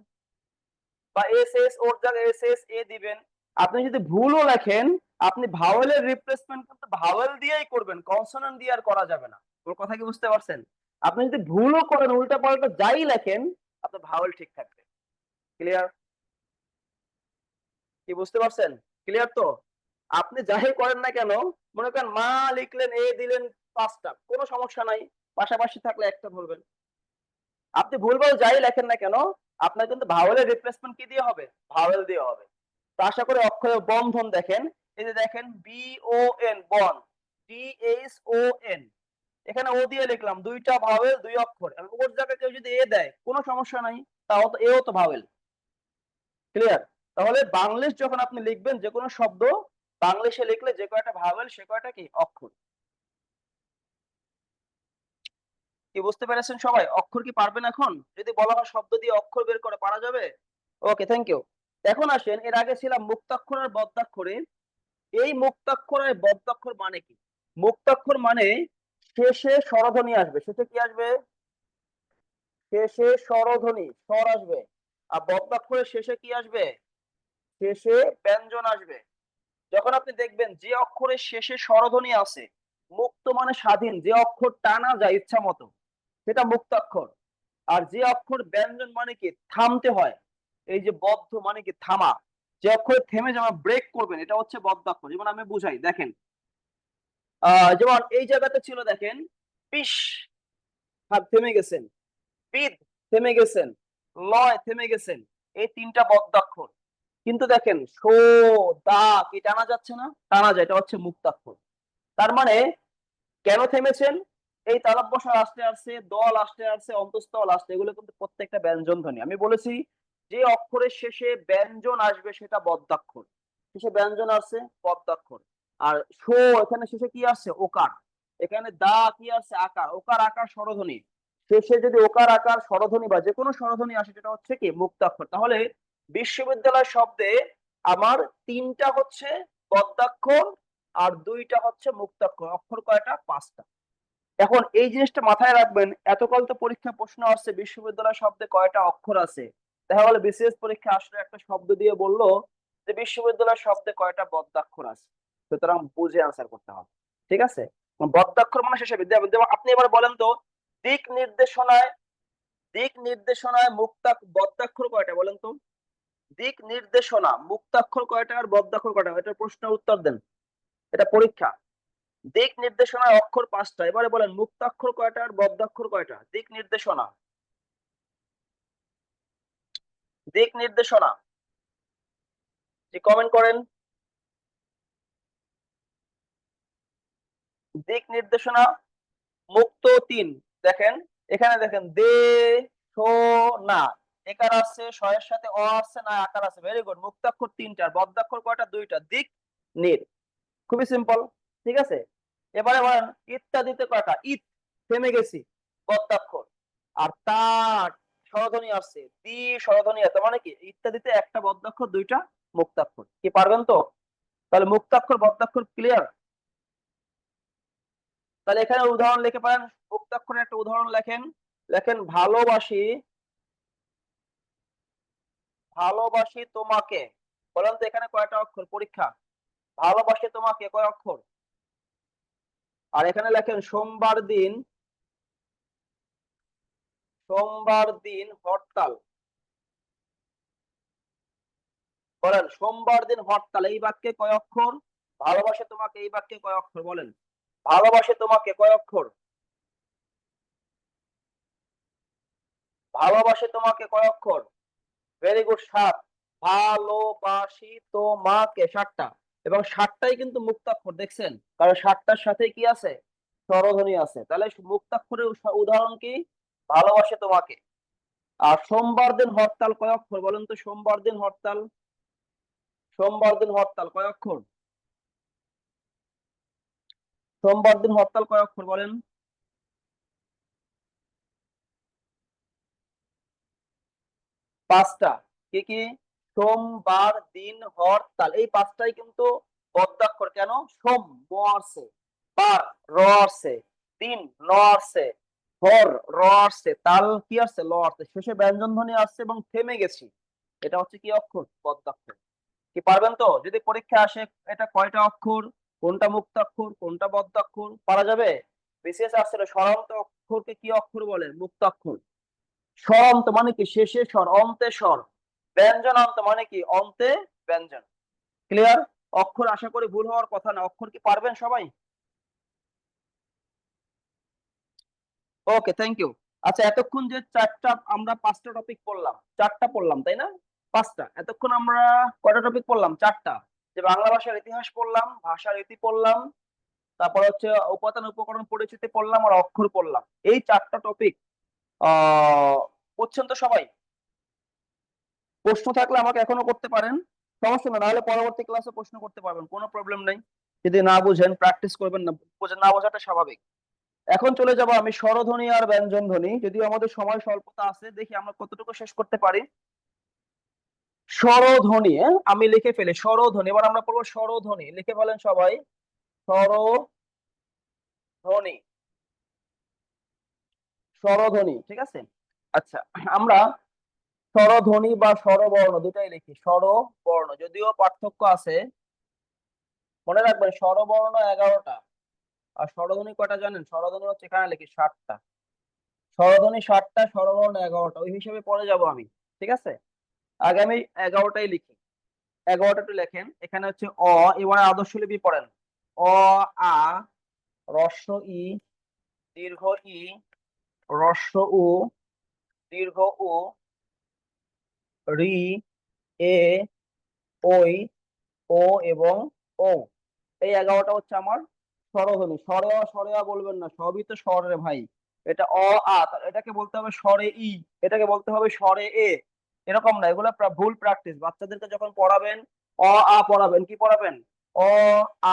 বা SS ওর জায়গায় SSA দিবেন। আপনি যদি ভুলও লেখেন, আপনি ভাওয়েলের রিপ্লেসমেন্ট কিন্তু ভাওয়েল দিয়েই করবেন, কনসোনেন্ট দিয়ে আর করা যাবে না। ওর কথা কি বুঝতে পারছেন? আপনি যদি ভুলও করেন, উল্টা পাল্টা যাই লেখেন, আপনার ভাওয়েল ঠিক থাকবে। ক্লিয়ার? কি বুঝতে পারছেন? ক্লিয়ার তো? আপনি যাই করেন না কেন, মনে করেন মা লিখলেন, এ দিলেন পাঁচটা, কোনো সমস্যা নাই, পাশাপাশি থাকলে একটা ধরবেন। আপনি ভুলভাল যাই লেখেন না কেন, আপনার কিন্তু ভাওয়েলের রিপ্লেসমেন্ট কি দিয়ে হবে, ভাওয়েল দিয়ে হবে। তো আশা করি অক্ষরের বন্ধন দেখেন, এই যে দেখেন BON বন, DHON, এখানে ও দিয়ে লিখলাম, দুইটা ভাওয়েল দুই অক্ষর, এবং ওর জায়গায় কেউ যদি এ দেয় কোনো সমস্যা নাই, তাও তো এও তো ভাওয়েল। ক্লিয়ার? তাহলে বাংলিশ যখন আপনি লিখবেন যে কোনো শব্দ, বাংলিশে লিখলে যে কয়টা ভাওয়েল সে কয়টা কি অক্ষর। কি বুঝতে পেরেছেন সবাই? অক্ষর কি পারবেন এখন? যদি বলা হয় শব্দ দিয়ে অক্ষর বের করে, পারা যাবে? ওকে, থ্যাংক ইউ। এখন আসেন, এর আগে ছিলাম মুক্তাক্ষর আর বদ্যাক্ষরে। এই মুক্তাক্ষর আর বদ্যাক্ষর মানে কি? মুক্তাক্ষর মানে শেষে স্বরধ্বনি আসবে। শেষে কি আসবে? শেষে স্বরধ্বনি, স্বর আসবে। আর বদ্যাক্ষরের শেষে কি আসবে? শেষে ব্যঞ্জন আসবে। যখন আপনি দেখবেন যে অক্ষরের শেষে স্বরধ্বনি আছে, মুক্ত মানে স্বাধীন, যে অক্ষর টানা যায় ইচ্ছা মতো, সেটা মুক্তাক্ষর। আর যে অক্ষর ব্যঞ্জন মানে কি থামতে হয়, এই যে বদ্ধ মানে কি থামা, যে অক্ষরে থেমে যাওয়া, ব্রেক করবেন, এটা হচ্ছে বদ্যাক্ষর। যেমন আমি বুঝাই, দেখেন যেমন এই জায়গাতে ছিল, দেখেন পিস, হাত থেমে গেছেন, পিদ থেমে গেছেন, লয় থেমে গেছেন, এই তিনটা বদ্যাক্ষর। কিন্তু দেখেন সো, দা কি টানা যাচ্ছে না? টানা যায়, এটা হচ্ছে মুক্তাক্ষর। তার মানে কেন থেমেছেন? এই তালব্য স আসতে আসছে, দল আসতে আসছে, অন্তঃস্থল আসছে, এগুলো কিন্তু প্রত্যেকটা ব্যঞ্জন ধ্বনি। আমি বলেছি যে অক্ষরের শেষে ব্যঞ্জন আসবে সেটা বদ্যাক্ষর। শেষে ব্যঞ্জন আসছে বদ্যাক্ষর। আর শো, এখানে শেষে কি আসছে? ওকার। এখানে দা কি আসছে? আকার। ওকার আকার স্বরধ্বনি, শেষে যদি ওকার আকার স্বরধ্বনি বা যে কোনো স্বরধ্বনি আসে সেটা হচ্ছে কি মুক্তাক্ষর। তাহলে বিশ্ববিদ্যালয় শব্দে আমার তিনটা হচ্ছে বদ্যাক্ষর আর দুইটা হচ্ছে মুক্তাক্ষর। অক্ষর কয়টা? পাঁচটা। এখন এই জিনিসটা মাথায় রাখবেন, এতকাল তো পরীক্ষা প্রশ্ন আসছে বিশ্ববিদ্যালয় শব্দে কয়টা অক্ষর আছে, দেখা গেল বিসিএস পরীক্ষা আসলে একটা শব্দ দিয়ে বললো যে বিশ্ববিদ্যালয় শব্দে কয়টা বদ্যাক্ষর আছে, সুতরাং বুঝে আনসার করতে হবে। ঠিক আছে, বদ্যাক্ষর মানে শেষে যেমন আপনি এবার বলেন তো, দিক নির্দেশনায় দিক নির্দেশনায় বদ্যাক্ষর কয়টা বলেন তো? দিক নির্দেশনা মুক্তাক্ষর কয়টা আর বদ্যাক্ষর কয়টা, এটার প্রশ্নের উত্তর দেন, এটা পরীক্ষা। দিক নির্দেশনার অক্ষর 5টা, এবারে বলেন মুক্তাক্ষর কয়টা আর বদ্যাক্ষর কয়টা? দিক নির্দেশনা, দিক নির্দেশনা, যে কমেন্ট করেন। দিক নির্দেশনা মুক্ত 3, দেখেন এখানে দেখেন দে শো না, একার আছে, শয়ের সাথে অ আছে, না আকার আছে, ভেরি গুড। মুক্তাক্ষর 3টা আর বদ্যাক্ষর কয়টা? 2টা। দিক নির, খুবই সিম্পল। ঠিক আছে, এবারে বলেন ইত্যাদিতে কয়টা? ইত, থেমে গেছি, বদ্যাক্ষর। আর তার স্বরধ্বনি আসছে, তি স্বরধ্বনি আছে, মানে কি ইত্যাদিতে একটা বদ্যাক্ষর 2টা মুক্তাক্ষর। কি পারবেন তো? তাহলে মুক্তাক্ষর বদ্যাক্ষর ক্লিয়ার। তাহলে এখানে উদাহরণ লিখে পারেন, মুক্তাক্ষরের একটা উদাহরণ লেখেন, লেখেন ভালোবাসি, ভালোবাসি তোমাকে। বলেন তো এখানে কয়টা অক্ষর? পরীক্ষা, ভালোবাসি তোমাকে কয় অক্ষর? আর এখানে লেখেন সোমবার দিন, সোমবার দিন হরতাল। বলেন সোমবার দিন হরতাল এই বাক্যে কয় অক্ষর? ভালোবাসে তোমাকে এই বাক্যে কয় অক্ষর বলেন? ভালোবাসে তোমাকে কয় অক্ষর? ভালোবাসে তোমাকে কয় অক্ষর? Very good, 7। ভালোবাসি তোমাকে 7টা, এবং 7টাই কিন্তু মুক্তাক্ষর, দেখছেন? কারণ 7টার সাথে কি আছে? স্বরধ্বনি আছে। তাহলে মুক্তাক্ষরের উদাহরণ কি? ভালোবাসে তোমাকে। আর সোমবার দিন হরতাল কয় অক্ষর বলেন তো? সোমবার দিন হরতাল, সোমবার দিন হরতাল কয় অক্ষর? সোমবার দিন হরতাল কয় অক্ষর বলেন? 5টা। কি কি? সোমবার দিন হরতাল, এই 5টাই কিন্তু বদ্যাক্ষর। কেন? সোম ম আছে, বার র আছে, দিন ন আছে, হর র আছে, তাল কি আছে? ল আছে, শেষে ব্যঞ্জন ধ্বনি আসছে এবং থেমে গেছি, এটা হচ্ছে কি অক্ষর? বদ্যাক্ষর। কি পারবেন তো? যদি পরীক্ষা আসে এটা কয়টা অক্ষর, কোনটা মুক্তাক্ষর, কোনটা বদ্যাক্ষর, পারা যাবে? বিশেষ আসলে স্বরান্ত অক্ষরকে কি অক্ষর বলে? মুক্তাক্ষর। স্বরান্ত মানে কি? শেষে স্বর, অন্তে স্বর। ব্যঞ্জনান্ত মানে কি? অন্তে ব্যঞ্জন। ক্লিয়ার? অক্ষর আশা করি ভুল হওয়ার কথা না। অক্ষর কি পারবেন সবাই? ওকে, থ্যাংক ইউ। আচ্ছা, এতক্ষণ যে আমরা 5টা টপিক পড়লাম, 4টা পড়লাম তাই না? 5টা, এতক্ষণ আমরা কয়টা টপিক পড়লাম? 4টা। যে বাংলা ভাষার ইতিহাস পড়লাম, ভাষার ইতি পড়লাম, তারপর হচ্ছে উপাদান উপকরণ পরিচিতি পড়লাম, আর অক্ষর পড়লাম। এই 4টা টপিক বুঝছেন তো সবাই? প্রশ্ন থাকলে আমাকে এখনো করতে পারেন, সমস্যা না, নাহলে পরবর্তী ক্লাসে প্রশ্ন করতে পারবেন, কোনো প্রবলেম নাই। যদি না বুঝেন প্র্যাকটিস করবেন, না বুঝেন, না বোঝাটা স্বাভাবিক। এখন চলে যাব আমি স্বরধ্বনি আর ব্যঞ্জন ধ্বনি, যদিও আমাদের সময় স্বল্পতা আছে, দেখি আমরা কতটুকু শেষ করতে পারি। স্বরধ্বনি, আমি লিখে ফেলি স্বরধ্বনি, এবার আমরা পড়বো স্বরধ্বনি, লিখে ফেলেন সবাই। স্বরধ্বনি, স্বরধ্বনি, ঠিক আছে। আচ্ছা, আমরা স্বরধ্বনি বা স্বরবর্ণ দুটাই লিখি, স্বরবর্ণ, যদিও পার্থক্য আছে। মনে রাখবেন স্বরবর্ণ 11টা, আর স্বরধ্বনি কয়টা জানেন? স্বরধ্বনি হচ্ছে, এখানে লিখি 7টা। স্বরধ্বনি 7টা, স্বরবর্ণ 11টা, ওই হিসেবে পড়ে যাব আমি। ঠিক আছে, আগে আমি 11টাই লিখি। 11টা একটু লেখেন, এখানে হচ্ছে অ, এবারে আদর্শ লিপি পড়েন। অ, আ, হ্রস্ব ই, দীর্ঘ ই, হ্রস্ব উ, দীর্ঘ উ, রি, এ, ওই, ও এবং ও। এই 11টা হচ্ছে আমার স্বরধ্বনি। স্বরেয়া স্বরেয়া বলবেন না, সবই তো স্বরে ভাই। এটা অ আ, এটাকে বলতে হবে স্বরে ই, এটাকে বলতে হবে স্বরে এ। এরকম না, এগুলো ভুল প্র্যাকটিস। বাচ্চাদেরকে যখন পড়াবেন, অ আ পড়াবেন, কি পড়াবেন? অ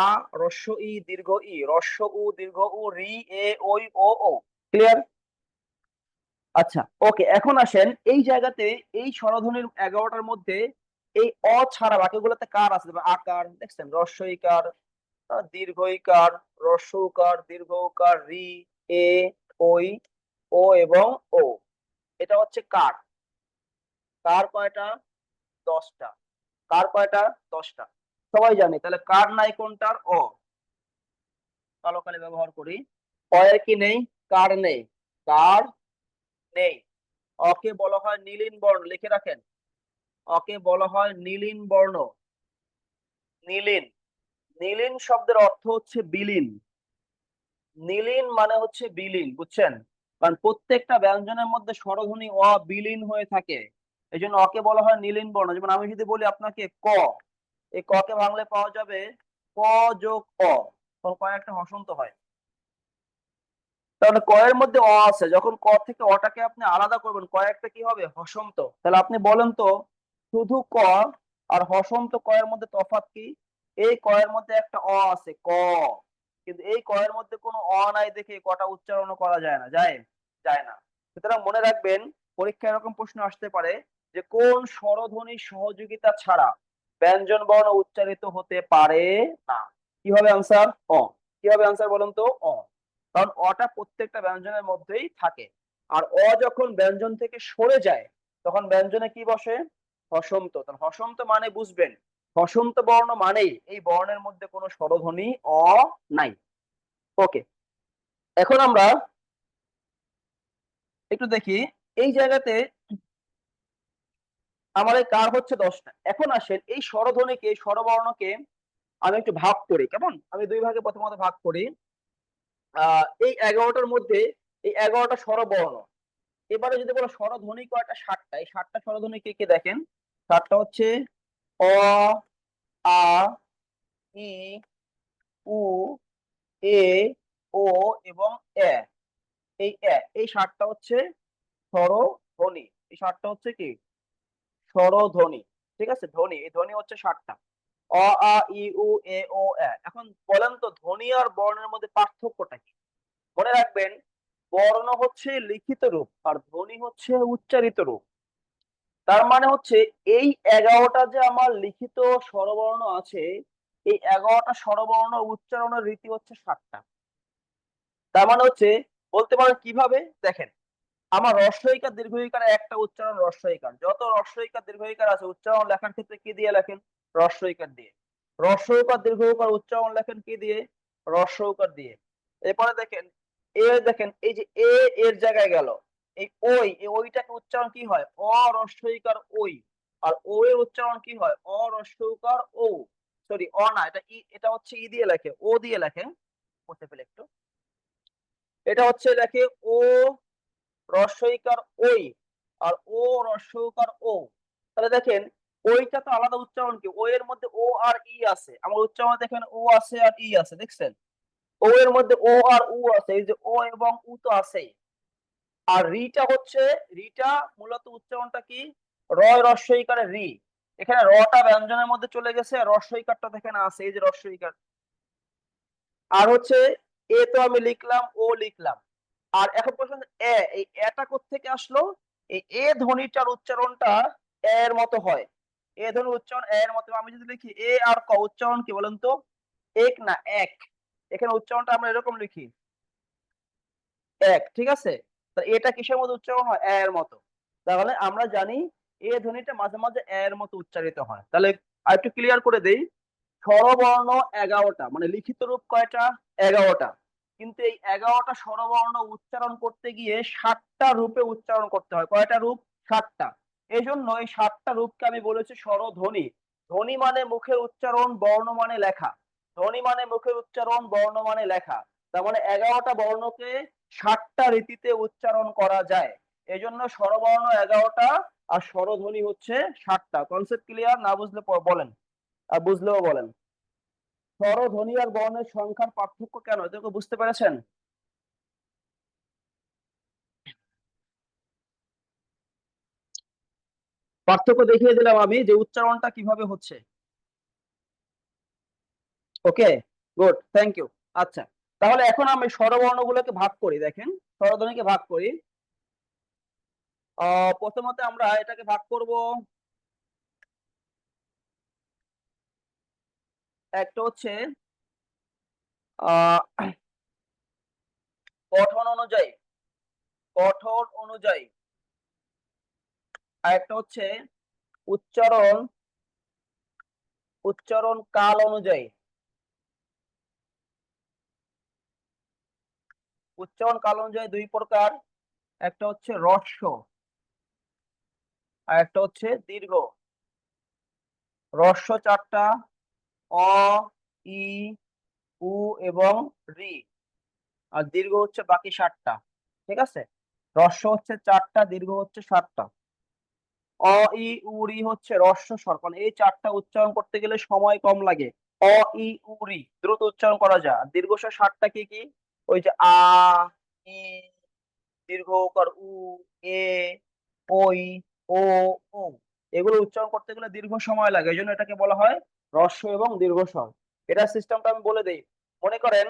আ, হ্রস্ব ই, দীর্ঘ ই, হ্রস্ব উ, দীর্ঘ উ, রি, এ, ওই, ও ও। ক্লিয়ার? আচ্ছা, ওকে, এখন আসেন এই জায়গাতে, এই স্বরধ্বনির 11টার মধ্যে এই অ ছাড়া বাকিগুলোতে কার আছে? আকার দেখছেন, হ্রস্ব ইকার, দীর্ঘ ইকার, হ্রস্ব উকার, দীর্ঘ উকার, রি, এ, ওই, ও এবং ও। এটা হচ্ছে কার। কার কয়টা? 10টা। কার কয়টা? 10টা। সবাই জানে, তাহলে কার নাই কোনটার? অ। কালো কালি ব্যবহার করি। কয়ের কি নেই? কার নেই। কার নেই। অকে বলা হয় নীলিন বর্ণ, লিখে রাখেন। অকে বলা হয় নীলিন বর্ণ। নীলিন। নীলিন শব্দের অর্থ হচ্ছে বিলীন। নীলিন মানে হচ্ছে বিলীন, বুঝছেন? কারণ প্রত্যেকটা ব্যঞ্জনের মধ্যে স্বরধ্বনি অ বিলীন হয়ে থাকে, এই জন্য অকে বলা হয় নীলিন বর্ণ। যেমন আমি যদি বলি আপনাকে ক, এই ক কে ভাঙলে পাওয়া যাবে ক যোগ ক, তখন ক একটা হসন্ত হয়। তাহলে ক এর মধ্যে অ আছে, যখন ক থেকে অটাকে আপনি আলাদা করবেন ক একটা কি হবে? হসন্ত। তাহলে আপনি বলেন তো, শুধু ক আর হসন্ত ক এর মধ্যে তফাৎ কি? এই ক এর মধ্যে একটা অ আছে ক, কিন্তু এই ক এর মধ্যে কোনো অ নাই দেখে কটা উচ্চারণ করা যায় না, যায়? যায় না। সুতরাং মনে রাখবেন, পরীক্ষায় এরকম প্রশ্ন আসতে পারে যে কোন স্বরধ্বনির সহযোগিতা ছাড়া ব্যঞ্জন বর্ণ উচ্চারিত হতে পারে না। কি হবে আনসার? অ। কি হবে আনসার বলুন তো? অ। কারণ অটা প্রত্যেকটা ব্যঞ্জনের মধ্যেই থাকে। আর অ যখন ব্যঞ্জন থেকে সরে যায় তখন ব্যঞ্জনে কি বসে? হসন্ত। তাহলে হসন্ত মানে বুঝবেন, হসন্ত বর্ণ মানেই এই বর্ণের মধ্যে কোনো স্বরধ্বনি অ নাই। ওকে, এখন আমরা একটু দেখি এই জায়গাতে আমার এই কার হচ্ছে 10টা। এখন আসেন এই স্বরধ্বনিকে, এই স্বরবর্ণকে আমি একটু ভাগ করি, কেমন? আমি দুই ভাগে প্রথমত ভাগ করি। এই 11টার মধ্যে এই 11টা স্বরবর্ণ। এবারে যদি বলো স্বরধ্বনি কয়টা? 7টা। এই 7টা স্বরধ্বনি কে কে দেখেন। 7টা হচ্ছে অ, আ, ই, উ, এ, ও এবং এ। এই 7টা হচ্ছে স্বরধ্বনি। এই 7টা হচ্ছে কি? স্বরধ্বনি। ঠিক আছে, ধ্বনি। এই ধ্বনি হচ্ছে 7টা। অ, আ, ই, উ, এ, ও, এ। এখন বলেন তো ধ্বনি আর বর্ণের মধ্যে পার্থক্যটা কি? মনে রাখবেন, বর্ণ হচ্ছে লিখিত রূপ আর ধ্বনি হচ্ছে উচ্চারিত রূপ। তার মানে হচ্ছে এই 11টা যে আমার লিখিত স্বরবর্ণ আছে, এই 11টা স্বরবর্ণ উচ্চারণের রীতি হচ্ছে 7টা। তার মানে হচ্ছে, বলতে পারেন কিভাবে, দেখেন, আমার হ্রস্বইকার দীর্ঘইকার একটা উচ্চারণ হ্রস্বইকার। যত হ্রস্বইকার দীর্ঘইকার আছে উচ্চারণ লেখার ক্ষেত্রে কি দিয়ে লেখেন? হ্রস্বইকার দিয়ে। হ্রস্বইকার দীর্ঘইকার উচ্চারণ লেখেন কি দিয়ে? হ্রস্বইকার দিয়ে। এরপরে দেখেন, দেখেন এই যে এর জায়গায় গেল, এই ওই, এই ওইটাকে উচ্চারণ কি হয়? অহ্রস্বইকার ওই। আর ও এর উচ্চারণ কি হয়? অহ্রস্বইকার ও। সরি, অ না, এটা ই, এটা হচ্ছে ই দিয়ে লেখে, ও দিয়ে লেখে। করতে পেলে একটু, এটা হচ্ছে লেখে ও রস্বইকার ওই, আর ও রস্বইকার ও। তাহলে দেখেন, ওইটা তো আলাদা উচ্চারণ, কি ও এর মধ্যে ও আর ই আছে। আমার উচ্চারণ দেখেন ও আছে আর ই আছে, দেখছেন? ও এর মধ্যে ও আর উ আছে, এই যে ও এবং উ তো আছেই। আর রিটা হচ্ছে, রিটা মূলত উচ্চারণটা কি? রয় রস্বইকারে রি। এখানে রটা ব্যঞ্জনের মধ্যে চলে গেছে, রস্বইকারটা দেখেন আছে, এই যে রস্বইকার। আর হচ্ছে এ তো আমি লিখলাম, ও লিখলাম। আর এখন প্রশ্ন, এই এটা কোত্থেকে আসলো? এই এ ধ্বনিটার উচ্চারণটা এর মতো হয়। এ ধ্বনির উচ্চারণ এর মতো। আমি যদি লিখি এ আর ক, উচ্চারণ কি বলেন তো? এক না এক। এখানে উচ্চারণটা আমরা এরকম লিখি, এক। ঠিক আছে, তা এটা কিসের মতো উচ্চারণ হয়? এর মতো। তাহলে আমরা জানি এ ধ্বনিটা মাঝে মাঝে এর মতো উচ্চারিত হয়। তাহলে আরেকটু ক্লিয়ার করে দেই, স্বরবর্ণ 11টা, মানে লিখিত রূপ কয়টা? 11টা। কিন্তু এই 11টা স্বরবর্ণ উচ্চারণ করতে গিয়ে 7টা রূপে উচ্চারণ করতে হয়। কয়টা রূপ? 7টা। এই জন্য এই 7টা রূপকে আমি বলেছি স্বরধ্বনি। ধ্বনি মানে মুখের উচ্চারণ, বর্ণ মানে লেখা। ধ্বনি মানে মুখের উচ্চারণ, বর্ণ মানে লেখা। তার মানে 11টা বর্ণকে 7টা রীতিতে উচ্চারণ করা যায়। এই জন্য স্বরবর্ণ 11টা আর স্বরধ্বনি হচ্ছে 7টা। Concept clear? না বুঝলে বলেন, আর বুঝলেও বলেন। স্বরধ্বনি আর বর্ণের সংখ্যার পার্থক্য কেন, এটাকে বুঝতে পেরেছেন? পার্থক্য দেখিয়ে দিলাম আমি যে উচ্চারণটা কিভাবে হচ্ছে। ওকে, গুড, থ্যাংক ইউ। আচ্ছা, তাহলে এখন আমি স্বরবর্ণগুলোকে ভাগ করি। দেখেন, স্বরধ্বনিকে ভাগ করি। প্রথমত আমরা এটাকে ভাগ করব, একটা হচ্ছে আহ গঠন অনুযায়ী, গঠন অনুযায়ী। আর একটা হচ্ছে উচ্চারণ, উচ্চারণ কাল অনুযায়ী। উচ্চারণ কাল অনুযায়ী দুই প্রকার, একটা হচ্ছে হ্রস্ব আর একটা হচ্ছে দীর্ঘ। হ্রস্ব চারটা, অ, ই, উ এবং রি। আর দীর্ঘ হচ্ছে বাকি 7টা। ঠিক আছে, হ্রস্ব হচ্ছে 4টা, দীর্ঘ হচ্ছে 7টা। অ, ই, উ, রি হচ্ছে হ্রস্ব স্বর, কারণ এই 4টা উচ্চারণ করতে গেলে সময় কম লাগে। অ, ই, উ, রি দ্রুত উচ্চারণ করা যায়। আর দীর্ঘস্বর 7টা কি কি? ওই যে আ, ই, দীর্ঘ ওকার উ, এ, ওই, ও, ও, এগুলো উচ্চারণ করতে গেলে দীর্ঘ সময় লাগে, এই জন্য এটাকে বলা হয় হ্রস্ব এবং দীর্ঘস্বর। এটা সিস্টেমটা আমি বলে দেই। মনে করেন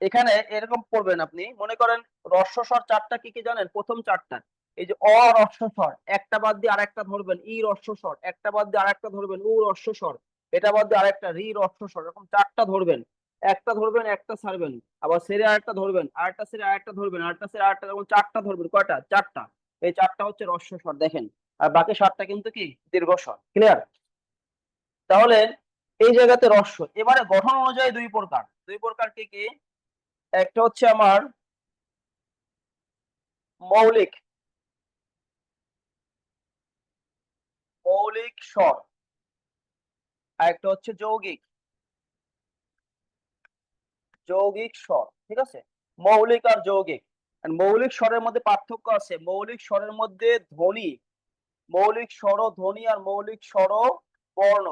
এখানে এরকম পড়বেন আপনি, মনে করেন হ্রস্ব স্বর 4টা কি কি জানেন? প্রথম 4টা এই যে অ হ্রস্ব স্বর, একটা বাদ দিয়ে আরেকটা ধরবেন, ই হ্রস্ব স্বর, একটা বাদ দিয়ে আরেকটা ধরবেন, উ হ্রস্ব স্বর, এটা বাদ দিয়ে আরেকটা, রি হ্রস্ব স্বর, এরকম 4টা ধরবেন। একটা ধরবেন, একটা ছাড়বেন, আবার সেরে আরেকটা ধরবেন, আরেকটা সেরে আরেকটা ধরবেন, আরেকটা সেরে আরেকটা, এরকম 4টা ধরবেন। কয়টা? 4টা। এই 4টা হচ্ছে হ্রস্ব স্বর দেখেন, আর বাকি 7টা কিন্তু কি দীর্ঘ স্বর। ক্লিয়ার? তাহলে এই জায়গাতে হ্রস্ব। এবারে গঠন অনুযায়ী দুই প্রকার, দুই প্রকার কি কি? একটা হচ্ছে আমার মৌলিক, মৌলিক স্বর, আর একটা হচ্ছে যৌগিক, যৌগিক স্বর। ঠিক আছে, মৌলিক আর যৌগিক। আর মৌলিক স্বরের মধ্যে পার্থক্য আছে। মৌলিক স্বরের মধ্যে ধ্বনি, মৌলিক স্বর ধ্বনি আর মৌলিক স্বর বর্ণ।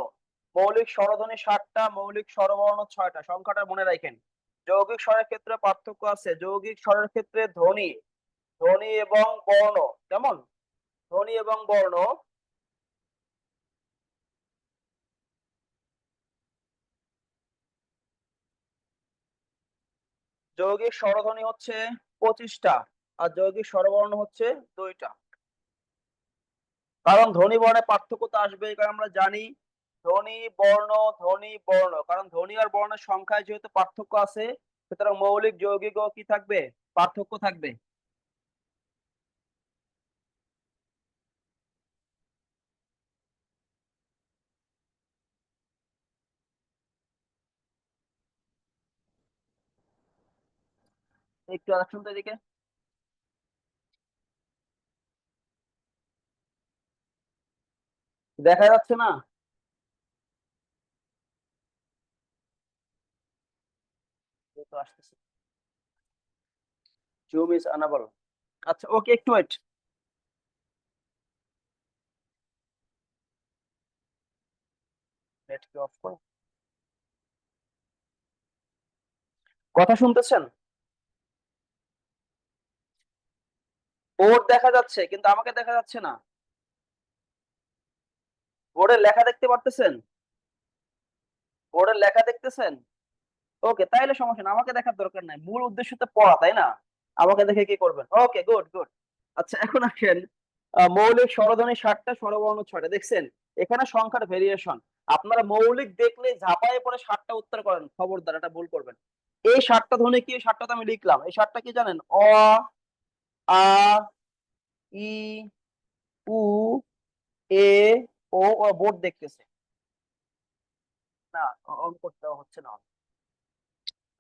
মৌলিক স্বরধ্বনি 7টা, মৌলিক স্বরবর্ণ 6টা, সংখ্যাটা মনে রাখেন। যৌগিক স্বরের ক্ষেত্রে পার্থক্য আছে। যৌগিক স্বরের ক্ষেত্রে ধ্বনি, ধ্বনি এবং বর্ণ। কেমন? ধ্বনি এবং বর্ণ। যৌগিক স্বরধ্বনি হচ্ছে 25টা, আর যৌগিক স্বরবর্ণ হচ্ছে 2টা। কারণ ধ্বনি বর্ণে পার্থক্য তো আসবেই, কারণ আমরা জানি ধ্বনি বর্ণ, ধ্বনি বর্ণ, কারণ ধ্বনি আর বর্ণের সংখ্যায় যেহেতু পার্থক্য আছে, সুতরাং মৌলিক যৌগিক ও কি থাকবে? পার্থক্য থাকবে। একটু আসুন তো এদিকে। দেখা যাচ্ছে না? এই তো আসতেছে। Zoom is unable. আচ্ছা ওকে, একটু ওয়েট। নেট কি অফ করো। কথা শুনতেছেন? বোর্ড দেখা যাচ্ছে কিন্তু আমাকে দেখা যাচ্ছে না। বোর্ডের লেখা দেখতে পারতেছেন? বোর্ডের লেখা দেখতেছেন? ওকে, তাইলে সমস্যা না, আমাকে দেখার দরকার নাই, মূল উদ্দেশ্য তো পড়া, তাই না? আমাকে দেখে কি করবেন? ওকে, গুড গুড। আচ্ছা এখন আসেন, মৌলিক স্বরধ্বনি 7টা, স্বরবর্ণ 6টা, দেখছেন এখানে সংখ্যার ভেরিয়েশন। আপনারা মৌলিক দেখলে ঝাঁপায়ে পড়ে 7টা উত্তর করেন, খবরদার এটা ভুল করবেন। এই 7টা ধ্বনি কি? 7টা তো আমি লিখলাম, এই 7টা কি জানেন? অ, আ, ই, উ, এ, ও। বোর্ড দেখতেছে না, অন করতে হচ্ছে না।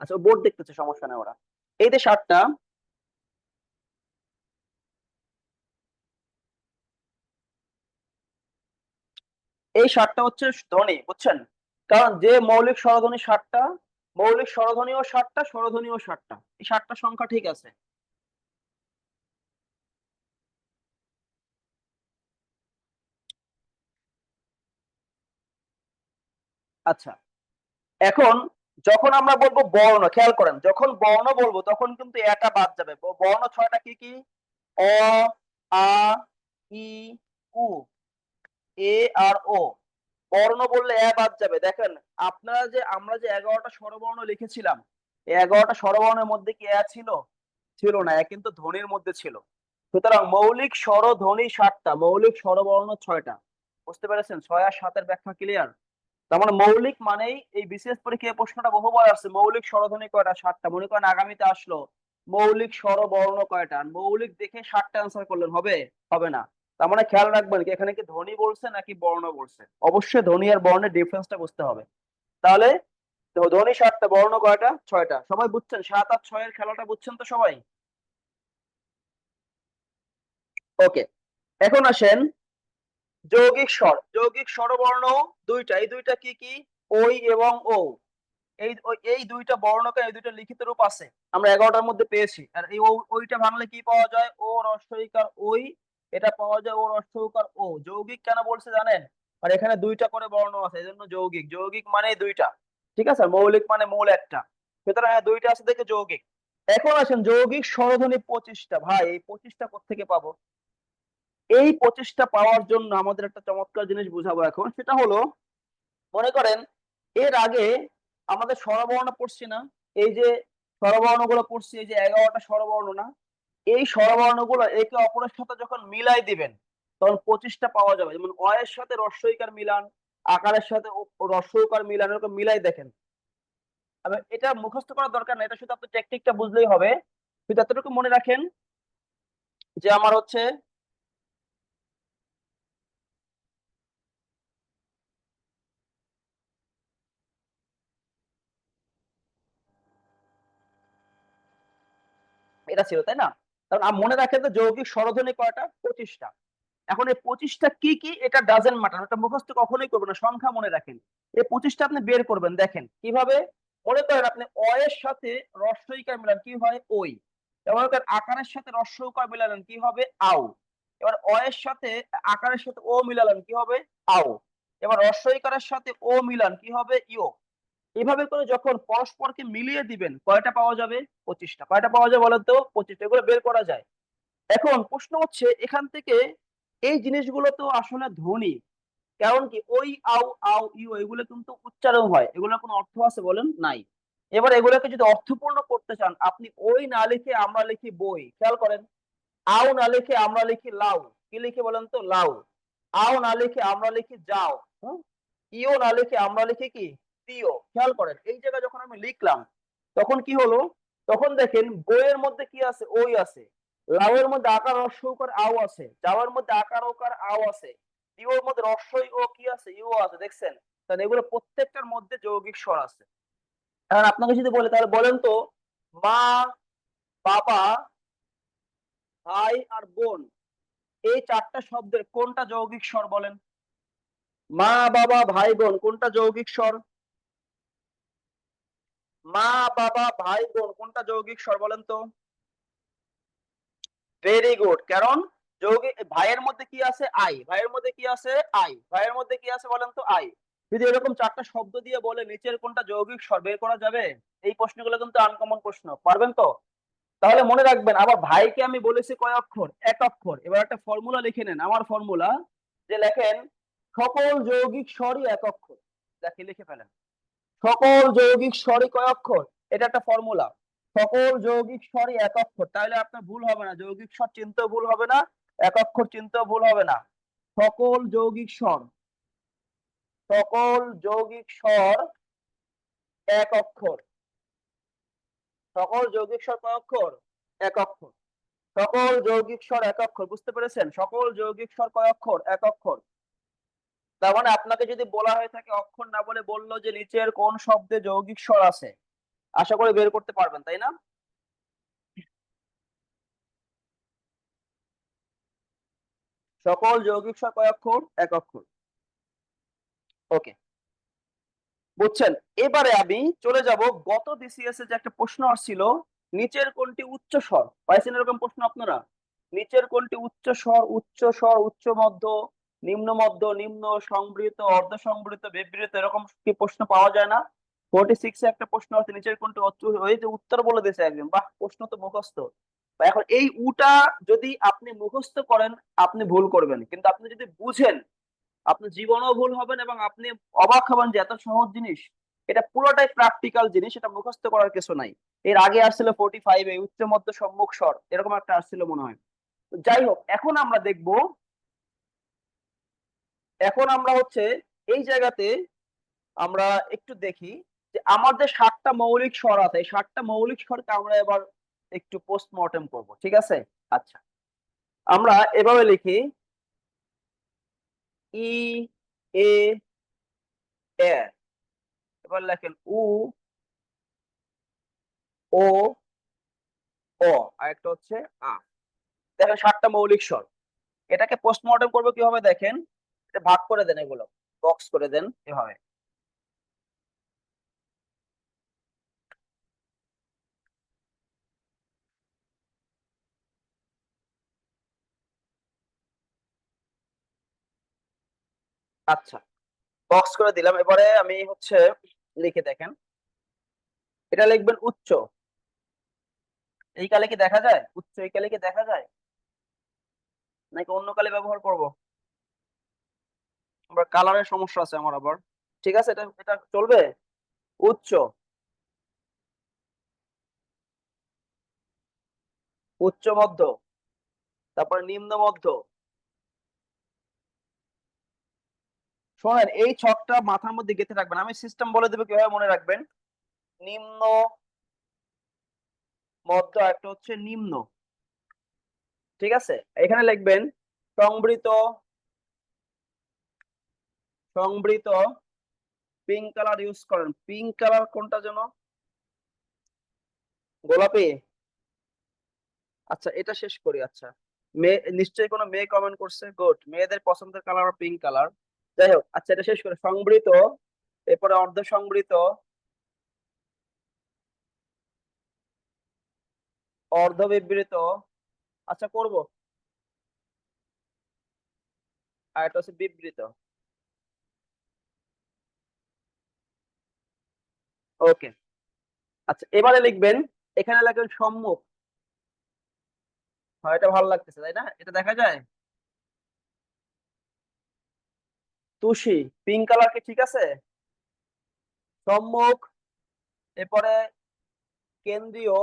আচ্ছা বোর্ড দেখতেছে, সমস্যা নেই ওরা। এই যে 7টা, এই 7টা হচ্ছে ধ্বনি, বুঝছেন? কারণ যে মৌলিক স্বরধ্বনি 7টা, মৌলিক স্বরধ্বনিও 7টা, স্বরধ্বনিও 7টা, এই 7টা সংখ্যা ঠিক আছে। আচ্ছা এখন যখন আমরা বলবো বর্ণ, খেয়াল করেন, যখন বর্ণ বলবো তখন কিন্তু এটা বাদ যাবে। বর্ণ 6টা কি কি? অ, আ, ই, উ, এ আর ও। বর্ণ বললে এ বাদ যাবে। দেখেন আপনারা যে, আমরা যে 11টা স্বরবর্ণ লিখেছিলাম, এই 11টা স্বরবর্ণের মধ্যে কি এ ছিল? ছিল না, এ কিন্তু ধ্বনির মধ্যে ছিল। সুতরাং মৌলিক স্বর ধ্বনি 7টা, মৌলিক স্বরবর্ণ 6টা। বুঝতে পেরেছেন? 6 আর 7-এর ব্যাখ্যা ক্লিয়ার? তার মানে মৌলিক মানেই এই বিশেষ পরীক্ষায় প্রশ্নটা বহুবার আসছে, মৌলিক স্বরধ্বনি কয়টা? 7টা। মনে করেন আগামীতে আসলো মৌলিক স্বরবর্ণ কয়টা, মৌলিক দেখে 7টা অ্যান্সার করলেন হবে? হবে না। তার মানে খেয়াল রাখবেন কি এখানে কি ধ্বনি বলছে নাকি বর্ণ বলছে? অবশ্যই ধ্বনি আর বর্ণের ডিফারেন্সটা বুঝতে হবে। তাহলে ধ্বনি 7টা, বর্ণ কয়টা? 6টা। সবাই বুঝছেন 7 আর 6 এর খেলাটা? বুঝছেন তো সবাই? ওকে, এখন আসেন যৌগিক স্বর। যৌগিক স্বরবর্ণ দুইটা, এই দুইটা কি কি? ওই এবং ও। এই দুইটা বর্ণকে, এই দুইটা লিখিত রূপ আছে, আমরা 11টার মধ্যে পেয়েছি। আর এই ওইটা ভাঙলে কি পাওয়া যায়? ও রস্বইকার ওই, এটা পাওয়া যায় ও রস্বইকার ও। যৌগিক কেন বলছে জানেন? আর এখানে দুইটা করে বর্ণ আছে, এজন্য যৌগিক। যৌগিক মানে দুইটা, ঠিক আছে? মৌলিক মানে মূল একটা, সুতরাং দুইটা আছে দেখে যৌগিক। এখন আসেন যৌগিক স্বরধ্বনি 25টা। ভাই এই 25টা কোত্থেকে পাবো? এই 25টা পাওয়ার জন্য আমাদের একটা চমৎকার জিনিস বুঝাবো এখন, সেটা হলো মনে করেন এর আগে আমাদের স্বরবর্ণ পড়ছি না? এই যে স্বরবর্ণ গুলো পড়ছি, এই যে 11টা স্বরবর্ণ না? এই স্বরবর্ণ গুলো একে অপরের সাথে যখন মিলাই দিবেন তখন 25টা পাওয়া যাবে। যেমন অ এর সাথে রস্বইকার মিলান, আকারের সাথে রস্বইকার মিলান, এরকম মিলাই দেখেন। এটা মুখস্থ করার দরকার নেই, এটা শুধু আপনি টেকনিকটা বুঝলেই হবে। শুধু এতটুকু মনে রাখেন যে আমার হচ্ছে এটা ছিল, তাই না? কারণ মনে রাখেন যে যৌগিক স্বরধ্বনি কয়টা? 25টা। এখন এই 25টা কি কি এটা ডাজেন্ট ম্যাটার, এটা মুখস্থ কখনোই করবেন না, সংখ্যা মনে রাখেন। এই 25টা আপনি বের করবেন, দেখেন কিভাবে। মনে করেন আপনি অ এর সাথে রস্বইকার মিলান, কি হয়? ওই। এবার আকারের সাথে রস্বইকার মিলালেন, কি হবে? আও। এবার অ এর সাথে আকারের সাথে ও মিলালেন, কি হবে? আও। এবার রস্বইকারের সাথে ও মিলান, কি হবে? ইও। এভাবে করে যখন পরস্পরকে মিলিয়ে দিবেন কয়টা পাওয়া যাবে? 25টা। কয়টা পাওয়া যায় বলেন তো? 25টা। এগুলো বের করা যায়। এখন প্রশ্ন হচ্ছে এখান থেকে এই জিনিসগুলো তো আসলে ধ্বনি, কারণ কি ওই আও আও ইউ এগুলো কিন্তু উচ্চারণ হয়, এগুলোর কোনো অর্থ আছে বলেন? নাই। এবার এগুলোকে যদি অর্থপূর্ণ করতে চান, আপনি ওই না লিখে আমরা লিখি বই, খেয়াল করেন। আও না লিখে আমরা লিখি লাউ, কি লিখি বলেন তো? লাউ। আও না লিখে আমরা লিখি যাও। হুম? ইও না লিখে আমরা লিখি কি? দিও। খেয়াল করেন এই জায়গায় যখন আমি লিখলাম তখন কি হলো? তখন দেখেন বইয়ের মধ্যে কি আছে? ওই আছে। লাউয়ের মধ্যে আকার হ্রস্ব উকার আও আছে। যাওয়ার মধ্যে আকার ওকার আও আছে। ইওর মধ্যে হ্রস্বই ও কি আছে? ইও আছে। দেখছেন? তাহলে এগুলো প্রত্যেকটার মধ্যে যৌগিক স্বর আছে। এখন আপনাকে যদি বলে তাহলে বলেন তো, মা, বাবা, ভাই আর বোন, এই 4টা শব্দের কোনটা যৌগিক স্বর বলেন? মা, বাবা, ভাই, বোন কোনটা যৌগিক স্বর? মা, বাবা, ভাই, বোন কোনটা যৌগিক স্বর বলেন তো? Very good. কারণ যৌগিক ভাইয়ের মধ্যে কি আছে? আই। ভাইয়ের মধ্যে কি আছে? আই। ভাইয়ের মধ্যে কি আছে বলেন তো? আই। যদি এরকম 4টা শব্দ দিয়ে বলে নিচের কোনটা যৌগিক স্বর বের করা যাবে? এই প্রশ্নগুলো কিন্তু আনকমন প্রশ্ন, পারবেন তো? তাহলে মনে রাখবেন, আবার ভাইকে আমি বলেছি কয় অক্ষর? 1 অক্ষর। এবার একটা ফর্মুলা লিখে নেন, আমার ফর্মুলা, যে লেখেন সকল যৌগিক স্বরই 1 অক্ষর। দেখে লিখে ফেলেন, সকল যৌগিক স্বরই কয় অক্ষর? এটা একটা ফর্মুলা। সকল যৌগিক স্বরই 1 অক্ষর, তাহলে আপনার ভুল হবে না, যৌগিক স্বর চিনতেও ভুল হবে না, 1 অক্ষর চিনতেও ভুল হবে না। সকল যৌগিক স্বর, সকল যৌগিক স্বর 1 অক্ষর। সকল যৌগিক স্বর কয় অক্ষর? 1 অক্ষর। সকল যৌগিক স্বর 1 অক্ষর, বুঝতে পেরেছেন? সকল যৌগিক স্বর কয় অক্ষর? 1 অক্ষর। তার মানে আপনাকে যদি বলা হয়ে থাকে, অক্ষর না বলে বললো যে নিচের কোন শব্দে যৌগিক স্বর আছে, আশা করি বের করতে পারবেন, তাই না? সকল যৌগিক স্বর কয় অক্ষর? 1 অক্ষর। ওকে, বুঝছেন? এবারে আমি চলে যাব গত বিসিএস এ যে একটা প্রশ্ন আসছিল, নিচের কোনটি উচ্চ স্বর? পাইছেন এরকম প্রশ্ন আপনারা? নিচের কোনটি উচ্চ স্বর? উচ্চ স্বর, উচ্চ মধ্য, নিম্ন মধ্য, নিম্ন, সংবৃত, অর্ধ সংবৃত, বিবৃত, এরকম কি প্রশ্ন পাওয়া যায় না? 46 এ একটা প্রশ্ন আছে, নিচের কোনটি উচ্চ, ওই যে উত্তর বলে দিয়েছে একদম, বাহ, প্রশ্ন তো মুখস্থ। এখন এই উটা যদি আপনি মুখস্থ করেন আপনি ভুল করবেন, কিন্তু আপনি যদি বুঝেন আপনি জীবনেও ভুল হবেন, এবং আপনি অবাক হবেন যে এত সহজ জিনিস। এটা পুরোটাই প্র্যাকটিক্যাল জিনিস, এটা মুখস্থ করার কিছু নাই। এর আগে আসছিল 45 এ উচ্চ মধ্য সম্মুখ স্বর, এরকম একটা আসছিল মনে হয়। যাই হোক, এখন আমরা দেখব, এখন আমরা হচ্ছে এই জায়গাতে আমরা একটু দেখি যে আমাদের 7টা মৌলিক স্বর আছে, এই 7টা মৌলিক স্বরকে আমরা এবার একটু পোস্টমর্টেম করব, ঠিক আছে? আচ্ছা, আমরা এভাবে লিখি ই, এ, এ। এবার লেখেন উ, ও, অ, আর একটা হচ্ছে আ। দেখেন 7টা মৌলিক স্বর। এটাকে পোস্টমর্টেম করবো কিভাবে দেখেন, এটা ভাগ করে দেন, এগুলো বক্স করে দেন এভাবে। আচ্ছা, বক্স করে দিলাম। এবারে আমি হচ্ছে লিখে দেখেন, এটা লিখবেন উচ্চ। এই কালে কি দেখা যায় উচ্চ? এই কালে কি দেখা যায়, নাকি অন্য কালে ব্যবহার করব? আবার কালারের সমস্যা আছে আমার আবার। ঠিক আছে, এটা এটা চলবে। উচ্চ, উচ্চ মধ্য, তারপরে নিম্ন মধ্য। শোনেন, এই ছকটা মাথার মধ্যে গেঁথে রাখবেন, আমি সিস্টেম বলে দেবো কিভাবে মনে রাখবেন। নিম্ন, মধ্য, একটা হচ্ছে নিম্ন। ঠিক আছে, এখানে লিখবেন সংবৃত, সংবৃত। পিঙ্ক কালার ইউজ করেন। পিঙ্ক কালার কোনটা যেন, গোলাপি। আচ্ছা, এটা শেষ করি। আচ্ছা, মেয়ে নিশ্চয়ই কোনো মেয়ে কমেন্ট করছে, গুড, মেয়েদের পছন্দের কালার পিঙ্ক কালার। যাই হোক, আচ্ছা, এটা শেষ করে সংবৃত, এরপরে অর্ধ সংবৃত, অর্ধ বিবৃত। আচ্ছা, করব। আর এটা হচ্ছে বিবৃত। ওকে। আচ্ছা, এবারে লিখবেন, এখানে লিখবেন সম্মুখ। হয়, এটা ভালো লাগতেছে তাই না, এটা দেখা যায়। তুষি, পিঙ্ক কালার কি ঠিক আছে? সম্মুখ, এরপরে কেন্দ্রীয়।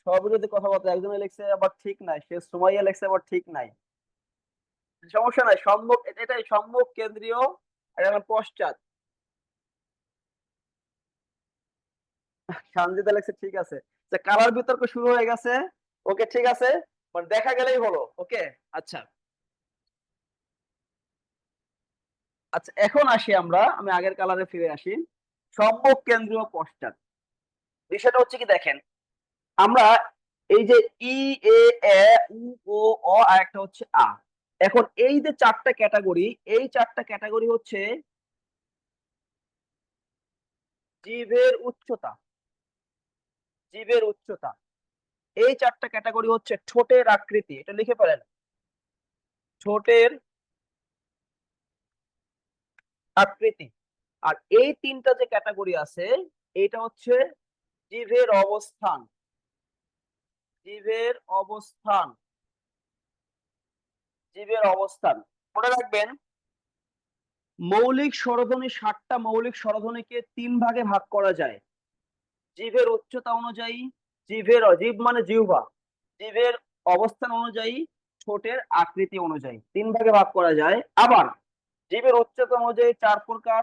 সবিরোধী কথাবার্তা, একজনে লিখছে আবার ঠিক নাই, সে সুমাইয়া লিখছে আবার ঠিক নাই। সমস্যা নাই, সম্মুখ এটাই, সম্মুখ, কেন্দ্রীয়, আর এখন পশ্চাৎ। সানজিদা লেখছে ঠিক আছে। কালার বিতর্ক শুরু হয়ে গেছে। ওকে, ঠিক আছে, মানে দেখা গেলেই হলো। ওকে। আচ্ছা, আচ্ছা, এখন আসি আমরা, আমি আগের কালারে ফিরে আসি। সম্মুখ, কেন্দ্রীয়, পশ্চাৎ। বিষয়টা হচ্ছে কি দেখেন, আমরা এই যে ই, এ, এ, উ, ও, অ, আর একটা হচ্ছে আ। এখন এই যে 4টা ক্যাটাগরি, এই 4টা ক্যাটাগরি হচ্ছে জিভের উচ্চতা, জিভের উচ্চতা। এই 4টা ক্যাটাগরি হচ্ছে ঠোঁটের আকৃতি, এটা লিখে ফেলেন, ঠোঁটের আকৃতি। আর এই 3টা যে ক্যাটাগরি আছে, এটা হচ্ছে জিভের অবস্থান, জিভের অবস্থান, জীবের অবস্থান। মনে রাখবেন, মৌলিক স্বরধ্বনি, 7টা মৌলিক স্বরধ্বনিকে 3 ভাগে ভাগ করা যায়। জিভের উচ্চতা অনুযায়ী, জীব মানে জিহ্বা, জীবের অবস্থান অনুযায়ী, ঠোঁটের আকৃতি অনুযায়ী 3 ভাগে ভাগ করা যায়। আবার জীবের উচ্চতা অনুযায়ী 4 প্রকার,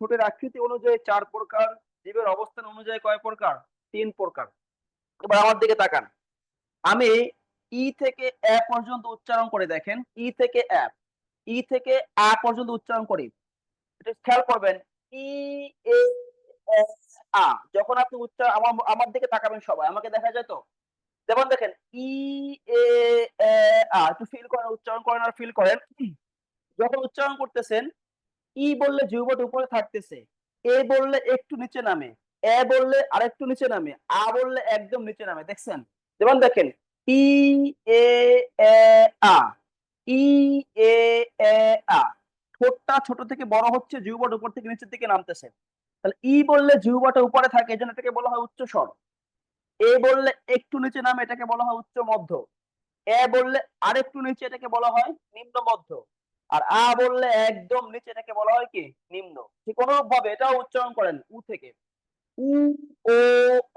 ঠোঁটের আকৃতি অনুযায়ী 4 প্রকার, জীবের অবস্থান অনুযায়ী কয় প্রকার? 3 প্রকার। এবার আমার দিকে তাকান, আমি ই থেকে এ পর্যন্ত উচ্চারণ করে দেখেন, ই থেকে এ, ই থেকে আ পর্যন্ত উচ্চারণ করি। এটা খেয়াল করবেন, ই, এ, এস, আ। যখন আপনি উচ্চারণ, আমার আমার দিকে তাকাবেন সবাই, আমাকে দেখা যায় তো। যেমন দেখেন, ই, এ, এ, আ, একটু ফিল করেন, উচ্চারণ করেন আর ফিল করেন। যখন উচ্চারণ করতেছেন, ই বললে জিহ্বাটা উপরে থাকতেছে, এ বললে একটু নিচে নামে, এ বললে আরেকটু নিচে নামে, আ বললে একদম নিচে নামে। দেখছেন? যেমন দেখেন, ই, এ, এ, আ, ই, এ, এ, আ। ঠোঁটটা ছোট থেকে বড় হচ্ছে, জিহ্বাটা উপর থেকে নিচের দিকে নামতেছে। তাহলে ই বললে জিহ্বাটা উপরে থাকে, এজন্য এটাকে বলা হয় উচ্চ স্বর। এ বললে একটু নিচে নামে, এটাকে বলা হয় উচ্চ মধ্য। এ বললে আরেকটু নিচে, এটাকে বলা হয় নিম্ন মধ্য। আর আ বললে একদম নিচে, এটাকে বলা হয় কি? নিম্ন। ঠিক অনুরূপ ভাবে এটাও উচ্চারণ করেন, উ থেকে। উ, ও,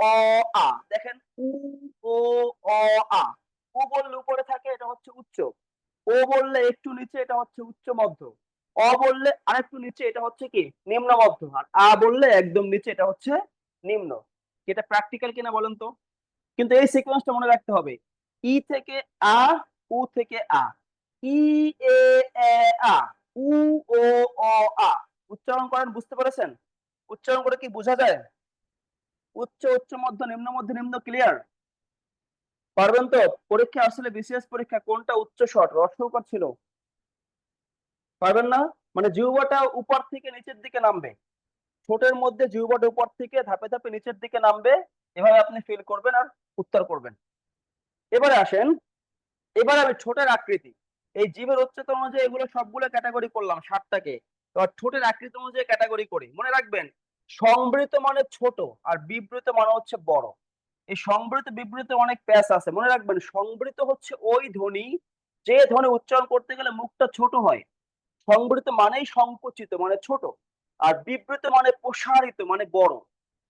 অ, আ। দেখেন, উ, ও, অ, আ। উ বললে উপরে থাকে, এটা হচ্ছে উচ্চ। ও বললে একটু নিচে এটা হচ্ছে উচ্চ মধ্য, অ বললে আরেকটু নিচে এটা হচ্ছে কি নিম্ন মধ্য, আর আ বললে একদম নিচে এটা হচ্ছে নিম্ন। এটা প্র্যাকটিক্যাল কিনা বলেন তো? কিন্তু এই সিকোয়েন্সটা মনে রাখতে হবে, ই থেকে আ, উ থেকে আ, ই এ এ আ, উ ও অ আ। উচ্চারণ করেন, বুঝতে পেরেছেন? উচ্চারণ করে কি বোঝা যায়? উচ্চ উচ্চ মধ্য নিম্ন মধ্য নিম্ন, ক্লিয়ার? পারবেন তো? পরীক্ষা আসলে বিসিএস পরীক্ষা কোনটা উচ্চ স্বর রস্বউকার ছিল? পারবেন না? মানে জিহ্বাটা উপর থেকে নিচের দিকে নামবে, ঠোঁটের মধ্যে জিহ্বাটা উপর থেকে ধাপে ধাপে নিচের দিকে নামবে, এভাবে আপনি ফিল করবেন আর উত্তর করবেন। এবারে আসেন, এবার আমি ঠোঁটের আকৃতি, এই জিভের উচ্চতা অনুযায়ী এগুলো সবগুলো ক্যাটাগরি করলাম 60টাকে। এবার ঠোঁটের আকৃতি অনুযায়ী ক্যাটাগরি করি। মনে রাখবেন, সংবৃত মানে ছোট আর বিবৃত মানে হচ্ছে বড়। এই সংবৃত বিবৃত অনেক প্যাচ আছে, মনে রাখবেন সংবৃত হচ্ছে ওই ধ্বনি যে ধ্বনি উচ্চারণ করতে গেলে মুখটা ছোট হয়। সংবৃত মানেই সংকুচিত মানে ছোট, আর বিবৃত মানে প্রসারিত মানে বড়।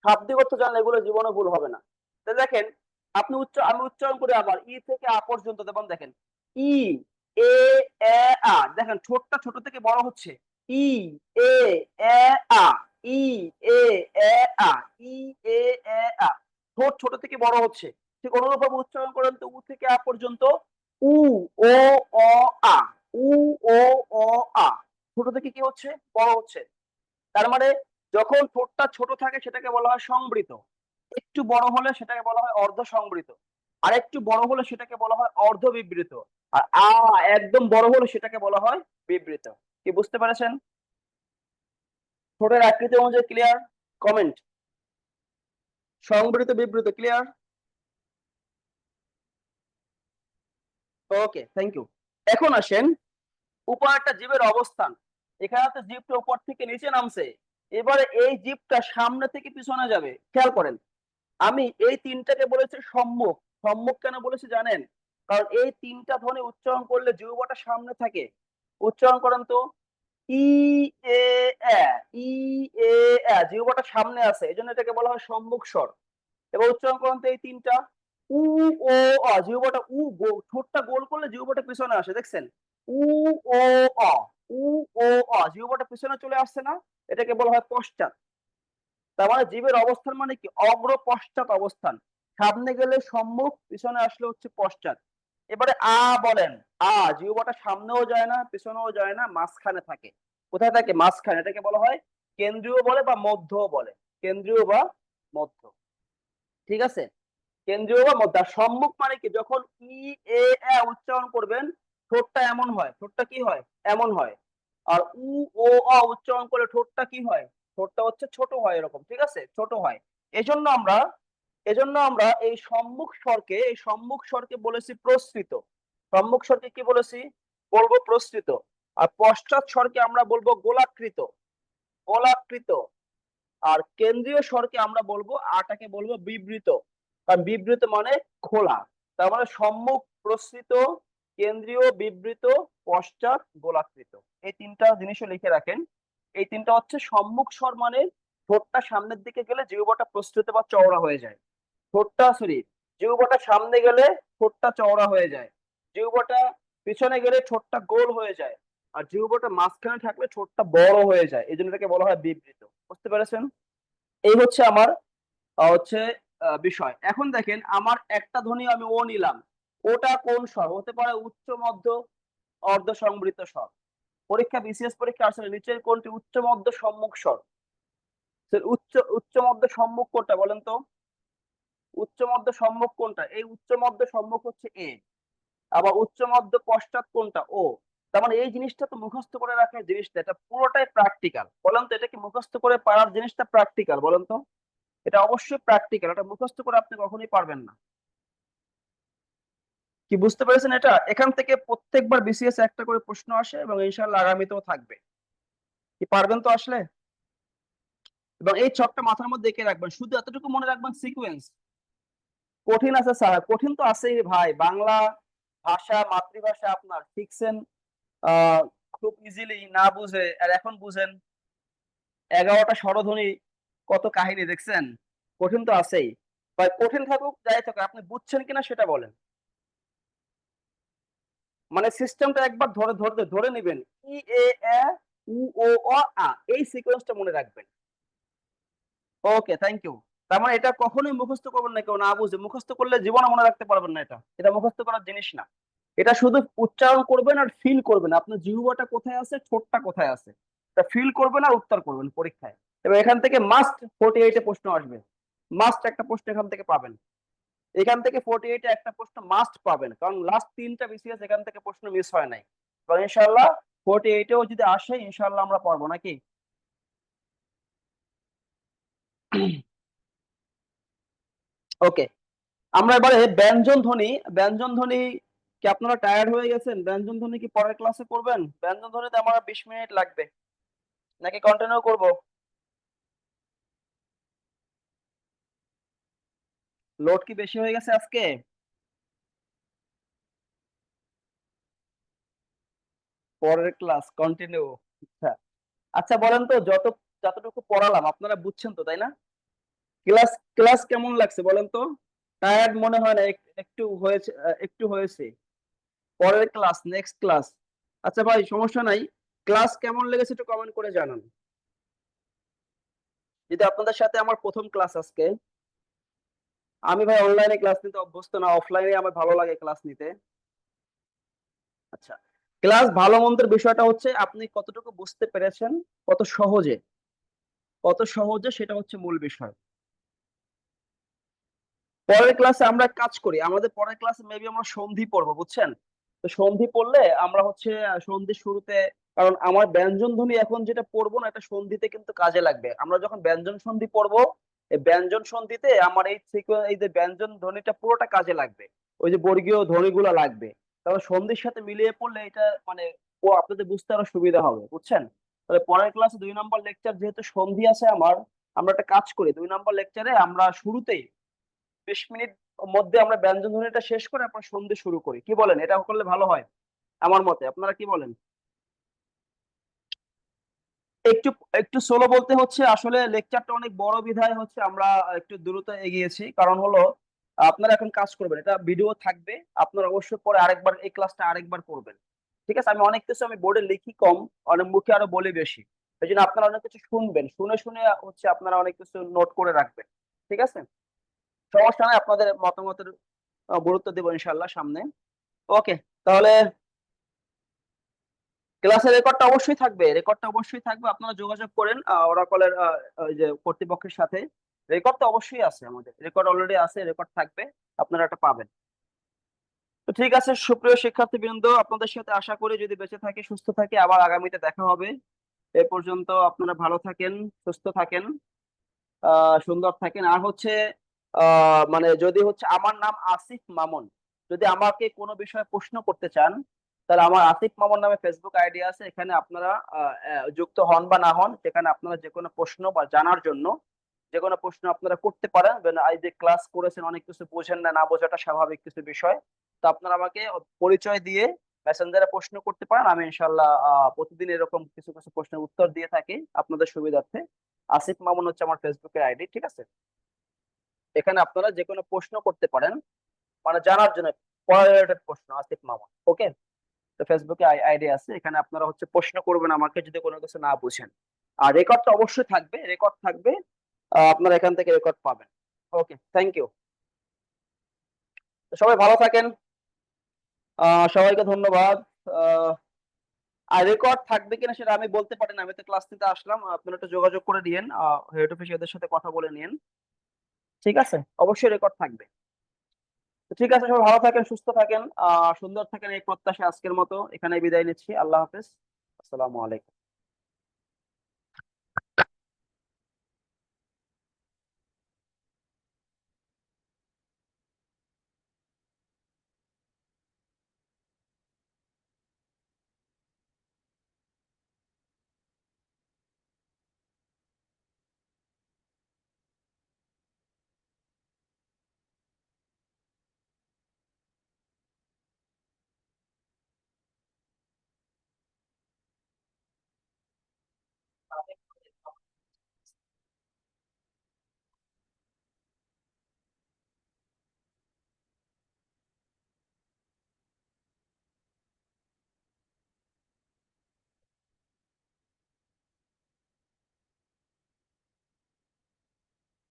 শাব্দিক অর্থ জানলে এগুলো জীবনে ভুল হবে না। তো দেখেন, আমি উচ্চারণ করি আবার ই থেকে আ পর্যন্ত, যেমন দেখেন ই এ এ আ, দেখেন ঠোঁটটা ছোট থেকে বড় হচ্ছে, ই এ এ আ, ই এ এ আ, ই এ এ আ, ঠোঁট ছোট থেকে বড় হচ্ছে। ঠিক অনুরূপভাবে উচ্চারণ করেন তো উ থেকে আ পর্যন্ত, উ ও অ আ, উ ও অ আ, ছোট থেকে কি হচ্ছে বড় হচ্ছে। তার মানে যখন ঠোঁটটা ছোট থাকে সেটাকে বলা হয় সংবৃত, একটু বড় হলে সেটাকে বলা হয় অর্ধ সংবৃত, আর একটু বড় হলে সেটাকে বলা হয় অর্ধ বিবৃত, আর আ একদম বড় হলে সেটাকে বলা হয় বিবৃত। কি বুঝতে পেরেছেন? ঠোঁটের আকৃতি অনুযায়ী ক্লিয়ার? কমেন্ট। সংবৃত বিবৃত ক্লিয়ার? Okay, thank you. এখন আসেন উপর একটা জীবের অবস্থান, এখানে তো জীবটা উপর থেকে নিচে নামছে, এবারে এই জীবটা সামনে থেকে পিছনে যাবে। খেয়াল করেন, আমি এই তিনটাকে বলেছি সম্মুখ। সম্মুখ কেন বলেছি জানেন? কারণ এই তিনটা ধ্বনি উচ্চারণ করলে জিহ্বাটা সামনে থাকে। উচ্চারণ করেন তো, ই এ এ, ই এ এ, জিহ্বাটা সামনে আছে, এই জন্য এটাকে বলা হয় সম্মুখ স্বর। এবার উচ্চারণ করেন তো এই তিনটা, উ ও অ, জিহ্বাটা ঠোঁটটা গোল করলে জিহ্বাটা পিছনে আসে, দেখছেন? উ ও অ, উ ও অ, জিহ্বাটা পিছনে চলে আসছে না? এটাকে বলা হয় পশ্চাৎ। তার মানে জীবের অবস্থান মানে কি অগ্র পশ্চাৎ অবস্থান, সামনে গেলে সম্মুখ, পিছনে আসলে হচ্ছে পশ্চাৎ। এবারে আ বলেন, আ জিহ্বাটা সামনেও যায় না পিছনেও যায় না, মাঝখানে থাকে। কোথায় থাকে? মাঝখানে। এটাকে বলা হয় কেন্দ্রীয় বলে বা মধ্য বলে, কেন্দ্রীয় বা মধ্য। ঠিক আছে, কেন্দ্রীয় বা মধ্য। আর সম্মুখ মানে কি যখন ই এ এ উচ্চারণ করবেন ঠোঁটটা এমন হয়, ঠোঁটটা কি হয় এমন হয়। আর উ ও অ উচ্চারণ করলে ঠোঁটটা কি হয়, ঠোঁটটা হচ্ছে ছোট হয়, এরকম, ঠিক আছে, ছোট হয়। এজন্য আমরা এই সম্মুখ স্বরকে বলেছি প্রসৃত। সম্মুখ স্বরকে কি বলেছি? বলবো প্রসৃত। আর পশ্চাৎ স্বরকে আমরা বলবো গোলাকৃত, গোলাকৃত। আর কেন্দ্রীয় স্বরকে আমরা বলবো, আটাকে বলবো বিবৃত, কারণ বিবৃত মানে খোলা। তার মানে সম্মুখ, প্রসৃত, কেন্দ্রীয়, বিবৃত, পশ্চাৎ, গোলাকৃত। এই তিনটা জিনিসও লিখে রাখেন। এই তিনটা হচ্ছে সম্মুখ স্বর, মানে ঠোঁটটা সামনের দিকে গেলে জিহ্বাটা প্রস্তুত বা চওড়া হয়ে যায়। জিহ্বাটা সামনে গেলে ঠোঁটটা চওড়া হয়ে যায়, জিহ্বাটা পিছনে গেলে ঠোঁটটা গোল হয়ে যায়, আর জিহ্বাটা মাঝখানে থাকলে ঠোঁটটা বড় হয়ে যায়, এই জন্য এটাকে বলা হয় বিবৃত। বুঝতে পেরেছেন? এই হচ্ছে আমার হচ্ছে বিষয়। এখন দেখেন, আমার একটা ধ্বনি আমি ও নিলাম, ওটা কোন স্বর হতে পারে? উচ্চ মধ্য অর্ধ সংবৃত স্বর। পরীক্ষা বিসিএস পরীক্ষা আসলে নিচের কোনটি উচ্চ মধ্য সম্মুখ স্বর? উচ্চ উচ্চ মধ্য সম্মুখ কোনটা বলেন তো? উচ্চ মধ্য সম্মুখ কোনটা? এই উচ্চ মধ্য সম্মুখ হচ্ছে এ। আবার উচ্চ মধ্য পশ্চাৎ কোনটা? ও। তার মানে এই জিনিসটা তো মুখস্থ করে রাখার জিনিসটা, এটা পুরোটাই প্র্যাকটিক্যাল। বলেন তো, এটা কি মুখস্থ করে পারার জিনিসটা প্র্যাকটিক্যাল? বলেন তো, এটা অবশ্যই প্র্যাকটিক্যাল, এটা মুখস্থ করে আপনি কখনোই পারবেন না। কি বুঝতে পেরেছেন? এটা এখান থেকে প্রত্যেকবার বিসিএস একটা করে প্রশ্ন আসে এবং ইনশাআল্লাহ আগামীতেও থাকবে। কি পারবেন তো আসলে? এবং এই ছকটা মাথার মধ্যে এঁকে রাখবেন, শুধু এতটুকু মনে রাখবেন সিকোয়েন্স। কঠিন আছে স্যার, কঠিন তো আছেই ভাই, বাংলা ভাষা মাতৃভাষা আপনার শিখছেন খুব ইজিলি না বুঝে, আর এখন বুঝেন 11টা স্বরধ্বনি, কত কাহিনী দেখছেন। কঠিন তো আছেই ভাই, কঠিন থাকুক যাই থাকুক, আপনি বুঝছেন কিনা সেটা বলেন। মানে সিস্টেমটা একবার ধরে ধরে ধরে নেবেন, ই এ এ উ ও অ আ, এই সিকোয়েন্সটা মনে রাখবেন। ওকে, থ্যাংক ইউ। তার মানে এটা কখনোই মুখস্থ করবেন না কেউ না বুঝে। মুখস্থ করলে জীবনে মনে রাখতে পারবেন না এটা। এটা মুখস্থ করার জিনিস না। এটা শুধু উচ্চারণ করবেন আর ফিল করবেন। আপনার জিহ্বাটা কোথায় আছে, ঠোঁটটা কোথায় আছে। এটা ফিল করবেন আর উত্তর করবেন পরীক্ষায়। এবার এখান থেকে মাস্ট 48 এ প্রশ্ন আসবে। মাস্ট একটা প্রশ্ন এখান থেকে পাবেন। এখান থেকে 48 এ একটা প্রশ্ন মাস্ট পাবেন। কারণ লাস্ট 3টা বিসিএস এখান থেকে প্রশ্ন মিস হয় নাই। তো ইনশাআল্লাহ 48 এও যদি আসে ইনশাআল্লাহ আমরা পারবো নাকি? ওকে, আমরা এবারে ব্যঞ্জন ধ্বনি। ব্যঞ্জন ধ্বনি কি আপনারা টায়ার্ড হয়ে গেছেন? ব্যঞ্জন ধ্বনি কি পরের ক্লাসে করবেন? ব্যঞ্জন ধ্বনিতে আমার 20 মিনিট লাগবে, নাকি কন্টিনিউ করব? লোড কি বেশি হয়ে গেছে আজকে? পরের ক্লাস কন্টিনিউ। আচ্ছা, আচ্ছা বলেন তো, যতটুকু পড়ালাম আপনারা বুঝছেন তো, তাই না? ক্লাস ক্লাস কেমন লাগছে বলেন তো? টায়ার্ড মনে হয় না? একটু হয়েছে, একটু হয়েছে। পরের ক্লাস, নেক্সট ক্লাস। আচ্ছা ভাই, সমস্যা নাই। ক্লাস কেমন লেগেছে একটু কমেন্ট করে জানান। যদি আপনাদের সাথে আমার প্রথম ক্লাস আজকে। আমি ভাই অনলাইনে ক্লাস নিতে অভ্যস্ত না, অফলাইনে আমার ভালো লাগে ক্লাস নিতে। আচ্ছা, ক্লাস ভালো মন্দের বিষয়টা হচ্ছে আপনি কতটুকু বুঝতে পেরেছেন, কত সহজে, কত সহজে, সেটা হচ্ছে মূল বিষয়। পরের ক্লাসে আমরা এক কাজ করি, আমাদের পরের ক্লাসে মেবি আমরা সন্ধি পড়বো, বুঝছেন? তো সন্ধি পড়লে আমরা হচ্ছে সন্ধির শুরুতে, কারণ আমার ব্যঞ্জন ধ্বনি এখন যেটা পড়বো না, এটা সন্ধিতে কিন্তু কাজে লাগবে। আমরা যখন ব্যঞ্জন সন্ধি পড়বো, এই ব্যঞ্জন সন্ধিতে আমার এই যে ব্যঞ্জন ধ্বনিটা পুরোটা কাজে লাগবে। ওই যে বর্গীয় ধ্বনিগুলো লাগবে। তাহলে সন্ধির সাথে মিলিয়ে পড়লে এটা মানে ও আপনাদের বুঝতে আরো সুবিধা হবে, বুঝছেন? তাহলে পরের ক্লাসে 2 নম্বর লেকচার যেহেতু সন্ধি আছে আমার, আমরা একটা কাজ করি, 2 নম্বর লেকচারে আমরা শুরুতেই 20 মিনিট মধ্যে আমরা ব্যঞ্জন ধ্বনিটা শেষ করে আপনার সন্ধি শুরু করি। কি বলেন? এটা করলে ভালো হয় আমার মতে। আপনারা কি বলেন? একটু একটু স্লো বলতে হচ্ছে আসলে লেকচারটা অনেক বড় বিধায় হচ্ছে আমরা একটু দ্রুত এগিয়েছি। কারণ হলো আপনারা এখন কাজ করবেন, এটা ভিডিও থাকবে, আপনারা অবশ্যই পরে আরেকবার এই ক্লাসটা আরেকবার করবেন। ঠিক আছে? আমি অনেক কিছু আমি বোর্ডে লিখি কম, অনেক মুখে আরো বলি বেশি। এই জন্য আপনারা অনেক কিছু শুনবেন, শুনে শুনে হচ্ছে আপনারা অনেক কিছু নোট করে রাখবেন। ঠিক আছে? সমস্যা নাই, আপনাদের মতামতের গুরুত্ব দেবো ইনশাল্লাহ সামনে। ওকে, তাহলে ক্লাসের রেকর্ডটা অবশ্যই থাকবে, রেকর্ডটা অবশ্যই থাকবে। আপনারা যোগাযোগ করেন ওরাকলের ওই যে কর্তৃপক্ষের সাথে। রেকর্ড তো অবশ্যই আছে, আমাদের রেকর্ড অলরেডি আছে, রেকর্ড থাকবে, আপনারা এটা পাবেন। তো ঠিক আছে সুপ্রিয় শিক্ষার্থীবৃন্দ, আপনাদের সাথে আশা করি যদি বেঁচে থাকি, সুস্থ থাকি, আবার আগামীতে দেখা হবে। এ পর্যন্ত আপনারা ভালো থাকেন, সুস্থ থাকেন, সুন্দর থাকেন। আর হচ্ছে মানে যদি হচ্ছে আমার নাম আসিফ মামুন, যদি আমাকে কোনো বিষয়ে প্রশ্ন করতে চান, তাহলে আমার আসিফ মামুন নামে ফেসবুক আইডি আছে, এখানে আপনারা যুক্ত হন বা না হন, সেখানে আপনারা যে কোনো প্রশ্ন বা জানার জন্য যে কোনো প্রশ্ন আপনারা করতে পারেন। এই যে ক্লাস করেছেন, অনেক কিছু বোঝেন না, না বোঝাটা স্বাভাবিক কিছু বিষয়। তো আপনারা আমাকে পরিচয় দিয়ে মেসেঞ্জারে প্রশ্ন করতে পারেন। আমি ইনশাল্লাহ প্রতিদিন এরকম কিছু কিছু প্রশ্নের উত্তর দিয়ে থাকি আপনাদের সুবিধার্থে। আসিফ মামুন হচ্ছে আমার ফেসবুকের আইডি, ঠিক আছে? এখানে আপনারা যে কোনো প্রশ্ন করতে পারেন, মানে জানার জন্য রিলেটেড প্রশ্ন, আসিফ মামুন। ওকে, তো ফেসবুকে আইডি আছে, এখানে আপনারা হচ্ছে প্রশ্ন করবেন আমাকে যদি কোনো কিছু না বুঝেন। আর রেকর্ডটা অবশ্যই থাকবে, রেকর্ড থাকবে, আপনারা এখান থেকে রেকর্ড পাবেন। ওকে, থ্যাংক ইউ। সবাই ভালো থাকেন, সবাইকে ধন্যবাদ। আহ, আর রেকর্ড থাকবে কিনা সেটা আমি বলতে পারি না, আমি তো ক্লাস নিতে আসলাম। আপনারা একটু যোগাযোগ করে নিয়েন, হেড অফিসারদের সাথে কথা বলে নিন। ঠিক আছে? অবশ্যই রেকর্ড থাকবে। তো ঠিক আছে, সবাই ভালো থাকেন, সুস্থ থাকেন, সুন্দর থাকেন, এই প্রত্যাশা আজকের মতো এখানে বিদায় নিচ্ছি। আল্লাহ হাফেজ, আসসালামু আলাইকুম।